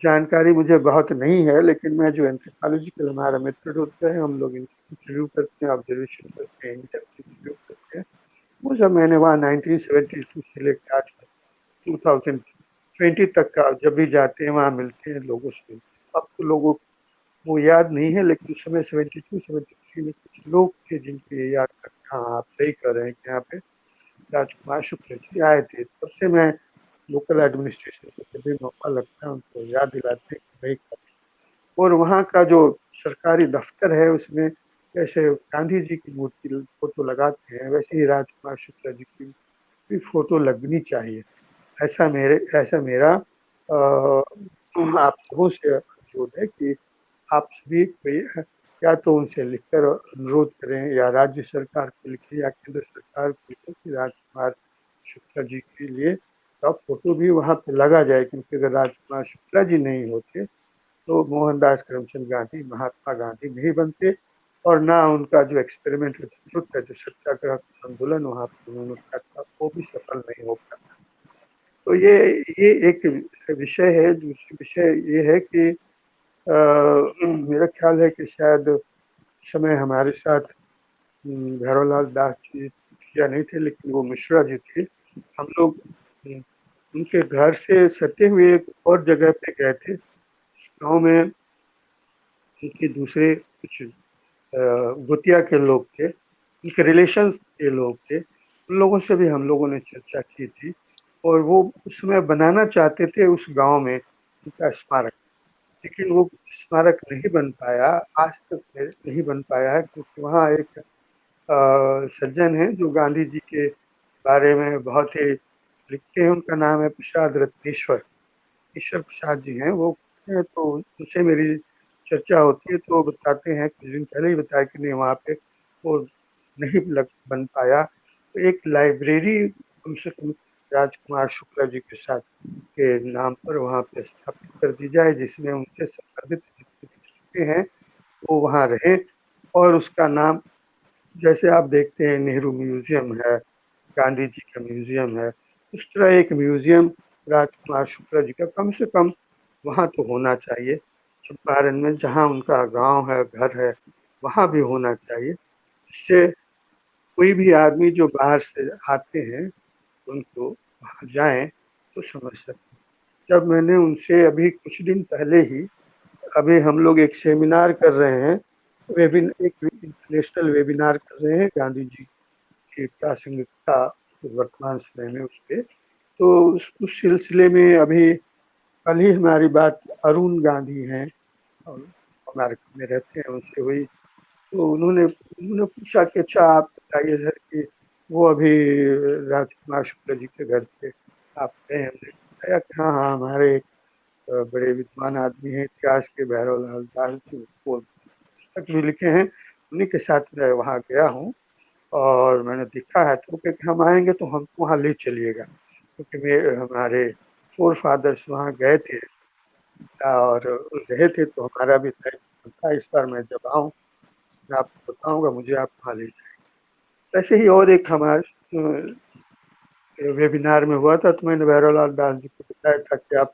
जानकारी मुझे बहुत नहीं है, लेकिन मैं जो एंथ्रोपोलॉजिकल हमारा मेथड होता है, हम लोग इंटरव्यू करते हैं, ऑब्जर्वेशन करते हैं, इंटरव्यू करते हैं, वो सब मैंने वहाँ 1972 से लेकर आज 2020 तक का जब भी जाते हैं वहाँ मिलते हैं लोगों से। अब तो लोगों को वो याद नहीं है, लेकिन उस समय 72-73 में कुछ लोग थे जिनको ये याद रखा। हाँ, आप सही कह रहे हैं कि यहाँ पे राजकुमार शुक्ल जी आए थे। तब से मैं लोकल एडमिनिस्ट्रेशन को जब भी मौका लगता है उनको याद दिलाते हैं कि भाई करें। और वहाँ का जो सरकारी दफ्तर है उसमें जैसे गांधी जी की मूर्ति फोटो लगाते हैं, वैसे ही राजकुमार शुक्ला जी की भी फोटो लगनी चाहिए। ऐसा मेरा आप सबों से अनुरोध है कि आप सभी को या तो उनसे लिखकर अनुरोध करें या राज्य सरकार को लिखें या केंद्र सरकार को लिखें कि राजकुमार शुक्ला जी के लिए तो फोटो भी वहाँ पे लगा जाए, क्योंकि अगर राजकुमार शुक्ला जी नहीं होते तो मोहनदास करमचंद गांधी महात्मा गांधी नहीं बनते, और ना उनका जो एक्सपेरिमेंट है, जो सत्याग्रह आंदोलन वहाँ पर उन्होंने किया था वो भी सफल नहीं हो पाता। तो ये एक विषय है। दूसरी विषय ये है कि मेरा ख्याल है कि शायद समय हमारे साथ भैरवलाल दास जी या नहीं थे, लेकिन वो मिश्रा जी थे। हम लोग उनके घर से सटे हुए एक और जगह पे गए थे। गांव में उनके दूसरे कुछ गुतिया के लोग थे, उनके रिलेशन के लोग थे। उन लोगों से भी हम लोगों ने चर्चा की थी और वो उस समय बनाना चाहते थे उस गांव में उनका स्मारक, लेकिन वो स्मारक नहीं बन पाया, आज तक नहीं बन पाया है, क्योंकि वहाँ एक सज्जन हैं जो गांधी जी के बारे में बहुत ही लिखते हैं। उनका नाम है प्रसाद रत्नेश्वर, ईश्वर प्रसाद जी हैं वो। तो उनसे मेरी चर्चा होती है तो वो बताते हैं, कुछ दिन पहले ही बताया कि नहीं वहाँ पे वो नहीं बन पाया। तो एक लाइब्रेरी कम से कम राजकुमार शुक्ला जी के साथ के नाम पर वहाँ पे स्थापित कर दी जाए, जिसमें उनसे संबंधित जितनी पुस्तकें हैं वो वहाँ रहे। और उसका नाम, जैसे आप देखते हैं नेहरू म्यूजियम है, गांधी जी का म्यूजियम है, उस तरह एक म्यूजियम राजकुमार शुक्ला जी का कम से कम वहाँ तो होना चाहिए। चंपारण में जहाँ उनका गांव है, घर है, वहाँ भी होना चाहिए। इससे कोई भी आदमी जो बाहर से आते हैं उनको वहाँ जाएं तो समझ सकते। जब मैंने उनसे अभी कुछ दिन पहले ही, अभी हम लोग एक सेमिनार कर रहे हैं, एक इंटरनेशनल वेबिनार कर रहे हैं गांधी जी की प्रासंगिकता वर्तमान समय में उस पे। तो उस सिलसिले में अभी कल ही हमारी बात अरुण गांधी हैं और हमारे में रहते हैं, उनसे हुई। तो उन्होंने पूछा कि अच्छा आप बताइए सर कि वो अभी राजकुमार शुक्ला जी के घर पे आप गए। हमने बताया कि हाँ हाँ, हमारे एक बड़े विद्वान आदमी हैं इतिहास के, भैरवलाल दास जी, वो पुस्तक भी लिखे हैं, उन्हीं के साथ मैं वहाँ गया हूँ और मैंने देखा है। तो कहते हम आएंगे तो हमको वहाँ ले चलिएगा, क्योंकि हमारे फोर फादर्स वहाँ गए थे और रहे थे, तो हमारा भी दायित्व था इस बार मैं जब आऊँ मैं आपको बताऊंगा, मुझे आप वहाँ ले जाएंगे। ऐसे ही और एक हमारे वेबिनार में हुआ था, तो मैंने भैरवलाल दास जी को बताया था कि आप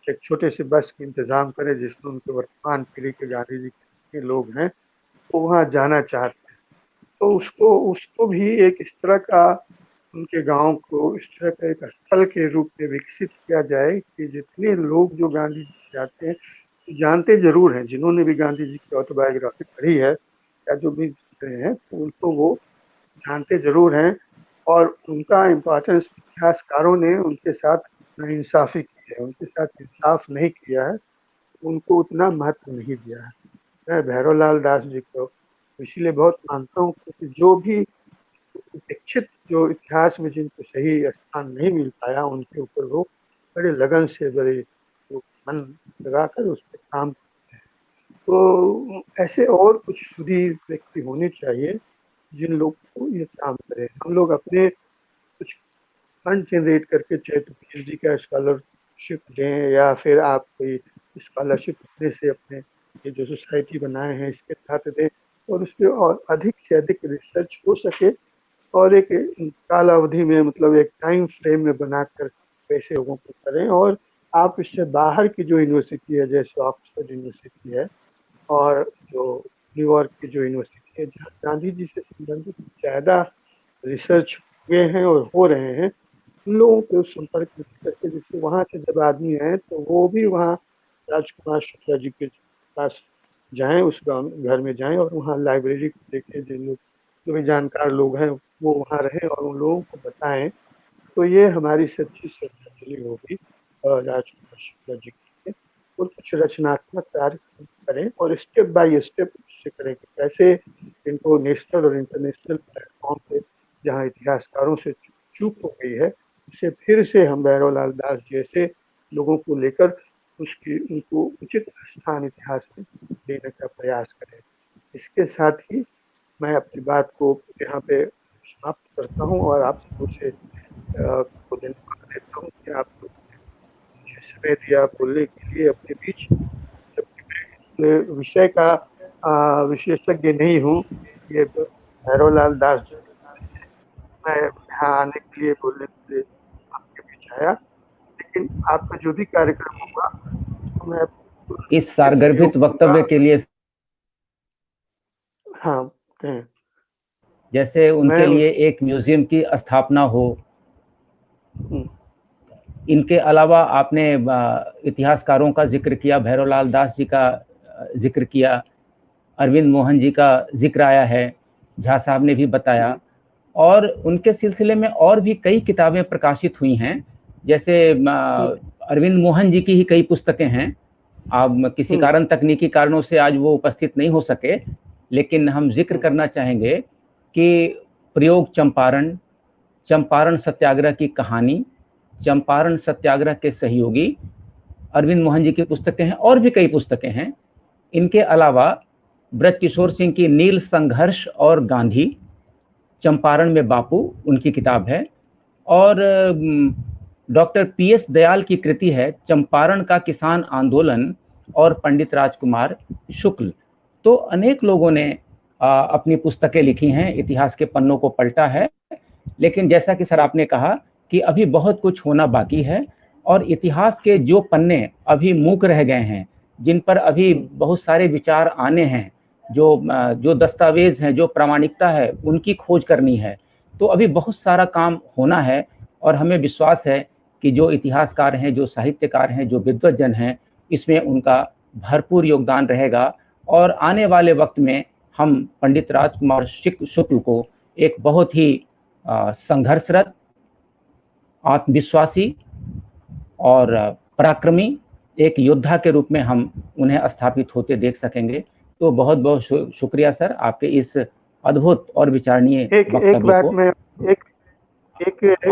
एक छोटे से बस का इंतजाम करें जिसमें उनके वर्तमान पीढ़ी के गांधी जी के लोग हैं वो वहाँ जाना चाहते हैं। तो उसको भी एक इस तरह का, उनके गांव को इस तरह का एक स्थल के रूप में विकसित किया जाए कि जितने लोग जो गांधी जी से आते हैं जानते जरूर हैं, जिन्होंने भी गांधी जी की ऑटोबायोग्राफी पढ़ी है या जो भी रहे हैं तो उनको वो जानते जरूर हैं। और उनका इम्पोर्टेंस इतिहासकारों ने उनके साथ नाइंसाफी की है, उनके साथ इंसाफ नहीं किया है, उनको उतना महत्व नहीं दिया है। मैं भैरवलाल दास जी को इसलिए बहुत मानता हूँ क्योंकि जो भी उपेक्षित, जो इतिहास में जिनको सही स्थान नहीं मिल पाया, उनके ऊपर वो बड़े लगन से, बड़े वो मन लगाकर उस पर काम करते हैं। तो ऐसे और कुछ सुधीर व्यक्ति होने चाहिए जिन लोग को ये काम करें। हम लोग अपने कुछ फंड जनरेट करके, चाहे तो पीएचडी का स्कॉलरशिप दें या फिर आप कोई स्कॉलरशिप अपने से, अपने ये जो सोसाइटी बनाए हैं इसके तहत दें, और उस पर और अधिक से अधिक रिसर्च हो सके और एक काल अवधि में, मतलब एक टाइम फ्रेम में बनाकर वैसे लोगों को करें। और आप इससे बाहर की जो यूनिवर्सिटी है, जैसे ऑक्सफोर्ड यूनिवर्सिटी है और जो न्यूयॉर्क की जो यूनिवर्सिटी है, जहाँ गांधी जी से संबंधित ज़्यादा रिसर्च हुए हैं और हो रहे हैं, उन लोगों के उस संपर्क में करके, जिससे वहाँ से जब आदमी आए तो वो भी वहाँ राजकुमार शुक्ला जी के पास जाएं, उस गाँव घर में जाएं और वहाँ लाइब्रेरी को देखें। जिन लोग जो भी जानकार लोग हैं वो वहाँ रहें और उन लोगों को बताएं। तो ये हमारी सच्ची श्रद्धांजलि होगी राजकुमार शुक्ला जी के लिए। और कुछ रचनात्मक कार्य करें और स्टेप बाय स्टेप से करें कि कैसे इनको नेशनल और इंटरनेशनल प्लेटफॉर्म पे, जहाँ इतिहासकारों से चूक हो गई है, उसे फिर से हम भैरवलाल दास जैसे लोगों को लेकर उनको उचित स्थान इतिहास में देने का प्रयास करें। इसके साथ ही मैं अपनी बात को यहाँ पे समाप्त करता हूँ और आप सबों से को धन्यवाद देता हूँ कि आप मुझे समय दिया बोलने के लिए अपने बीच, जबकि मैं इस विषय का विशेषज्ञ नहीं हूँ। ये भैरवलाल दास जी, मैं यहाँ आने के लिए, बोलने के लिए आपके बीच आया लेकिन आपका जो भी कार्यक्रम होगा तो मैं इस सारगर्भित वक्तव्य के लिए हाँ कहें। जैसे उनके लिए एक म्यूजियम की स्थापना हो, इनके अलावा आपने इतिहासकारों का जिक्र किया, भैरवलाल दास जी का जिक्र किया, अरविंद मोहन जी का जिक्र आया है, झा साहब ने भी बताया, और उनके सिलसिले में और भी कई किताबें प्रकाशित हुई हैं। जैसे अरविंद मोहन जी की ही कई पुस्तकें हैं। अब किसी कारण तकनीकी कारणों से आज वो उपस्थित नहीं हो सके, लेकिन हम जिक्र करना चाहेंगे कि प्रयोग चंपारण, चंपारण सत्याग्रह की कहानी, चंपारण सत्याग्रह के सहयोगी, अरविंद मोहन जी की पुस्तकें हैं और भी कई पुस्तकें हैं। इनके अलावा ब्रजकिशोर सिंह की नील संघर्ष और गांधी, चंपारण में बापू उनकी किताब है, और डॉक्टर पीएस दयाल की कृति है चंपारण का किसान आंदोलन और पंडित राजकुमार शुक्ल। तो अनेक लोगों ने अपनी पुस्तकें लिखी हैं, इतिहास के पन्नों को पलटा है, लेकिन जैसा कि सर आपने कहा कि अभी बहुत कुछ होना बाकी है, और इतिहास के जो पन्ने अभी मूक रह गए हैं, जिन पर अभी बहुत सारे विचार आने हैं, जो दस्तावेज हैं, जो प्रामाणिकता है, उनकी खोज करनी है। तो अभी बहुत सारा काम होना है, और हमें विश्वास है कि जो इतिहासकार हैं, जो साहित्यकार हैं, जो विद्वज्जन हैं, इसमें उनका भरपूर योगदान रहेगा। और आने वाले वक्त में हम पंडित राजकुमार शुक्ल को एक बहुत ही संघर्षरत, आत्मविश्वासी और पराक्रमी एक योद्धा के रूप में हम उन्हें स्थापित होते देख सकेंगे। तो बहुत बहुत शुक्रिया सर आपके इस अद्भुत और विचारणीय वक्तव्य को।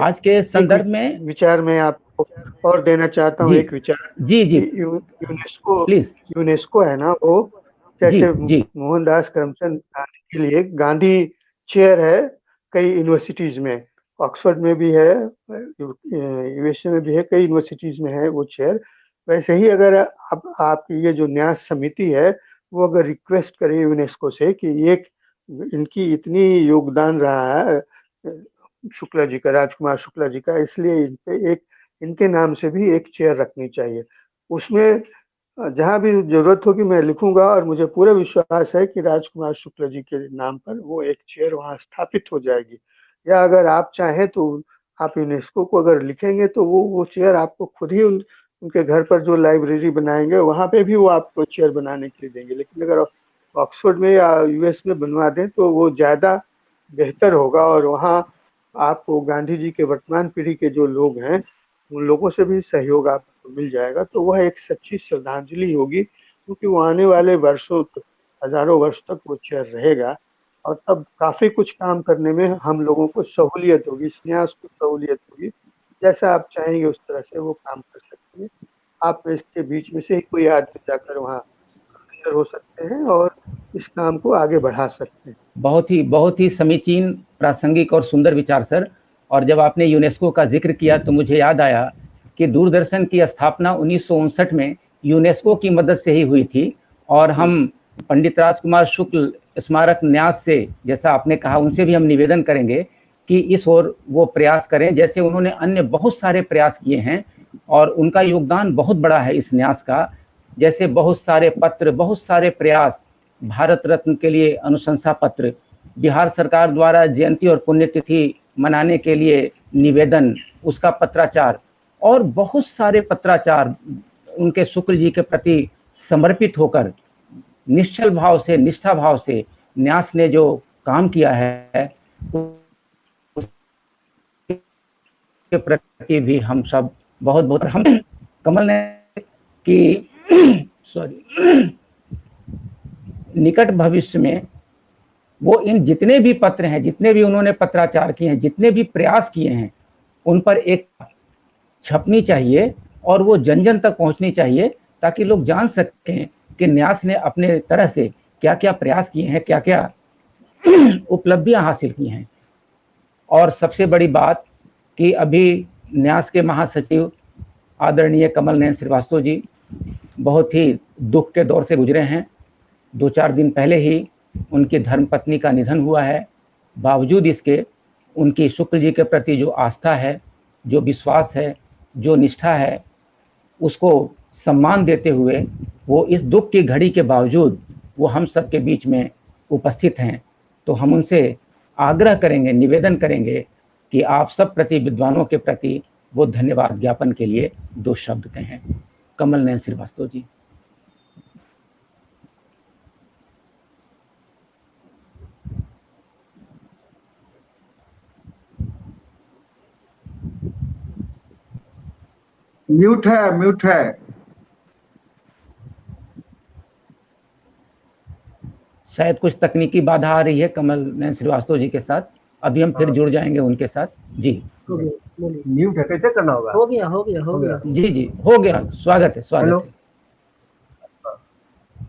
आज के संदर्भ में विचार में आपको और देना चाहता हूँ, एक विचार। जी जी, यूनेस्को, प्लीज। यूनेस्को है ना, वो जैसे मोहनदास करमचंद गांधी के लिए गांधी चेयर है कई यूनिवर्सिटीज में, ऑक्सफोर्ड में भी है, यूएसए में भी है, कई यूनिवर्सिटीज में है वो चेयर। वैसे ही अगर आपकी ये जो न्यास समिति है वो अगर रिक्वेस्ट करे यूनेस्को से कि एक इनकी इतनी योगदान रहा है शुक्ला जी का, राजकुमार शुक्ला जी का, इसलिए इनके नाम से भी एक चेयर रखनी चाहिए। उसमें जहाँ भी जरूरत होगी मैं लिखूंगा, और मुझे पूरा विश्वास है कि राजकुमार शुक्ला जी के नाम पर वो एक चेयर वहाँ स्थापित हो जाएगी। या अगर आप चाहें तो आप यूनेस्को को अगर लिखेंगे तो वो चेयर आपको खुद ही उनके घर पर जो लाइब्रेरी बनाएंगे वहाँ पे भी वो आपको चेयर बनाने के लिए देंगे। लेकिन अगर ऑक्सफोर्ड में या यूएस में बनवा दें तो वो ज़्यादा बेहतर होगा, और वहाँ आपको गांधी जी के वर्तमान पीढ़ी के जो लोग हैं उन लोगों से भी सहयोग आपको मिल जाएगा। तो वह एक सच्ची श्रद्धांजलि होगी, क्योंकि वो आने वाले वर्षों, हजारों वर्ष तक वो चेयर रहेगा, और तब काफ़ी कुछ काम करने में हम लोगों को सहूलियत होगी, न्यास को सहूलियत होगी। जैसा आप चाहेंगे उस तरह से वो काम कर सकते हैं। आप इसके बीच में से ही कोई आदमी जाकर वहाँ हो सकते हैं और इस काम को आगे बढ़ा सकते हैं। बहुत ही समीचीन, प्रासंगिक और सुंदर विचार सर। और जब आपने यूनेस्को का जिक्र किया तो मुझे याद आया कि दूरदर्शन की स्थापना 1959 में यूनेस्को की मदद से ही हुई थी, और हम पंडित राजकुमार शुक्ल स्मारक न्यास से, जैसा आपने कहा, उनसे भी हम निवेदन करेंगे कि इस ओर वो प्रयास करें, जैसे उन्होंने अन्य बहुत सारे प्रयास किए हैं, और उनका योगदान बहुत बड़ा है इस न्यास का। जैसे बहुत सारे पत्र, बहुत सारे प्रयास, भारत रत्न के लिए अनुशंसा पत्र, बिहार सरकार द्वारा जयंती और पुण्यतिथि मनाने के लिए निवेदन, उसका पत्राचार, और बहुत सारे पत्राचार उनके शुक्ल जी के प्रति समर्पित होकर निश्चल भाव से, निष्ठा भाव से न्यास ने जो काम किया है उसके प्रति भी हम सब बहुत बहुत, हम कमल ने कि निकट भविष्य में वो इन जितने भी पत्र हैं, जितने भी उन्होंने पत्राचार किए हैं, जितने भी प्रयास किए हैं, उन पर एक छपनी चाहिए और वो जन जन तक पहुंचनी चाहिए, ताकि लोग जान सकें कि न्यास ने अपने तरह से क्या क्या प्रयास किए हैं, क्या क्या उपलब्धियां हासिल की हैं। और सबसे बड़ी बात कि अभी न्यास के महासचिव आदरणीय कमल नयन श्रीवास्तव जी बहुत ही दुख के दौर से गुजरे हैं। 2-4 दिन पहले ही उनकी धर्मपत्नी का निधन हुआ है। बावजूद इसके उनकी शुक्ल जी के प्रति जो आस्था है, जो विश्वास है, जो निष्ठा है उसको सम्मान देते हुए वो इस दुख की घड़ी के बावजूद वो हम सब के बीच में उपस्थित हैं। तो हम उनसे आग्रह करेंगे, निवेदन करेंगे कि आप सब प्रति विद्वानों के प्रति वो धन्यवाद ज्ञापन के लिए 2 शब्द कहें। कमल नयन श्रीवास्तव जी। म्यूट है। शायद कुछ तकनीकी बाधा आ रही है कमल नयन श्रीवास्तव जी के साथ। अभी हम फिर जुड़ जाएंगे उनके साथ। जी म्यूट है, कैसे करना होगा? हो गया। जी हो गया। स्वागत है।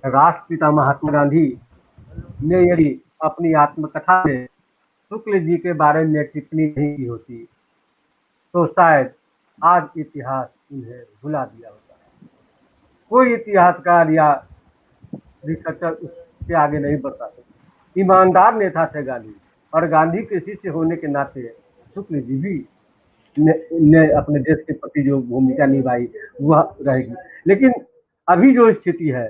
राष्ट्रपिता महात्मा गांधी ने यदि अपनी आत्मकथा में शुक्ल जी के बारे में टिप्पणी नहीं की होती तो शायद आज इतिहास उन्हें भुला दिया होता। कोई इतिहासकार या रिसर्चर उसके आगे नहीं बढ़ पाते। ईमानदार नेता थे गांधी, और गांधी के शिष्य होने के नाते शुक्ल जी भी ने अपने देश के प्रति जो भूमिका निभाई वह रहेगी। लेकिन अभी जो स्थिति है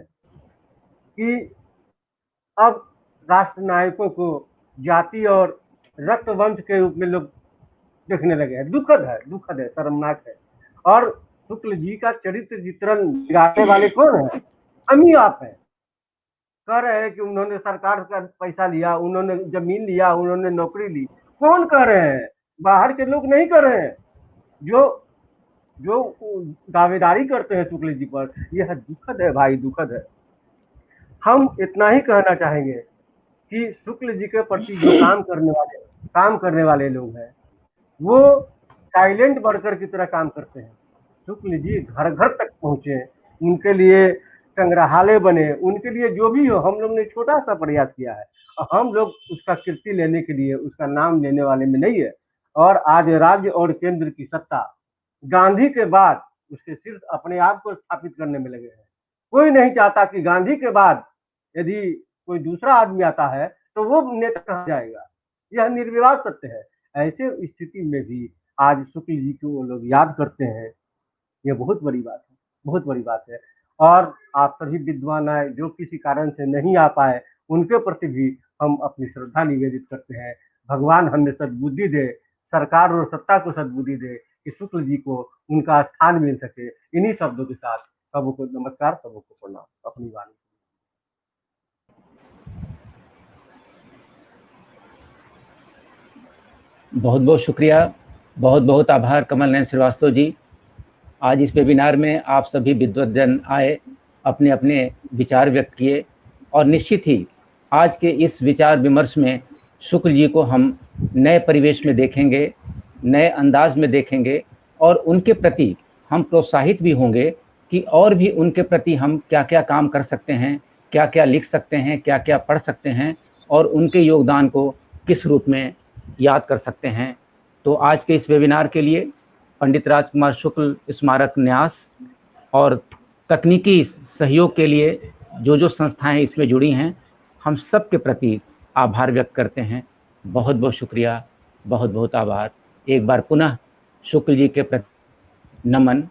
कि अब राष्ट्र नायकों को जाति और रक्त वंश के रूप में लोग देखने लगे हैं। दुखद है, शर्मनाक है। और शुक्ल जी का चरित्र चित्रण बिगाड़ने वाले कौन है? हम ही आप हैं। कह रहे हैं कि उन्होंने सरकार का पैसा लिया, उन्होंने जमीन लिया, उन्होंने नौकरी ली। कौन कह रहे हैं? बाहर के लोग नहीं कर रहे हैं। जो दावेदारी करते हैं शुक्ल जी पर, यह दुखद है भाई, दुखद है। हम इतना ही कहना चाहेंगे कि शुक्ल जी के प्रति जो काम करने वाले लोग हैं वो साइलेंट वर्कर की तरह काम करते हैं। शुक्ल जी घर घर तक पहुंचे, उनके लिए संग्रहालय बने, उनके लिए जो भी हो, हम लोग ने छोटा सा प्रयास किया है। हम लोग उसका कीर्ति लेने के लिए, उसका नाम लेने वाले में नहीं है। और आज राज्य और केंद्र की सत्ता गांधी के बाद उसके सिर्फ अपने आप को स्थापित करने में लगे हैं। कोई नहीं चाहता कि गांधी के बाद यदि कोई दूसरा आदमी आता है तो वो नेता कहा जाएगा। यह निर्विवाद सत्य है। ऐसे स्थिति में भी आज शुक्ल जी को वो लोग याद करते हैं। यह बहुत बड़ी बात है। और आप सभी विद्वान आए जो किसी कारण से नहीं आ पाए, उनके प्रति भी हम अपनी श्रद्धा निवेदित करते हैं। भगवान हमें सद्बुद्धि दे, सरकार और सत्ता को सद्बुद्धि दे कि शुक्ल जी को उनका स्थान मिल सके। इन्हीं शब्दों के साथ सबको नमस्कार, सबको प्रणाम। अपनी वाणी। बहुत बहुत शुक्रिया, बहुत बहुत आभार कमल नयन श्रीवास्तव जी। आज इस वेबिनार में आप सभी विद्वद्जन आए, अपने अपने विचार व्यक्त किए, और निश्चित ही आज के इस विचार विमर्श में शुक्ल जी को हम नए परिवेश में देखेंगे, नए अंदाज में देखेंगे, और उनके प्रति हम प्रोत्साहित भी होंगे कि और भी उनके प्रति हम क्या क्या काम कर सकते हैं, क्या क्या लिख सकते हैं, क्या क्या पढ़ सकते हैं, और उनके योगदान को किस रूप में याद कर सकते हैं। तो आज के इस वेबिनार के लिए पंडित राजकुमार शुक्ल स्मारक न्यास और तकनीकी सहयोग के लिए जो संस्थाएं इसमें जुड़ी हैं, हम सब के प्रति आभार व्यक्त करते हैं। बहुत बहुत शुक्रिया, बहुत बहुत आभार। एक बार पुनः शुक्ल जी के प्रति नमन,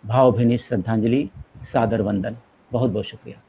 भावभीनी श्रद्धांजलि, सादर वंदन। बहुत बहुत शुक्रिया।